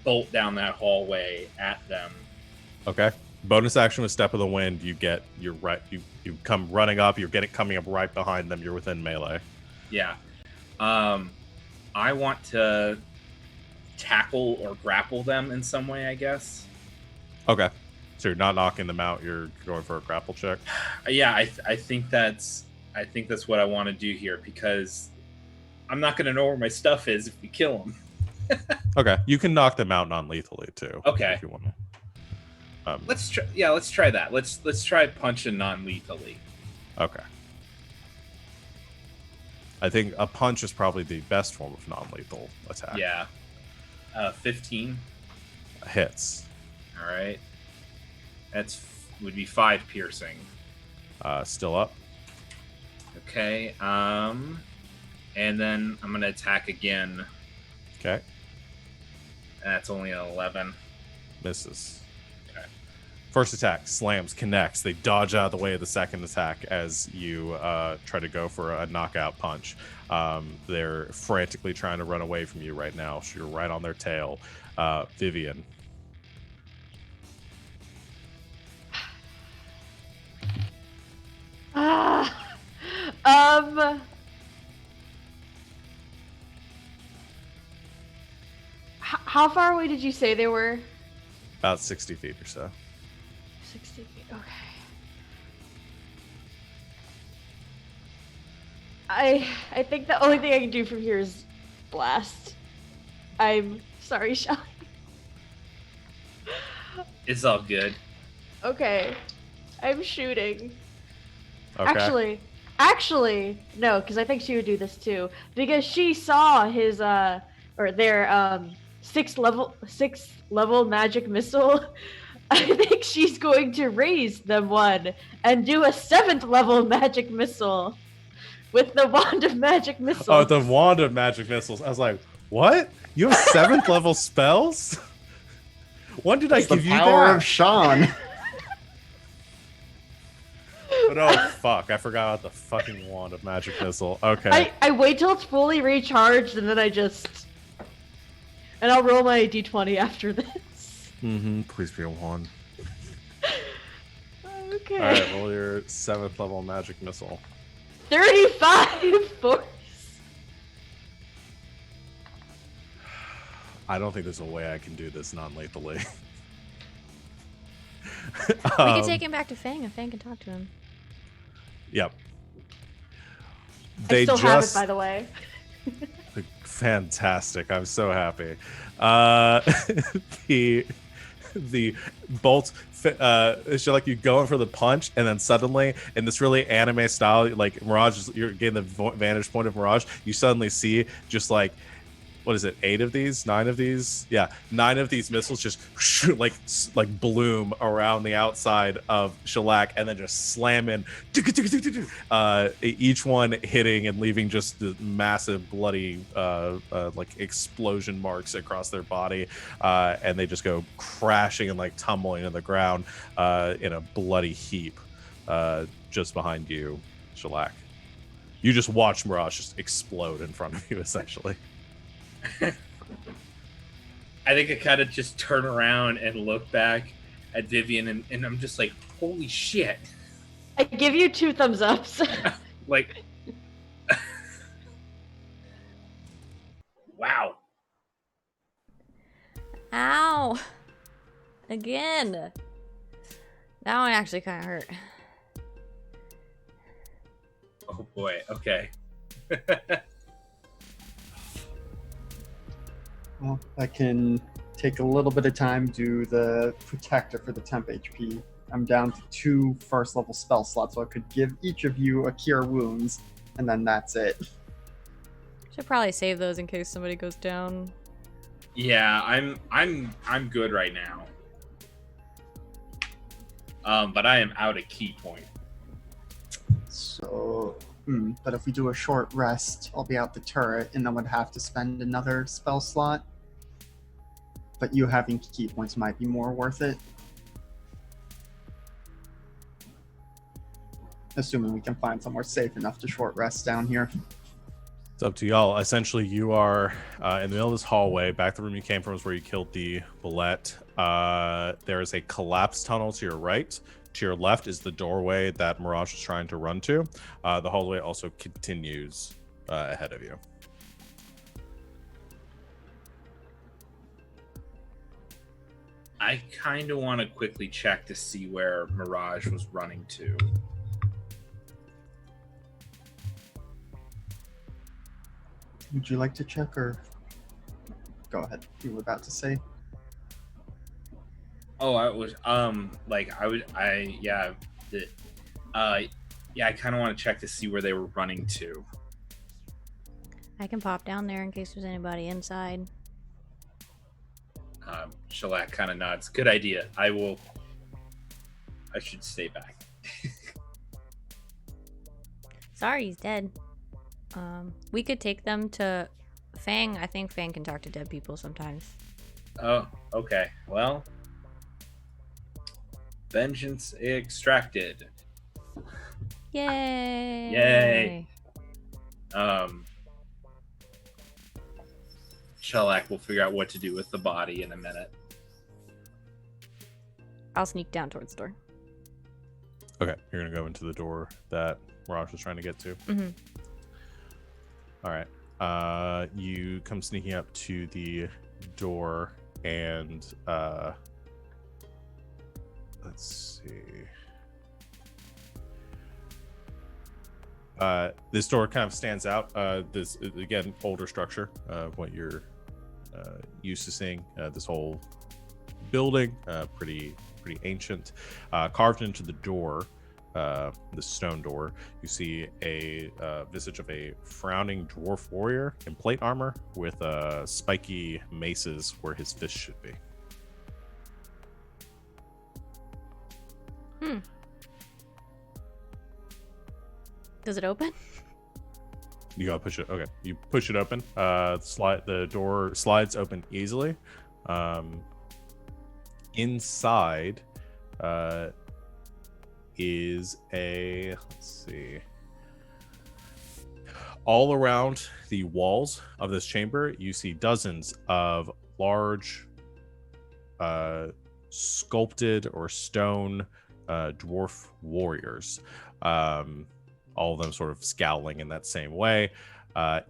bolt down that hallway at them. Okay. Bonus action with step of the wind. You come running up. You're coming up right behind them. You're within melee. Yeah. I want to tackle or grapple them in some way, I guess. Okay. So you're not knocking them out. You're going for a grapple check. Yeah, I think that's what I want to do here, because I'm not going to know where my stuff is if we kill them. Okay. You can knock them out non-lethally too. Okay. If you want to. Let's try that. Let's try punching non-lethally. Okay. I think a punch is probably the best form of non-lethal attack. Yeah. 15 hits. All right. Would be 5 piercing. Still up. Okay. And then I'm gonna attack again. Okay. That's only an 11. Misses. Okay. First attack slams, connects. They dodge out of the way of the second attack as you try to go for a knockout punch. They're frantically trying to run away from you right now. So you're right on their tail. Vivian. How far away did you say they were? About 60 feet or so. 60 feet, okay. I think the only thing I can do from here is blast. I'm sorry, Shelly. It's all good. Okay. I'm shooting. Okay. Actually, no, because I think she would do this too. Because she saw his their 6th level magic missile. I think she's going to raise them one and do a 7th level magic missile with the wand of magic missiles. Oh, the wand of magic missiles. I was like, what? You have 7th level spells? When did I give you that? The power of Sean. But oh fuck, I forgot about the fucking wand of magic missile. Okay. I wait till it's fully recharged and then and I'll roll my d20 after this. Please be a 1. Okay. Alright, roll your 7th level magic missile. 35 force. I don't think there's a way I can do this non-lethally. We can take him back to Fang and Fang can talk to him. Yep. I still have it, by the way. Fantastic. I'm so happy. The bolt it's like you go in for the punch and then suddenly in this really anime style, like Mirage, you're getting the vantage point of Mirage, you suddenly see just like what is it, 8 of these, 9 of these? Yeah, 9 of these missiles just like bloom around the outside of Shellac and then just slam in, each one hitting and leaving just the massive bloody like explosion marks across their body, and they just go crashing and like tumbling on the ground in a bloody heap just behind you, Shellac. You just watch Mirage just explode in front of you, essentially. I think I kind of just turn around and look back at Vivian, and I'm just like, holy shit. I give you 2 thumbs ups. Like, wow. Ow! Again. That one actually kind of hurt. Oh boy, okay. Well, I can take a little bit of time, do the protector for the temp HP. I'm down to 2 first level spell slots, so I could give each of you a cure wounds, and then that's it. Should probably save those in case somebody goes down. Yeah, I'm good right now. But I am out of key point. So, but if we do a short rest, I'll be out the turret, and then would have to spend another spell slot. But you having key points might be more worth it. Assuming we can find somewhere safe enough to short rest down here. It's up to y'all. Essentially, you are in the middle of this hallway. Back the room you came from is where you killed the bullet. There is a collapsed tunnel to your right. To your left is the doorway that Mirage is trying to run to. The hallway also continues ahead of you. I kind of want to quickly check to see where Mirage was running to. Would you like to check, or go ahead? You were about to say. Oh, I was yeah, I kind of want to check to see where they were running to. I can pop down there in case there's anybody inside. Shellac kind of nods. Good idea. I should stay back. Sorry, he's dead. We could take them to Fang. I think Fang can talk to dead people sometimes. Oh, okay. Well, vengeance extracted. Yay! Yay! Shellac will figure out what to do with the body in a minute. I'll sneak down towards the door. Okay, you're gonna go into the door that Mirage was trying to get to. Mm-hmm. All right. You come sneaking up to the door, and let's see. This door kind of stands out. This again, older structure of what you're used to seeing. This whole building, pretty ancient. Carved into the door, the stone door, you see a visage of a frowning dwarf warrior in plate armor with spiky maces where his fist should be. Does it open? You gotta push it. Okay, you push it open. The door slides open easily. Inside is a, let's see, all around the walls of this chamber you see dozens of large sculpted or stone dwarf warriors, all of them sort of scowling in that same way.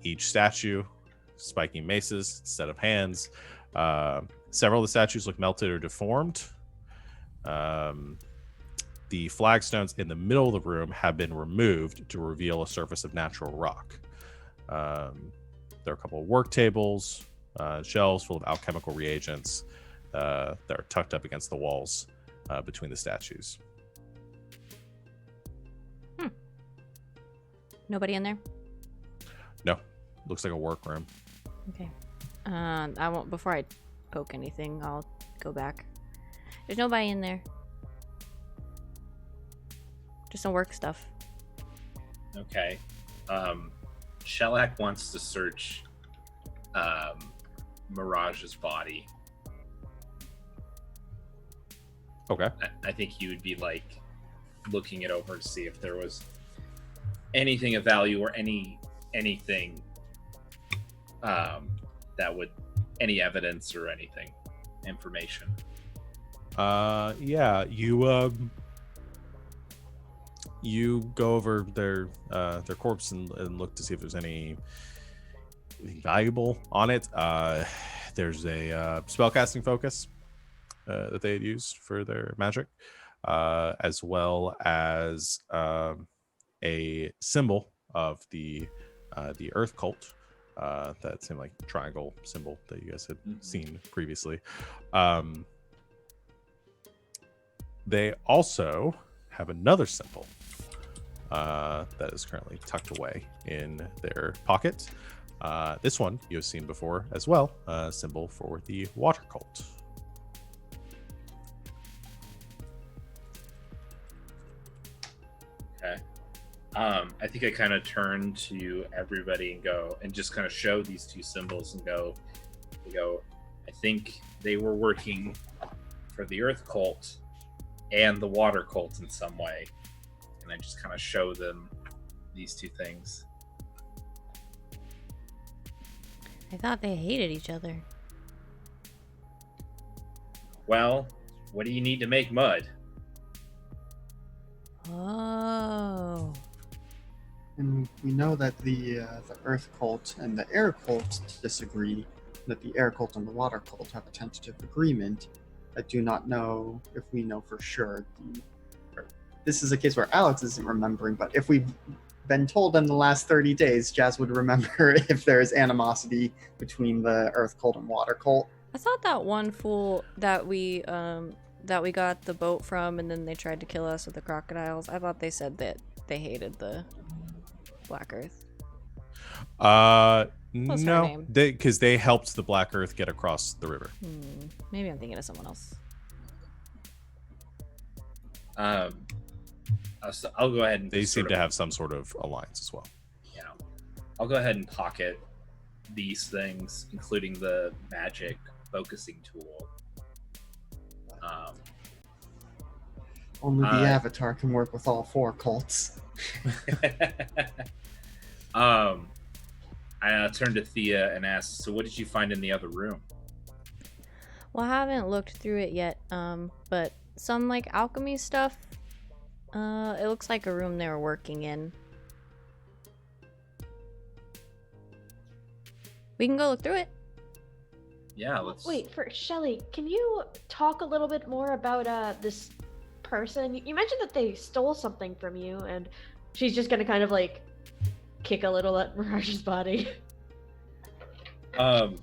Each statue spiking maces instead of hands. Several of the statues look melted or deformed. The flagstones in the middle of the room have been removed to reveal a surface of natural rock. There are a couple of work tables, shelves full of alchemical reagents that are tucked up against the walls between the statues. Nobody in there? No, looks like a workroom. Okay. I won't. Before I poke anything, I'll go back. There's nobody in there. Just some work stuff. Okay. Shellac wants to search Mirage's body. Okay. I think he would be like looking it over to see if there was anything of value or anything that would any evidence or anything information. Yeah, you go over their corpse and look to see if there's anything valuable on it. There's a spellcasting focus that they had used for their magic, as well as a symbol of the Earth cult. That seemed like triangle symbol that you guys had seen previously. They also have another symbol that is currently tucked away in their pocket. This one you have seen before as well, a symbol for the water cult. Okay. I think I kind of turn to everybody and go and just kind of show these two symbols and go, I think they were working for the Earth cult and the water cult in some way. And I just kind of show them these two things. I thought they hated each other. Well, what do you need to make mud? Oh. And we know that the Earth cult and the Air cult disagree, that the Air cult and the Water cult have a tentative agreement. I do not know if we know for sure. This is a case where Alex isn't remembering, but if we've been told in the last 30 days, Jazz would remember if there is animosity between the Earth cult and Water cult. I thought that one fool that we got the boat from, and then they tried to kill us with the crocodiles. I thought they said that they hated the Black Earth. What's her No, name? because they helped the Black Earth get across the river. Maybe I'm thinking of someone else. I'll go ahead and They just seem sort to of- have some sort of alliance as well. Yeah, I'll go ahead and pocket these things, including the magic focusing tool. Only the Avatar can work with all four cults. I turn to Thea and ask, so what did you find in the other room? Well, I haven't looked through it yet, but some like alchemy stuff. It looks like a room they were working in. We can go look through it. Yeah, let's... Wait, for Shelly, can you talk a little bit more about this person? You mentioned that they stole something from you, and she's just gonna kind of like kick a little at Mirage's body. I'm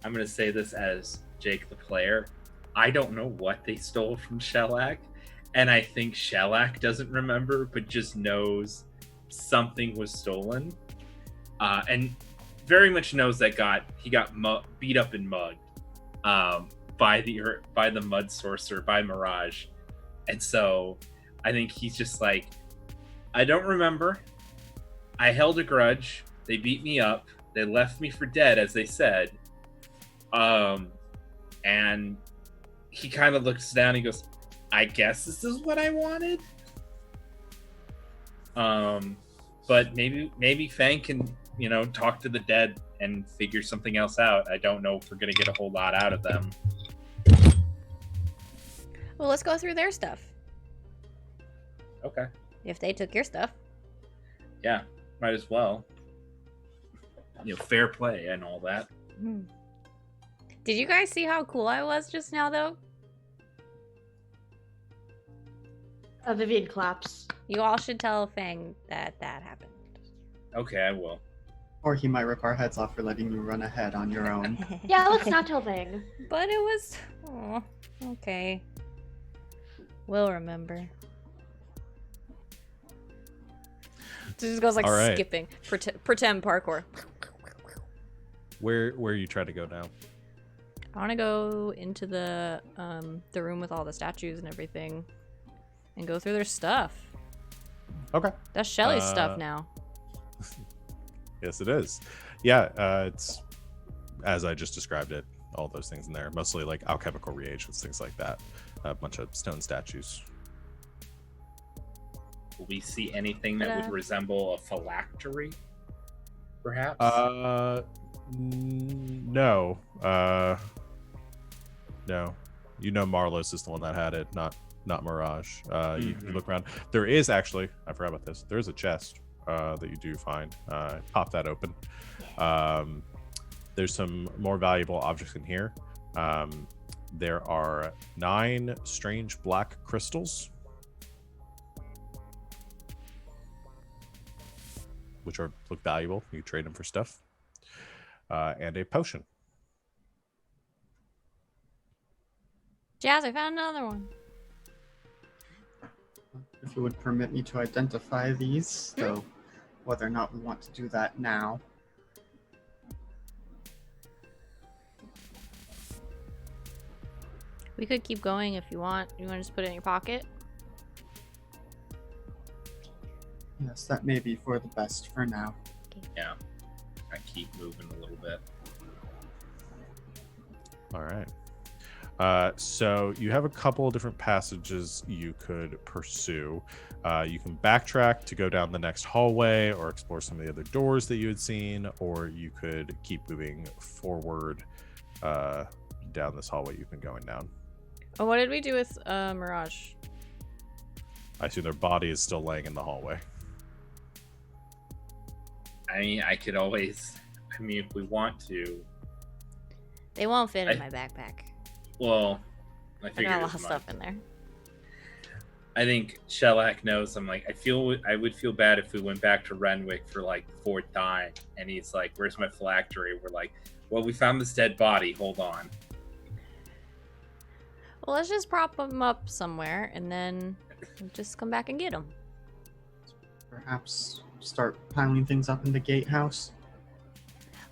gonna say this as Jake the player. I don't know what they stole from Shellac, and I think Shellac doesn't remember, but just knows something was stolen, and very much knows that he got beat up and mugged by the mud sorcerer, by Mirage, and so I think he's just like, I don't remember. I held a grudge. They beat me up. They left me for dead, as they said. And he kind of looks down. He goes, I guess this is what I wanted. But maybe Fang can, talk to the dead and figure something else out. I don't know if we're gonna get a whole lot out of them. Well, let's go through their stuff. Okay. If they took your stuff. Yeah, might as well. Fair play and all that. Did you guys see how cool I was just now, though? Vivian claps. You all should tell Fang that happened. Okay, I will. Or he might rip our heads off for letting you run ahead on your own. Yeah, let's not tell Vang. But it was... Oh, okay. We'll remember. It just goes like All right. skipping. Pretend parkour. Where are you trying to go now? I want to go into the room with all the statues and everything, and go through their stuff. Okay. That's Shelly's stuff now. Yes, it is. Yeah, it's as I just described it. All those things in there, mostly like alchemical reagents, things like that. A bunch of stone statues. Will we see anything that would resemble a phylactery? Perhaps. No. No. You know, Marlos is the one that had it, not Mirage. You look around. There is actually, I forgot about this. There is a chest that you do find. Pop that open. There's some more valuable objects in here. There are 9 strange black crystals, which look valuable. You trade them for stuff. And a potion. Jazz, I found another one. If you would permit me to identify these, though whether or not we want to do that now. We could keep going if you want. You want to just put it in your pocket? Yes, that may be for the best for now. Yeah. I keep moving a little bit. All right. So you have a couple of different passages you could pursue. You can backtrack to go down the next hallway or explore some of the other doors that you had seen, or you could keep moving forward down this hallway you've been going down. Oh, what did we do with Mirage? I assume their body is still laying in the hallway. I mean, if we want to. They won't fit in my backpack. Well, I I figured got a it lot of was stuff in there. I think Shellac knows. I'm like, I would feel bad if we went back to Renwick for like the 4th time, and he's like, "Where's my phylactery?" We're like, "Well, we found this dead body. Hold on." Well, let's just prop them up somewhere, and then just come back and get them. Perhaps start piling things up in the gatehouse.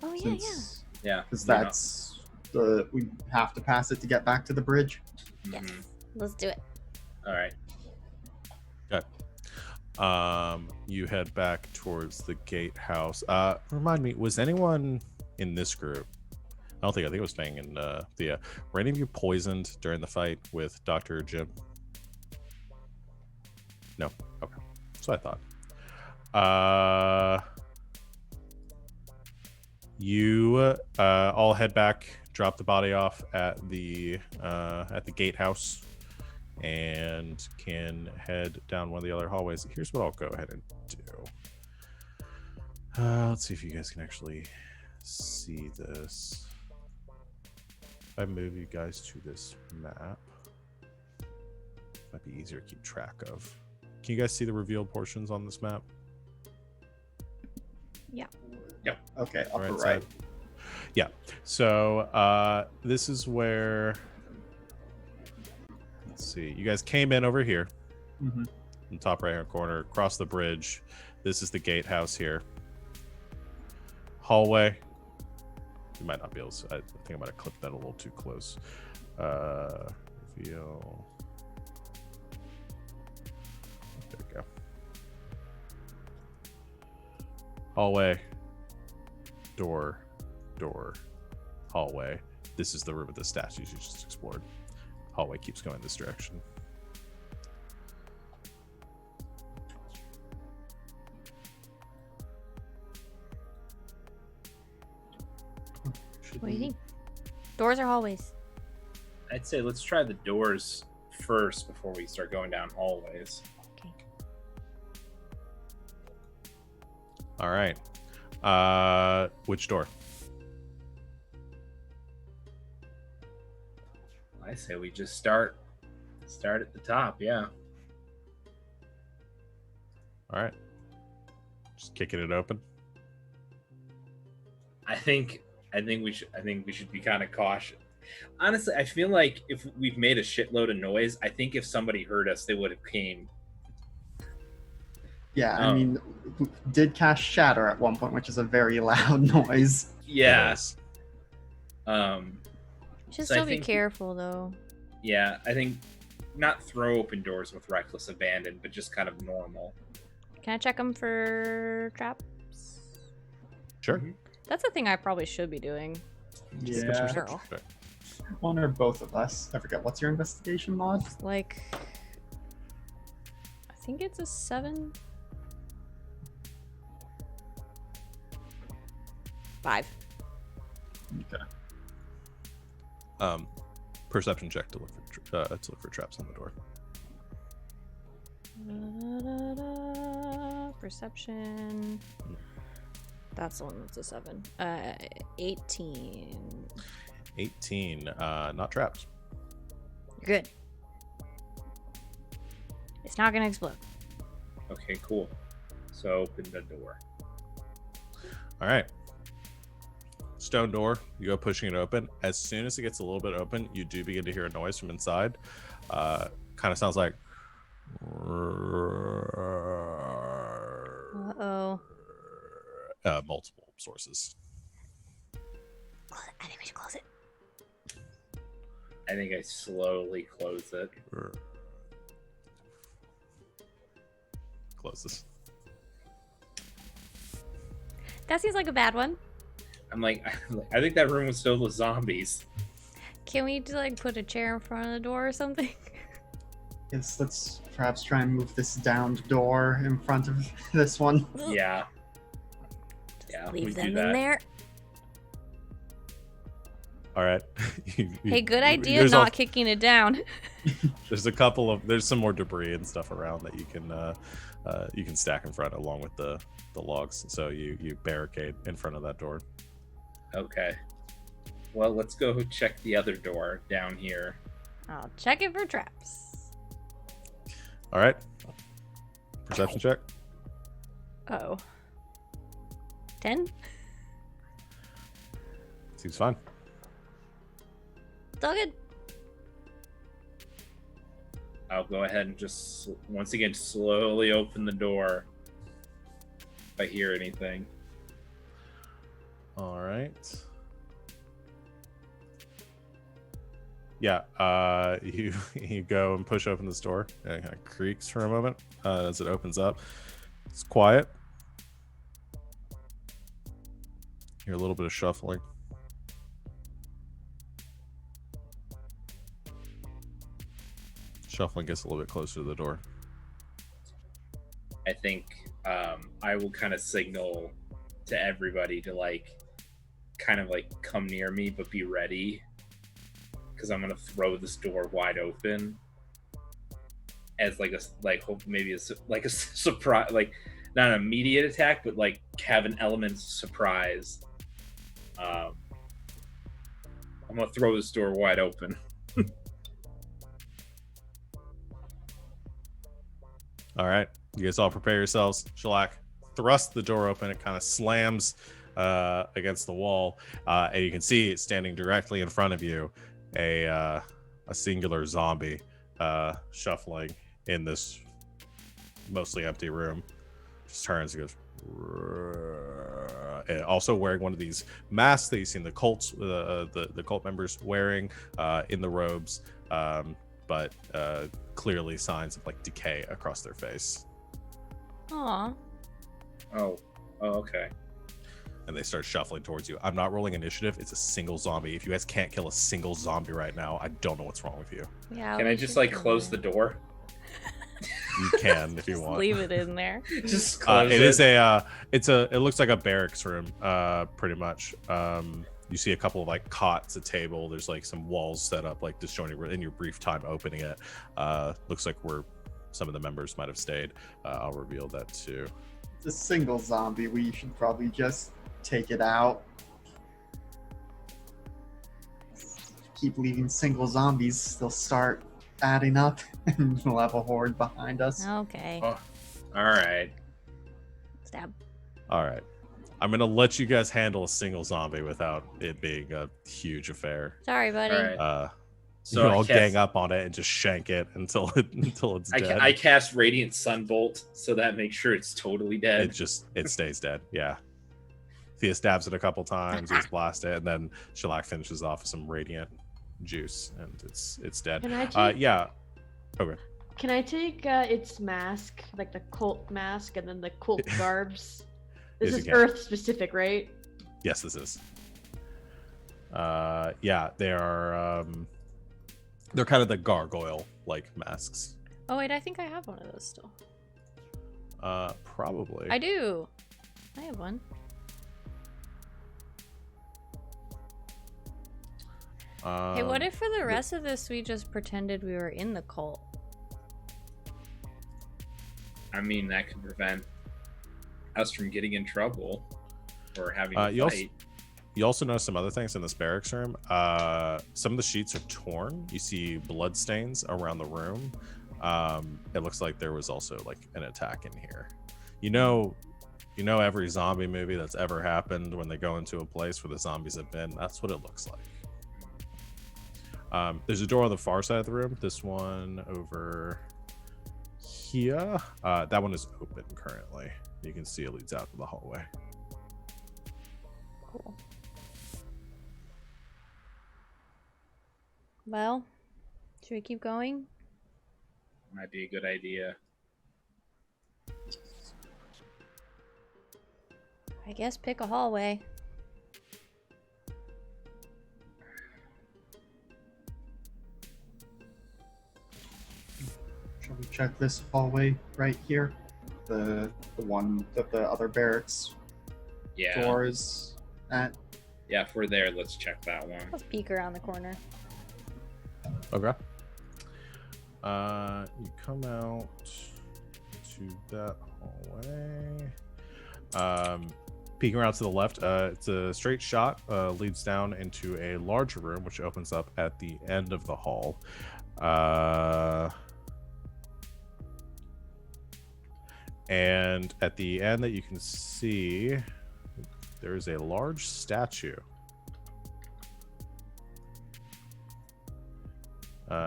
Oh yeah, since, Yeah, because that's we have to pass it to get back to the bridge. yeah. Mhm. Let's do it. All right. You head back towards the gatehouse. Remind me, was anyone in this group? I think it was Fang and Thea. Were any of you poisoned during the fight with Dr. Jim? No. Okay. So I thought. You all head back, drop the body off at the gatehouse, and can head down one of the other hallways. Here's what I'll go ahead and do. Let's see if you guys can actually see this. If I move you guys to this map, might be easier to keep track of. Can you guys see the revealed portions on this map? Okay, upper Right right. side. Yeah. So this is where. Let's see. You guys came in over here, Mm-hmm. in the top right hand corner, across the bridge. This is the gatehouse here. Hallway. You might not be able to. I think I might have clipped that a little too close. Reveal. There we go. Hallway. Door. Hallway. This is the room with the statues you just explored. Hallway keeps going this direction. Should What do you we- think? Doors or hallways? I'd say let's try the doors first before we start going down hallways. Okay. All right. Which door? I say we just start at the top. Yeah. All right. Just kicking it open. I think we should be kind of cautious. Honestly, I feel like if we've made a shitload of noise, I think if somebody heard us, they would have came. Yeah, I Oh. mean, did cast Shatter at one point, which is a very loud noise. Yeah. It is. Should So I still be think- careful though. Yeah, I think not throw open doors with reckless abandon, but just kind of normal. Can I check them for traps? Sure. That's a thing I probably should be doing. Yeah, Sure. one or both of us. I forget, what's your investigation mod? Like, I think it's a 7. 5. Okay. Perception check to look for traps on the door. Perception. That's the one that's a 7. 18. 18. Not trapped. You're good. It's not gonna explode. Okay, cool. So open the door. All right. Stone door. You go pushing it open. As soon as it gets a little bit open, you do begin to hear a noise from inside. Kind of sounds like. Uh-oh. Multiple sources. I think we should close it. I think I slowly close it. Closes. That seems like a bad one. I'm like, I think that room was filled with zombies. Can we just like put a chair in front of the door or something? Yes, let's perhaps try and move this downed door in front of this one. Yeah. Yeah, we Leave do them that. in there. All right. Hey, good idea There's not kicking it down. there's some more debris and stuff around that you can stack in front along with the logs. So you barricade in front of that door. Okay. Well, let's go check the other door down here. I'll check it for traps. All right. Perception check. Oh. 10? Seems fine. It's all good. I'll go ahead and just once again slowly open the door if I hear anything. All right. Yeah, you go and push open this door. It kind of creaks for a moment as it opens up. It's quiet. Hear a little bit of shuffling. Shuffling gets a little bit closer to the door. I think I will kind of signal to everybody to kind of come near me, but be ready, because I'm gonna throw this door wide open as maybe a surprise, not an immediate attack, but have an element of surprise. I'm gonna throw this door wide open. All right, you guys all prepare yourselves. Shellac thrusts the door open. It kind of slams against the wall, and you can see it standing directly in front of you, a singular zombie shuffling in this mostly empty room. Just turns and goes, and also wearing one of these masks that you've seen the cults, the cult members wearing in the robes, but clearly signs of decay across their face. Aw. Oh, okay. And they start shuffling towards you. I'm not rolling initiative. It's a single zombie. If you guys can't kill a single zombie right now, I don't know what's wrong with you. Yeah. Can I just close the door? You can if you want. Leave it in there. Just close it is it looks like a barracks room, pretty much. You see a couple of cots, a table. There's some walls set up, just showing you in your brief time opening it. Looks like where some of the members might have stayed. I'll reveal that too. It's a single zombie. We should probably just take it out. Keep leaving single zombies, they'll start adding up and we'll have a horde behind us. Okay. Oh, all right. Stab. All right. I'm going to let you guys handle a single zombie without it being a huge affair. Sorry, buddy. All right. So you all gang up on it and just shank it until it's dead. I cast Radiant Sunbolt, so that makes sure it's totally dead. It stays dead. Yeah. Thea stabs it a couple times, he's blasted, and then Shellac finishes off with some radiant juice, and it's dead. Can I take, yeah. Okay. Can I take its mask, like the cult mask, and then the cult garbs? This Yes, is you can. Earth specific, right? Yes, this is. Yeah, they are. They're kind of the gargoyle like masks. Oh wait, I think I have one of those still. Probably. I do. I have one. Hey, what if for the rest of this we just pretended we were in the cult? I mean, that could prevent us from getting in trouble or having a you fight. You also notice some other things in this barracks room. Some of the sheets are torn. You see blood stains around the room. It looks like there was also like an attack in here. You know every zombie movie that's ever happened when they go into a place where the zombies have been. That's what it looks like. There's a door on the far side of the room. This one over here. That one is open currently. You can see it leads out to the hallway. Cool. Well, should we keep going? Might be a good idea. I guess pick a hallway. Shall we check this hallway right here? The one that the other barracks Yeah. door is at? Yeah, if we're there, let's check that one. Let's peek around the corner. Okay. You come out to that hallway. Peeking around to the left, it's a straight shot, leads down into a larger room, which opens up at the end of the hall. And at the end that you can see, there is a large statue.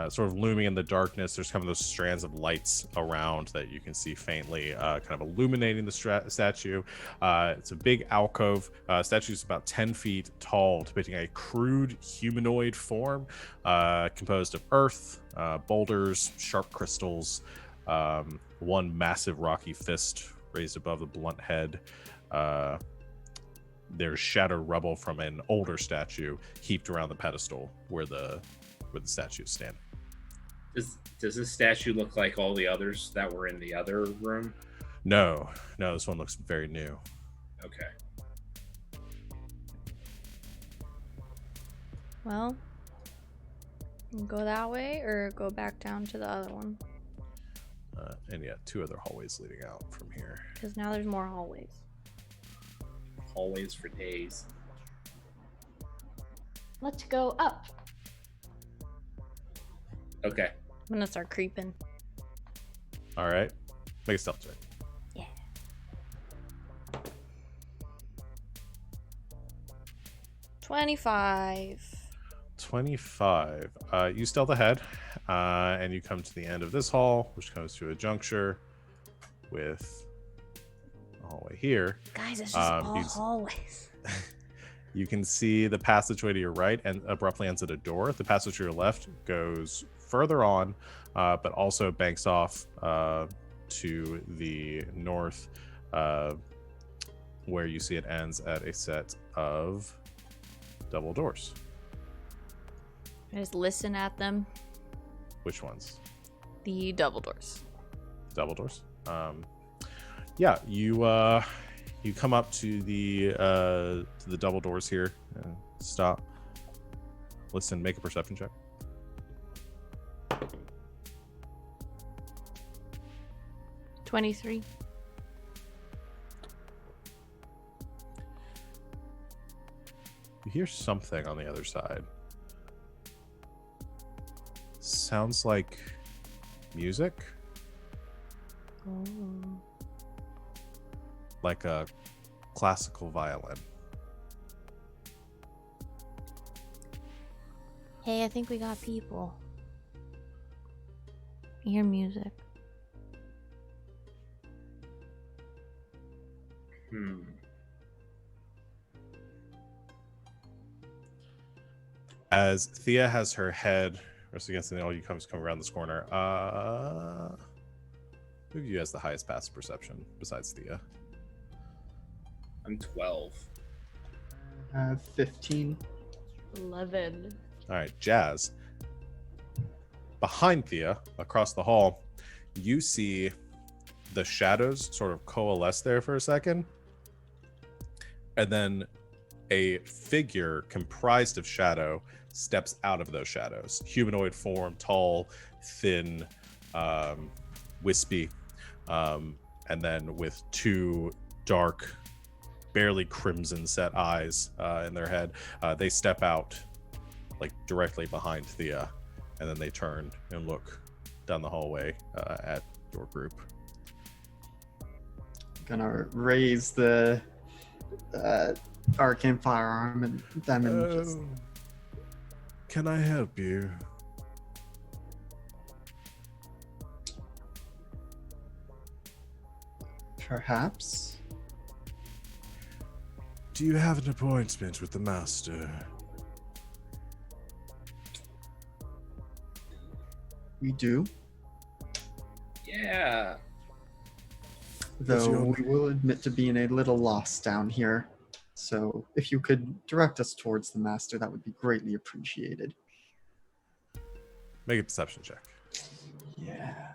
Sort of looming in the darkness. There's kind of those strands of lights around that you can see faintly, kind of illuminating the statue. It's a big alcove. Statue's about 10 feet tall, depicting a crude humanoid form composed of earth, boulders, sharp crystals, one massive rocky fist raised above the blunt head. There's shattered rubble from an older statue heaped around the pedestal where the statue is standing. Does this statue look like all the others that were in the other room? No, this one looks very new. Okay. Well, go that way or go back down to the other one? And yeah, 2 other hallways leading out from here. Because now there's more hallways. Hallways for days. Let's go up. Okay. I'm gonna start creeping. All right, make a stealth check. Yeah. $25. 25. You stealth ahead, and you come to the end of this hall, which comes to a juncture with a hallway here. Guys, it's just all you- hallways. You can see the passageway to your right and abruptly ends at a door. The passage to your left goes further on, but also banks off to the north, where you see it ends at a set of double doors. I just listen at them. Which ones? The double doors. Double doors. Yeah, you come up to the double doors here and stop. Listen, make a perception check. $23. You hear something on the other side. Sounds like music, Oh. like a classical violin. Hey, I think we got people. I hear music. As Thea has her head rest against the all you come around this corner. Who of you has the highest passive perception besides Thea? I'm 12. 15. 11. All right, Jazz. Behind Thea, across the hall, you see the shadows sort of coalesce there for a second. And then a figure comprised of shadow steps out of those shadows. Humanoid form, tall, thin, wispy, and then with two dark, barely crimson set eyes in their head. They step out like directly behind Thea, and then they turn and look down the hallway at your group. Gonna raise the arcane firearm and them and just... Can I help you? Perhaps. Do you have an appointment with the master? We do. Yeah. Though we will admit to being a little lost down here. So if you could direct us towards the master, that would be greatly appreciated. Make a perception check. Yeah,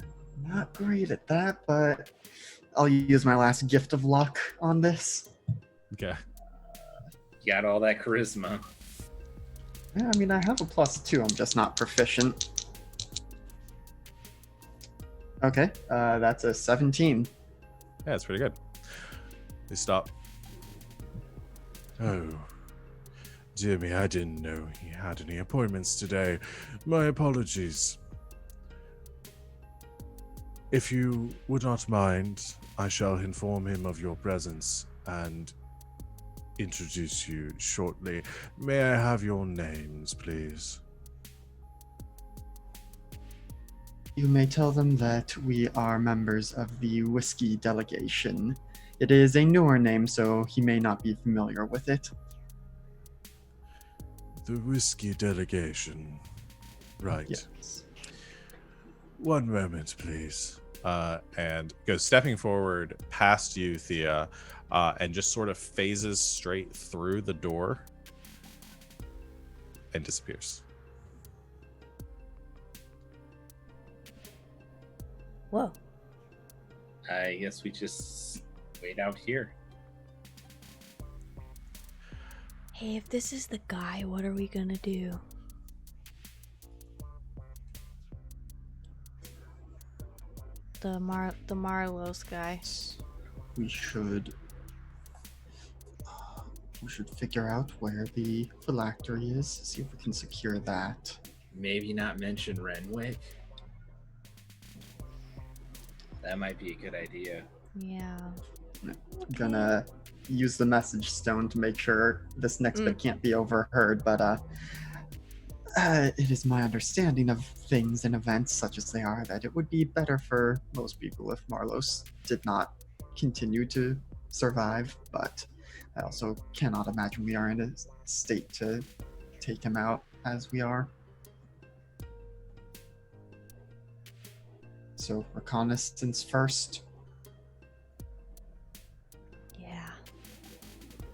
not great at that, but I'll use my last gift of luck on this. Okay. Got all that charisma. Yeah, I mean, I have a +2. I'm just not proficient. Okay, that's a 17. Yeah, it's pretty good. They stop. Oh, dear me, I didn't know he had any appointments today. My apologies. If you would not mind, I shall inform him of your presence and introduce you shortly. May I have your names, please? You may tell them that we are members of the Whiskey Delegation. It is a newer name, so he may not be familiar with it. The Whiskey Delegation. Right. Yes. One moment, please. And goes stepping forward past you, Thea, and just sort of phases straight through the door and disappears. Whoa. I guess we just wait out here. Hey, if this is the guy, what are we gonna do? The Marlos guy. We should figure out where the phylactery is, see if we can secure that. Maybe not mention Renwick. That might be a good idea. Yeah. I'm gonna use the message stone to make sure this next bit can't be overheard, but it is my understanding of things and events such as they are that it would be better for most people if Marlos did not continue to survive, but I also cannot imagine we are in a state to take him out as we are. So reconnaissance first. Yeah.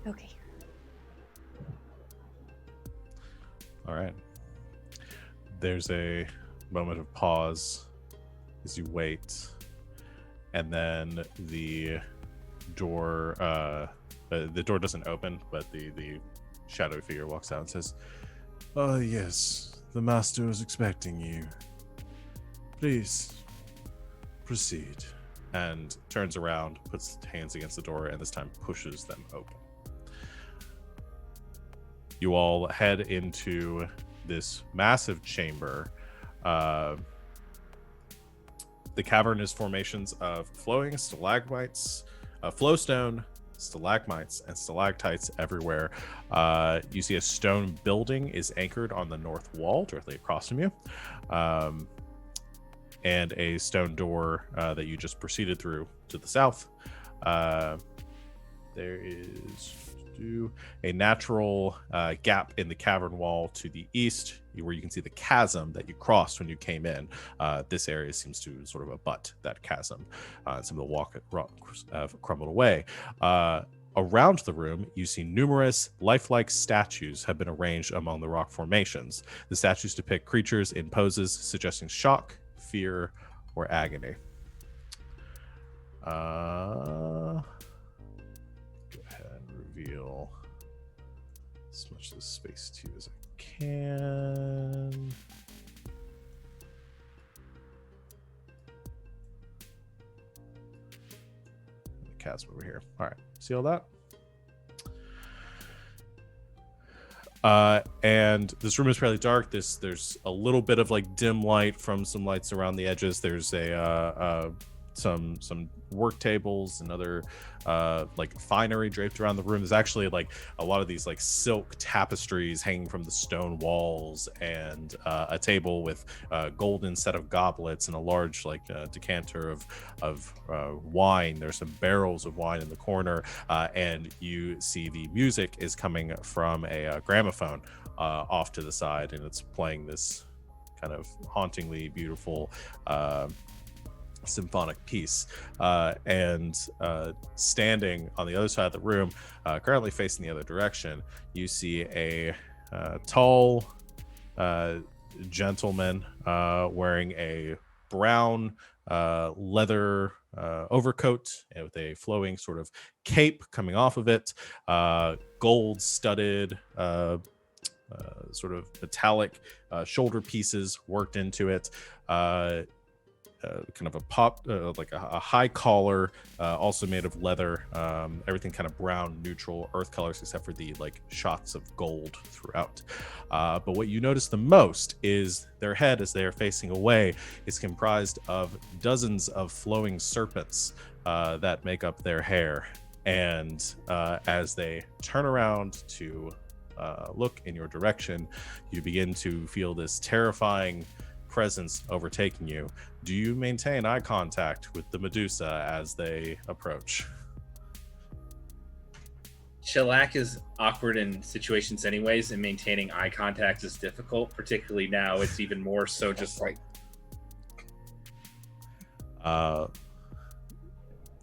Okay. All right. There's a moment of pause as you wait, and then the door doesn't open, but the shadow figure walks out and says, "Oh yes, the master is expecting you. Please proceed." And turns around, puts hands against the door, and this time pushes them open. You all head into this massive chamber. The cavern is formations of flowing stalagmites, flowstone, stalagmites and stalactites everywhere. You see a stone building is anchored on the north wall directly across from you, and a stone door that you just proceeded through to the south. There is a natural gap in the cavern wall to the east, where you can see the chasm that you crossed when you came in. This area seems to sort of abut that chasm. Some of the rocks have crumbled away. Around the room, you see numerous lifelike statues have been arranged among the rock formations. The statues depict creatures in poses suggesting shock, fear, or agony. Go ahead and reveal as much of the space to you as I can. The cat's over here. All right, see all that? And this room is fairly dark. There's a little bit of like dim light from some lights around the edges. There's some work tables and other like finery draped around the room. There's actually like a lot of these like silk tapestries hanging from the stone walls, and a table with a golden set of goblets and a large like decanter of wine. There's some barrels of wine in the corner, and you see the music is coming from a gramophone off to the side, and it's playing this kind of hauntingly beautiful symphonic piece. And standing on the other side of the room, currently facing the other direction, you see a tall gentleman wearing a brown leather overcoat and with a flowing sort of cape coming off of it, gold studded sort of metallic shoulder pieces worked into it, kind of a pop, like a high collar, also made of leather, everything kind of brown, neutral earth colors, except for the like shots of gold throughout. But what you notice the most is their head, as they are facing away, is comprised of dozens of flowing serpents that make up their hair. And as they turn around to look in your direction, you begin to feel this terrifying presence overtaking you. Do you maintain eye contact with the Medusa as they approach? Shellac is awkward in situations anyways, and maintaining eye contact is difficult, particularly now. It's even more so just like...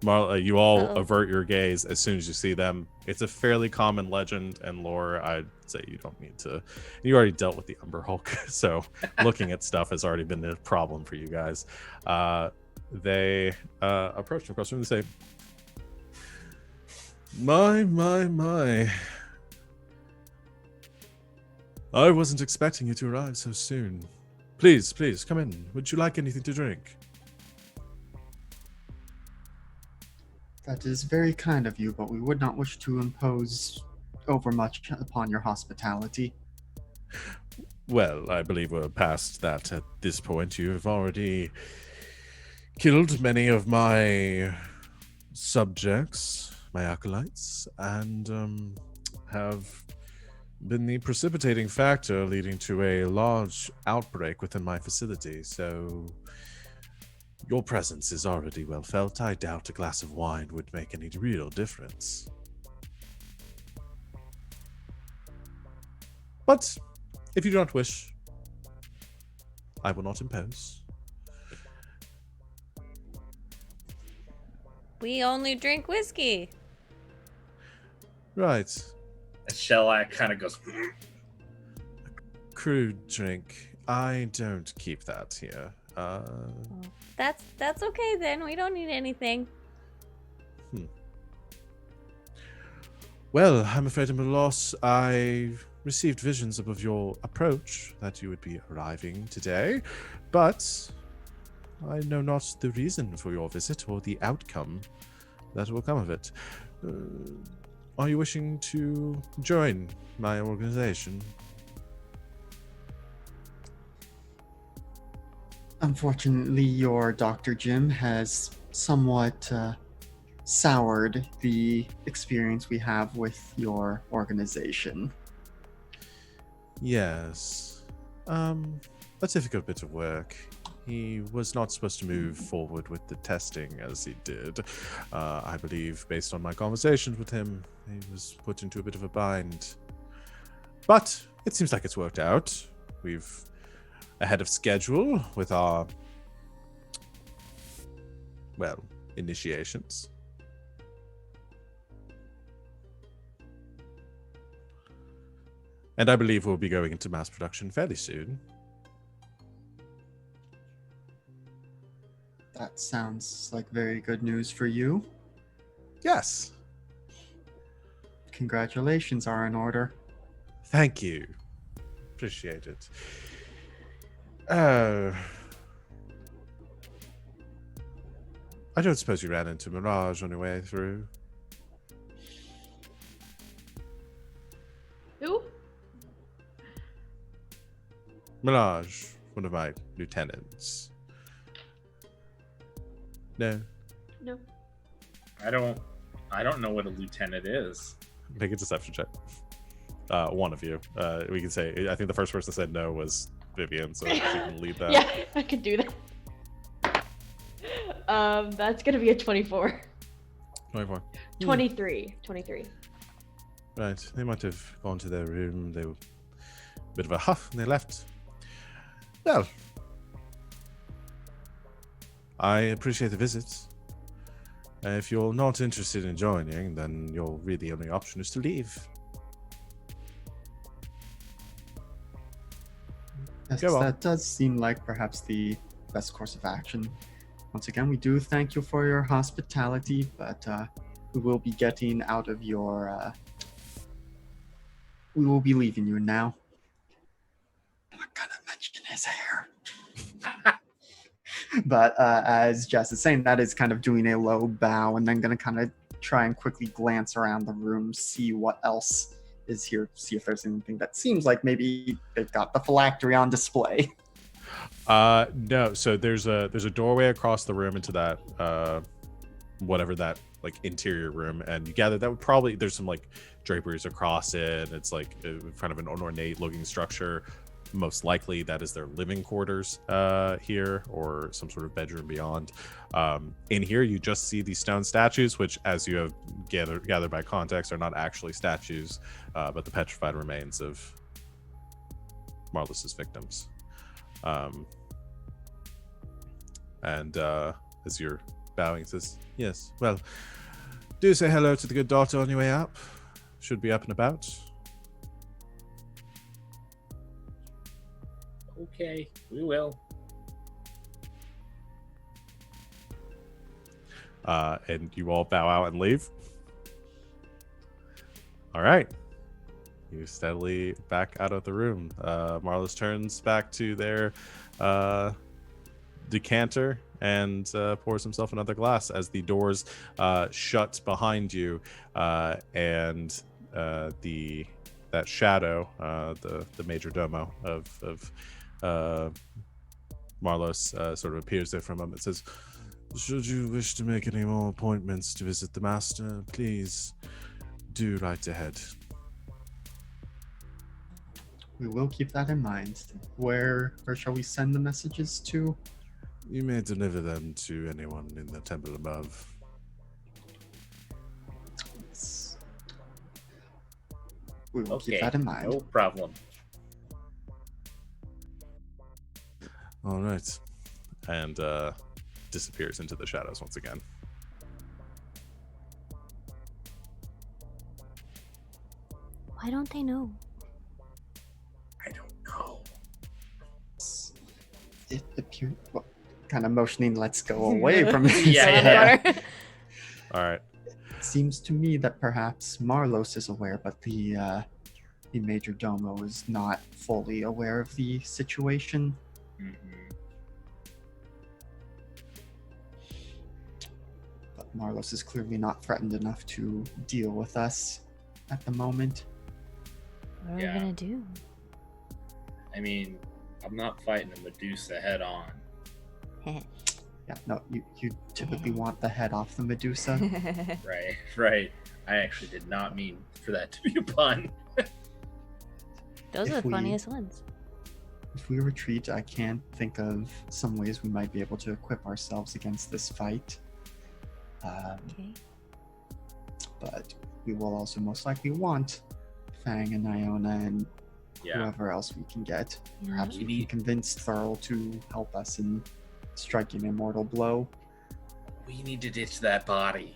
Marla, you all avert your gaze as soon as you see them. It's a fairly common legend and lore. I'd say you don't need to. You already dealt with the Umber Hulk, so looking at stuff has already been a problem for you guys. They approach them across the room and say, My. I wasn't expecting you to arrive so soon. Please, come in. Would you like anything to drink? That is very kind of you, but we would not wish to impose overmuch upon your hospitality. Well, I believe we're past that at this point. You have already killed many of my subjects, my acolytes, and have been the precipitating factor leading to a large outbreak within my facility, so your presence is already well felt. I doubt a glass of wine would make any real difference. But if you do not wish, I will not impose. We only drink whiskey. Right. Shellac kind of goes... Crude drink. I don't keep that here. That's okay then. We don't need anything. Well, I'm afraid I'm a loss. I received visions of your approach that you would be arriving today, but I know not the reason for your visit or the outcome that will come of it. Are you wishing to join my organization? Unfortunately, your Dr. Jim has somewhat soured the experience we have with your organization. Yes. A difficult bit of work. He was not supposed to move forward with the testing as he did. I believe, based on my conversations with him, he was put into a bit of a bind. But it seems like it's worked out. We've ahead of schedule with our, well, initiations. And I believe we'll be going into mass production fairly soon. That sounds like very good news for you. Yes. Congratulations are in order. Thank you. Appreciate it. I don't suppose you ran into Mirage on your way through. Who? Mirage, one of my lieutenants. No. No. I don't know what a lieutenant is. Make a deception check. One of you. We can say, I think the first person that said no was Vivian, so she can lead that. Yeah, I could do that. That's gonna be a 24. 24. 23. 23. Right. They might have gone to their room. They were a bit of a huff and they left. Well, I appreciate the visit. If you're not interested in joining, then your really only option is to leave. Yes, Go on. that does seem like perhaps the best course of action. Once again, we do thank you for your hospitality, but we will be getting out of your... we will be leaving you now. I'm not gonna mention his hair. But as Jess is saying, that is kind of doing a low bow and then going to kind of try and quickly glance around the room, see what else is here, see if there's anything that seems like maybe they've got the phylactery on display. No. So there's a doorway across the room into that whatever that like interior room, and you gather that would probably there's some like draperies across it. It's like kind of an ornate looking structure. Most likely that is their living quarters here, or some sort of bedroom beyond. In here you just see these stone statues, which, as you have gathered by context, are not actually statues, but the petrified remains of Marlis's victims. And as you're bowing, it says, yes, well, do say hello to the good daughter on your way up. Should be up and about. Okay, we will. And you all bow out and leave. All right. You steadily back out of the room. Marlis turns back to their decanter and pours himself another glass as the doors shut behind you, and that shadow, the major domo of Marlos sort of appears there for a moment. It says, should you wish to make any more appointments to visit the master, please do right ahead. We will keep that in mind. Where shall we send the messages to? You may deliver them to anyone in the temple above. We will Okay, keep that in mind. no problem. All right. And disappears into the shadows once again. Why don't they know? I don't know. It appeared, well, kind of motioning, let's go away from his Yeah, head. yeah. All right. It seems to me that perhaps Marlos is aware, but the Major Domo is not fully aware of the situation. Mhm. But Marlos is clearly not threatened enough to deal with us at the moment. What are Yeah. we gonna do? I mean, I'm not fighting a Medusa head on. Yeah, no, you typically want the head off the Medusa. Right. I actually did not mean for that to be a pun. Those are If the we- funniest ones. If we retreat, I can think of some ways we might be able to equip ourselves against this fight. Okay. But we will also most likely want Fang and Iona and Yeah. whoever else we can get. Yeah. Perhaps we can convince Thurl to help us in striking an immortal blow. We need to ditch that body.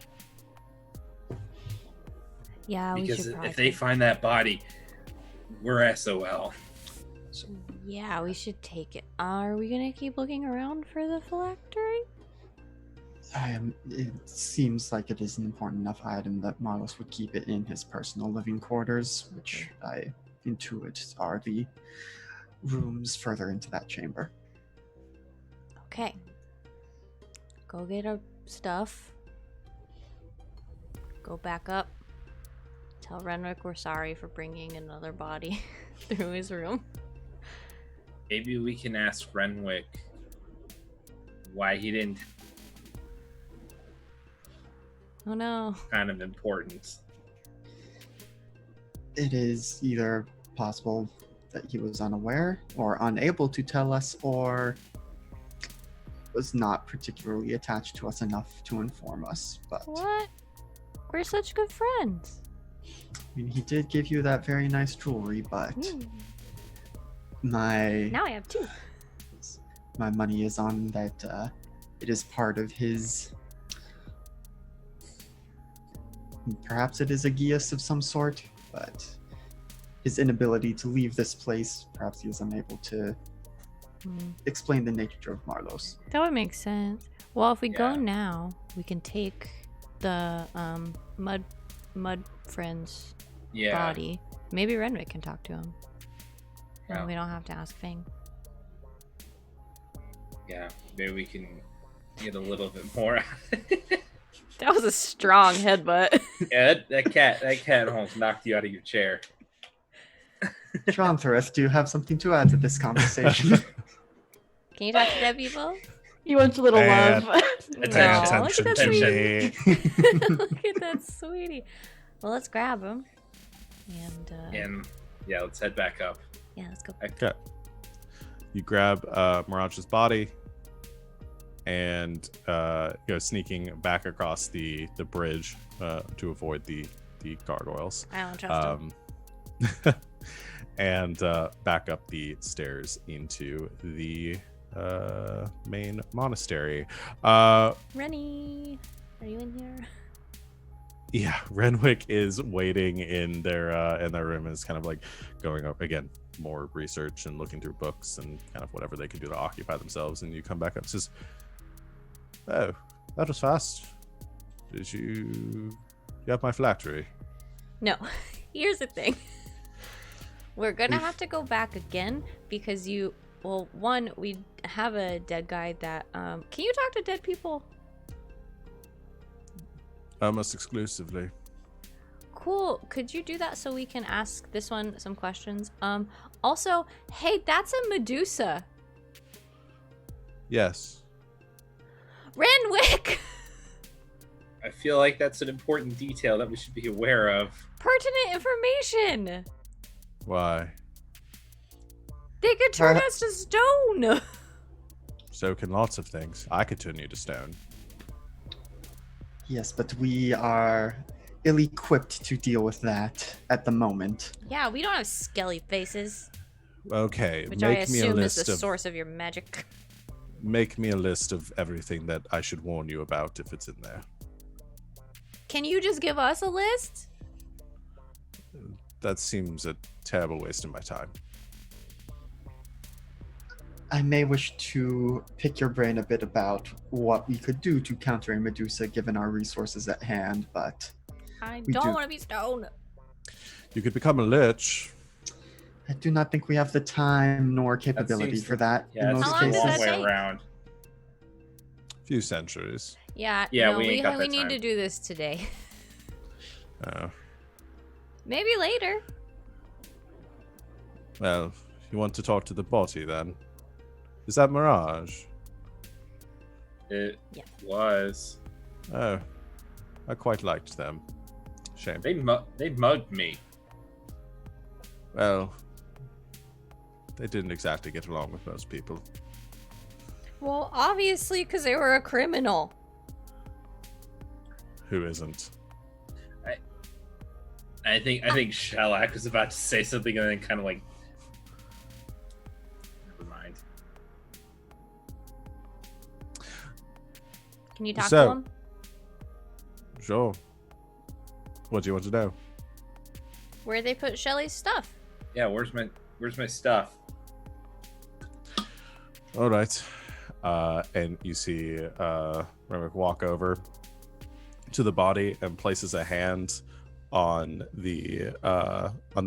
Yeah, we Because should probably. if they find that body, we're SOL. Yeah, we should take it. Are we gonna keep looking around for the phylactery? It seems like it is an important enough item that Marlos would keep it in his personal living quarters, which I intuit are the rooms further into that chamber. Okay. Go get our stuff. Go back up. Tell Renwick we're sorry for bringing another body through his room. Maybe we can ask Renwick why he didn't. Oh no. Kind of important. It is either possible that he was unaware or unable to tell us, or was not particularly attached to us enough to inform us. But What? We're such good friends. I mean, he did give you that very nice jewelry, but Mm. my Now I have two. money is on that. It is part of his. Perhaps it is a geas of some sort, but his inability to leave this place, perhaps he is unable to Hmm. explain the nature of Marlos. That would make sense. Well, if we go Yeah. now, we can take the mud friend's Yeah. body. Maybe Renwick can talk to him. Yeah. And we don't have to ask Fang. Yeah. Maybe we can get a little bit more. That was a strong headbutt. Yeah, that cat almost knocked you out of your chair. John Thoreth, do you have something to add to this conversation? Can you talk to dead people? He wants a little Bad. love. Pay Aw, attention look at to that me. Look at that sweetie. Well, let's grab him. And, And yeah, let's head back up. yeah, let's go. Okay. You grab Mirage's body and go sneaking back across the bridge to avoid the gargoyles. I don't trust him. And back up the stairs into the main monastery. Rennie, are you in here? Yeah, Renwick is waiting in their room and is kind of like going up again, more research and looking through books and kind of whatever they can do to occupy themselves. And you come back up and says, "Oh, that was fast. Did you have my phylactery?" No. Here's the thing. We're gonna have to go back again because one, we have a dead guy that can you talk to dead people? Almost exclusively. Cool. Could you do that so we can ask this one some questions? Also, hey, that's a Medusa. Yes. Renwick! I feel like that's an important detail that we should be aware of. Pertinent information. Why? They could turn us to stone. So can lots of things. I could turn you to stone. Yes, but we are ill-equipped to deal with that at the moment. Yeah, we don't have skelly faces, Okay, which I make me a assume is list the of source of your magic. make me a list of everything that I should warn you about if it's in there. Can you just give us a list? That seems a terrible waste of my time. I may wish to pick your brain a bit about what we could do to counter a Medusa given our resources at hand, but I We don't do. want to be stoned. You could become a lich. I do not think we have the time nor capability seems- for that Yeah, in it's most How long a does long that cases. way take? around. Few centuries. Yeah, Yeah, no, we ain't got we that need time. to do this today. Maybe later. Well, you want to talk to the body then? Is that Mirage? It Yeah. was. Oh, I quite liked them. Shame. They mugged me. Well, they didn't exactly get along with most people. Well, obviously, because they were a criminal. Who isn't? I think Shellac was about to say something and then kind of like, never mind. Can you talk So- to him? Sure. What do you want to know? Where they put Shelly's stuff? Yeah, where's my stuff? All right. And you see Remick walk over to the body and places a hand on the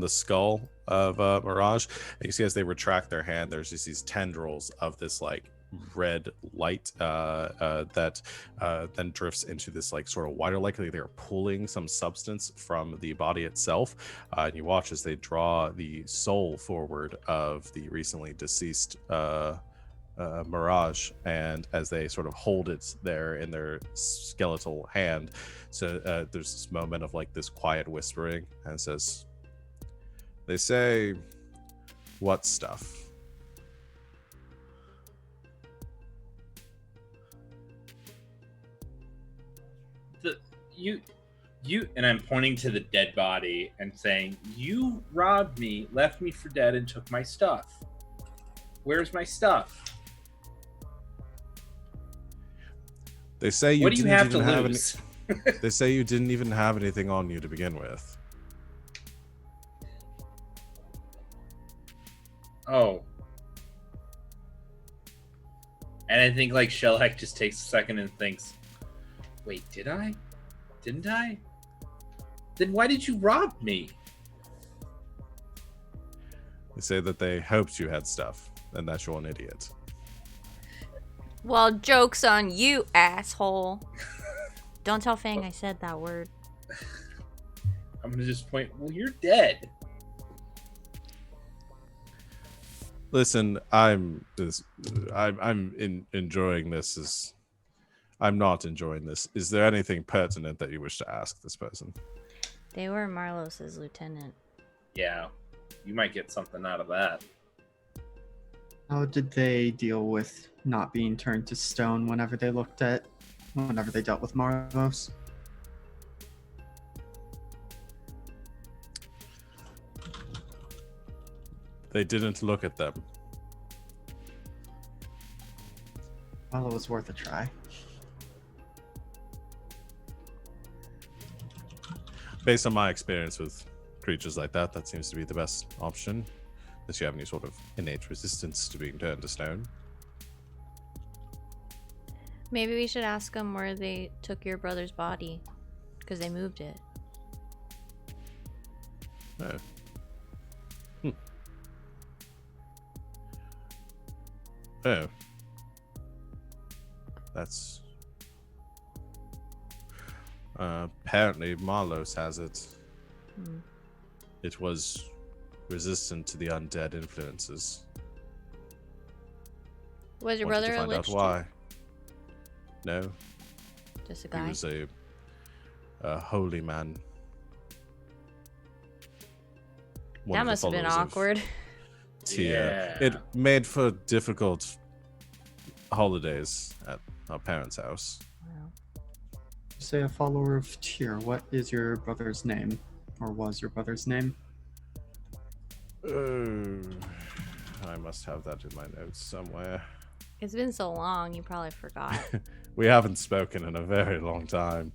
skull of Mirage. And you see as they retract their hand, there's just these tendrils of this like red light that then drifts into this like sort of wider, likely they're pulling some substance from the body itself. And you watch as they draw the soul forward of the recently deceased Mirage, and as they sort of hold it there in their skeletal hand, so there's this moment of like this quiet whispering, and it says, "They say, what stuff?" You and I'm pointing to the dead body and saying, you robbed me, left me for dead, and took my stuff. Where's my stuff? They say you What do you didn't have to even have lose? They say you didn't even have anything on you to begin with. Oh. And I think like Shellac just takes a second and thinks, wait, did I? Didn't I? Then why did you rob me? They say that they hoped you had stuff, and that you're an idiot. Well, joke's on you, asshole. Don't tell Fang I said that word. I'm gonna just point, well, you're dead. Listen, I'm enjoying this. I'm not enjoying this. Is there anything pertinent that you wish to ask this person? They were Marlos's lieutenant. Yeah, you might get something out of that. How did they deal with not being turned to stone whenever they dealt with Marlos? They didn't look at them. Well, it was worth a try. Based on my experience with creatures like that, that seems to be the best option. Unless you have any sort of innate resistance to being turned to stone. Maybe we should ask them where they took your brother's body. Because they moved it. Oh. Oh. That's... apparently Marlos has it. Hmm. It was resistant to the undead influences. Was your Wanted brother to a find lich out too? why. No, Just a he guy? was a holy man. One That of the must have been followers of awkward. Tia. Yeah. It made for difficult holidays at our parents' house. Wow. Say a follower of Tyr. What is your brother's name? Or was your brother's name? Oh, I must have that in my notes somewhere. It's been so long, you probably forgot. We haven't spoken in a very long time.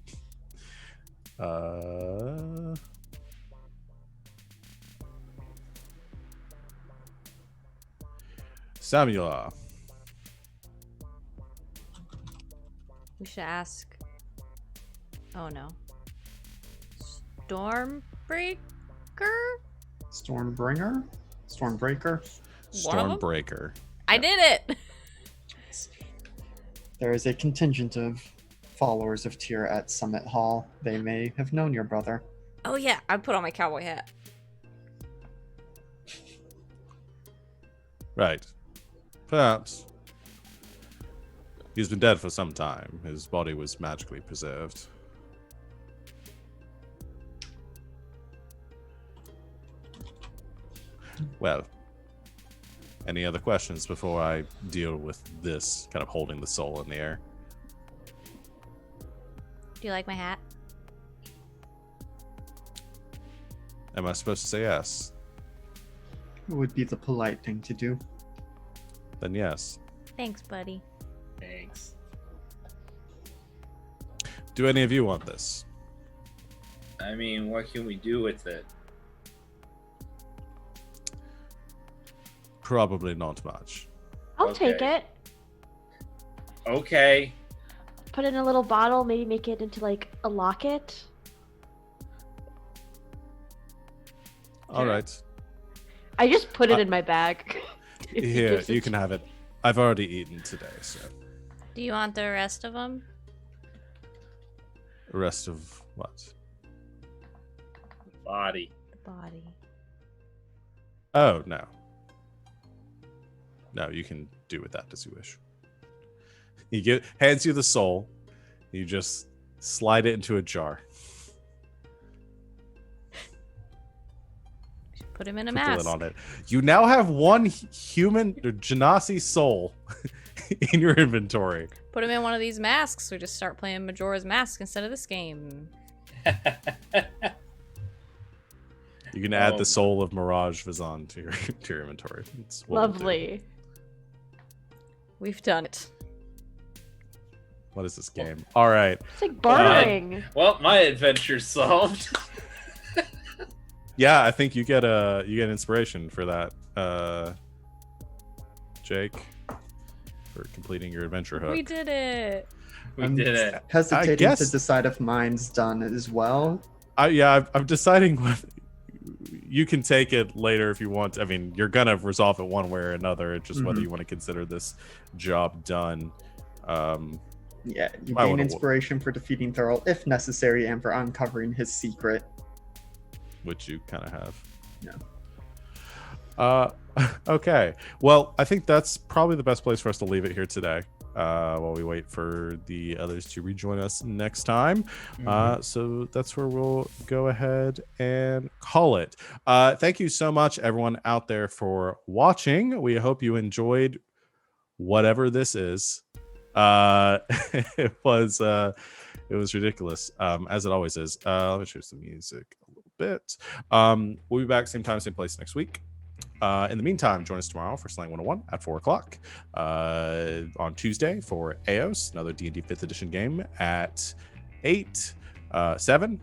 Samuel. We should ask. Oh no. Stormbreaker? Stormbringer? Stormbreaker? One of them? Stormbreaker. I did it! There is a contingent of followers of Tyr at Summit Hall. They may have known your brother. Oh yeah, I put on my cowboy hat. Right. Perhaps. He's been dead for some time. His body was magically preserved. Well, any other questions before I deal with this, kind of holding the soul in the air? Do you like my hat? Am I supposed to say yes? It would be the polite thing to do. Then yes. Thanks, buddy. Thanks. Do any of you want this? I mean, what can we do with it? Probably not much. I'll Okay. take it. Okay. Put it in a little bottle, maybe make it into like a locket. All right. I just put it in my bag. If he Here, gives it you can have it. I've already eaten today, so Do you want the rest of them? the rest of what? Body. The body. Oh, no. No, you can do with that as you wish. He hands you the soul. You just slide it into a jar. Put him in a Put the mask. lid on it. You now have one human Genasi soul in your inventory. Put him in one of these masks. We just start playing Majora's Mask instead of this game. You can add Oh. the soul of Mirage Vizan to your inventory. It's what we'll do. Lovely. We've done it. What is this game? All right. It's like bartering. Well, my adventure's solved. Yeah, I think you get inspiration for that, Jake, for completing your adventure hook. We did it. We I'm did it. hesitating guess- to decide if mine's done as well. I'm deciding what you can take it later if you want. I mean, you're gonna resolve it one way or another. It's just whether Mhm. you want to consider this job done. Yeah, you I gain wanna- inspiration for defeating Thurl if necessary and for uncovering his secret. Which you kind of have. Yeah. Okay. Well, I think that's probably the best place for us to leave it here today. While we wait for the others to rejoin us next time. So that's where we'll go ahead and call it. Thank you so much, everyone out there, for watching. We hope you enjoyed whatever this is. It was ridiculous, as it always is. Let me choose the music a little bit. We'll be back same time, same place next week. In the meantime, join us tomorrow for Slang 101 at 4 o'clock. On Tuesday for Eos, another D&D 5th edition game at 7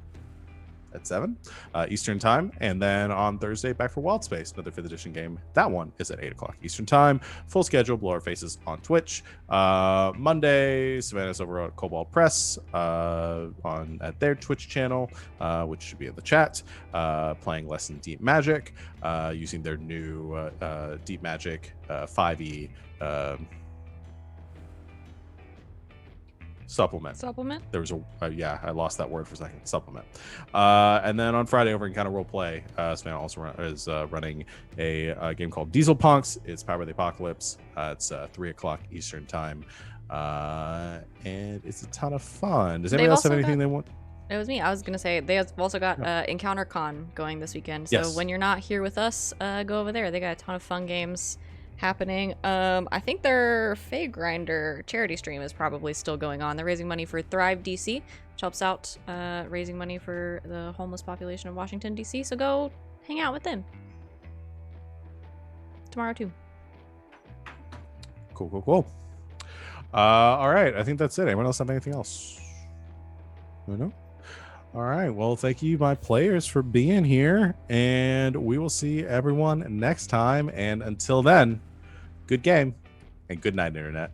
Eastern time. And then on Thursday, back for Wild Space, another 5th edition game. That one is at 8 o'clock Eastern time. Full schedule, Blow Our Faces on Twitch. Monday, Savannah's over at Cobalt Press at their Twitch channel, which should be in the chat, playing Lesson Deep Magic, using their new Deep Magic 5e supplement. There was I lost that word for a second. Supplement. And then on Friday over in Kind of Roleplay, Savannah also is running a game called Diesel Punks. It's Power by the Apocalypse. It's 3 o'clock Eastern time, and it's a ton of fun. Does anybody else have anything they want? It was me. I was gonna say they have also got Encounter Con going this weekend. So Yes. when you're not here with us, go over there. They got a ton of fun games happening. I think their Fey Grinder charity stream is probably still going on. They're raising money for Thrive DC, which helps out raising money for the homeless population of Washington DC. So go hang out with them tomorrow too. Cool. All right. I think that's it. Anyone else have anything else? No? All right. Well, thank you, my players, for being here. And we will see everyone next time. And until then, good game and good night, Internet.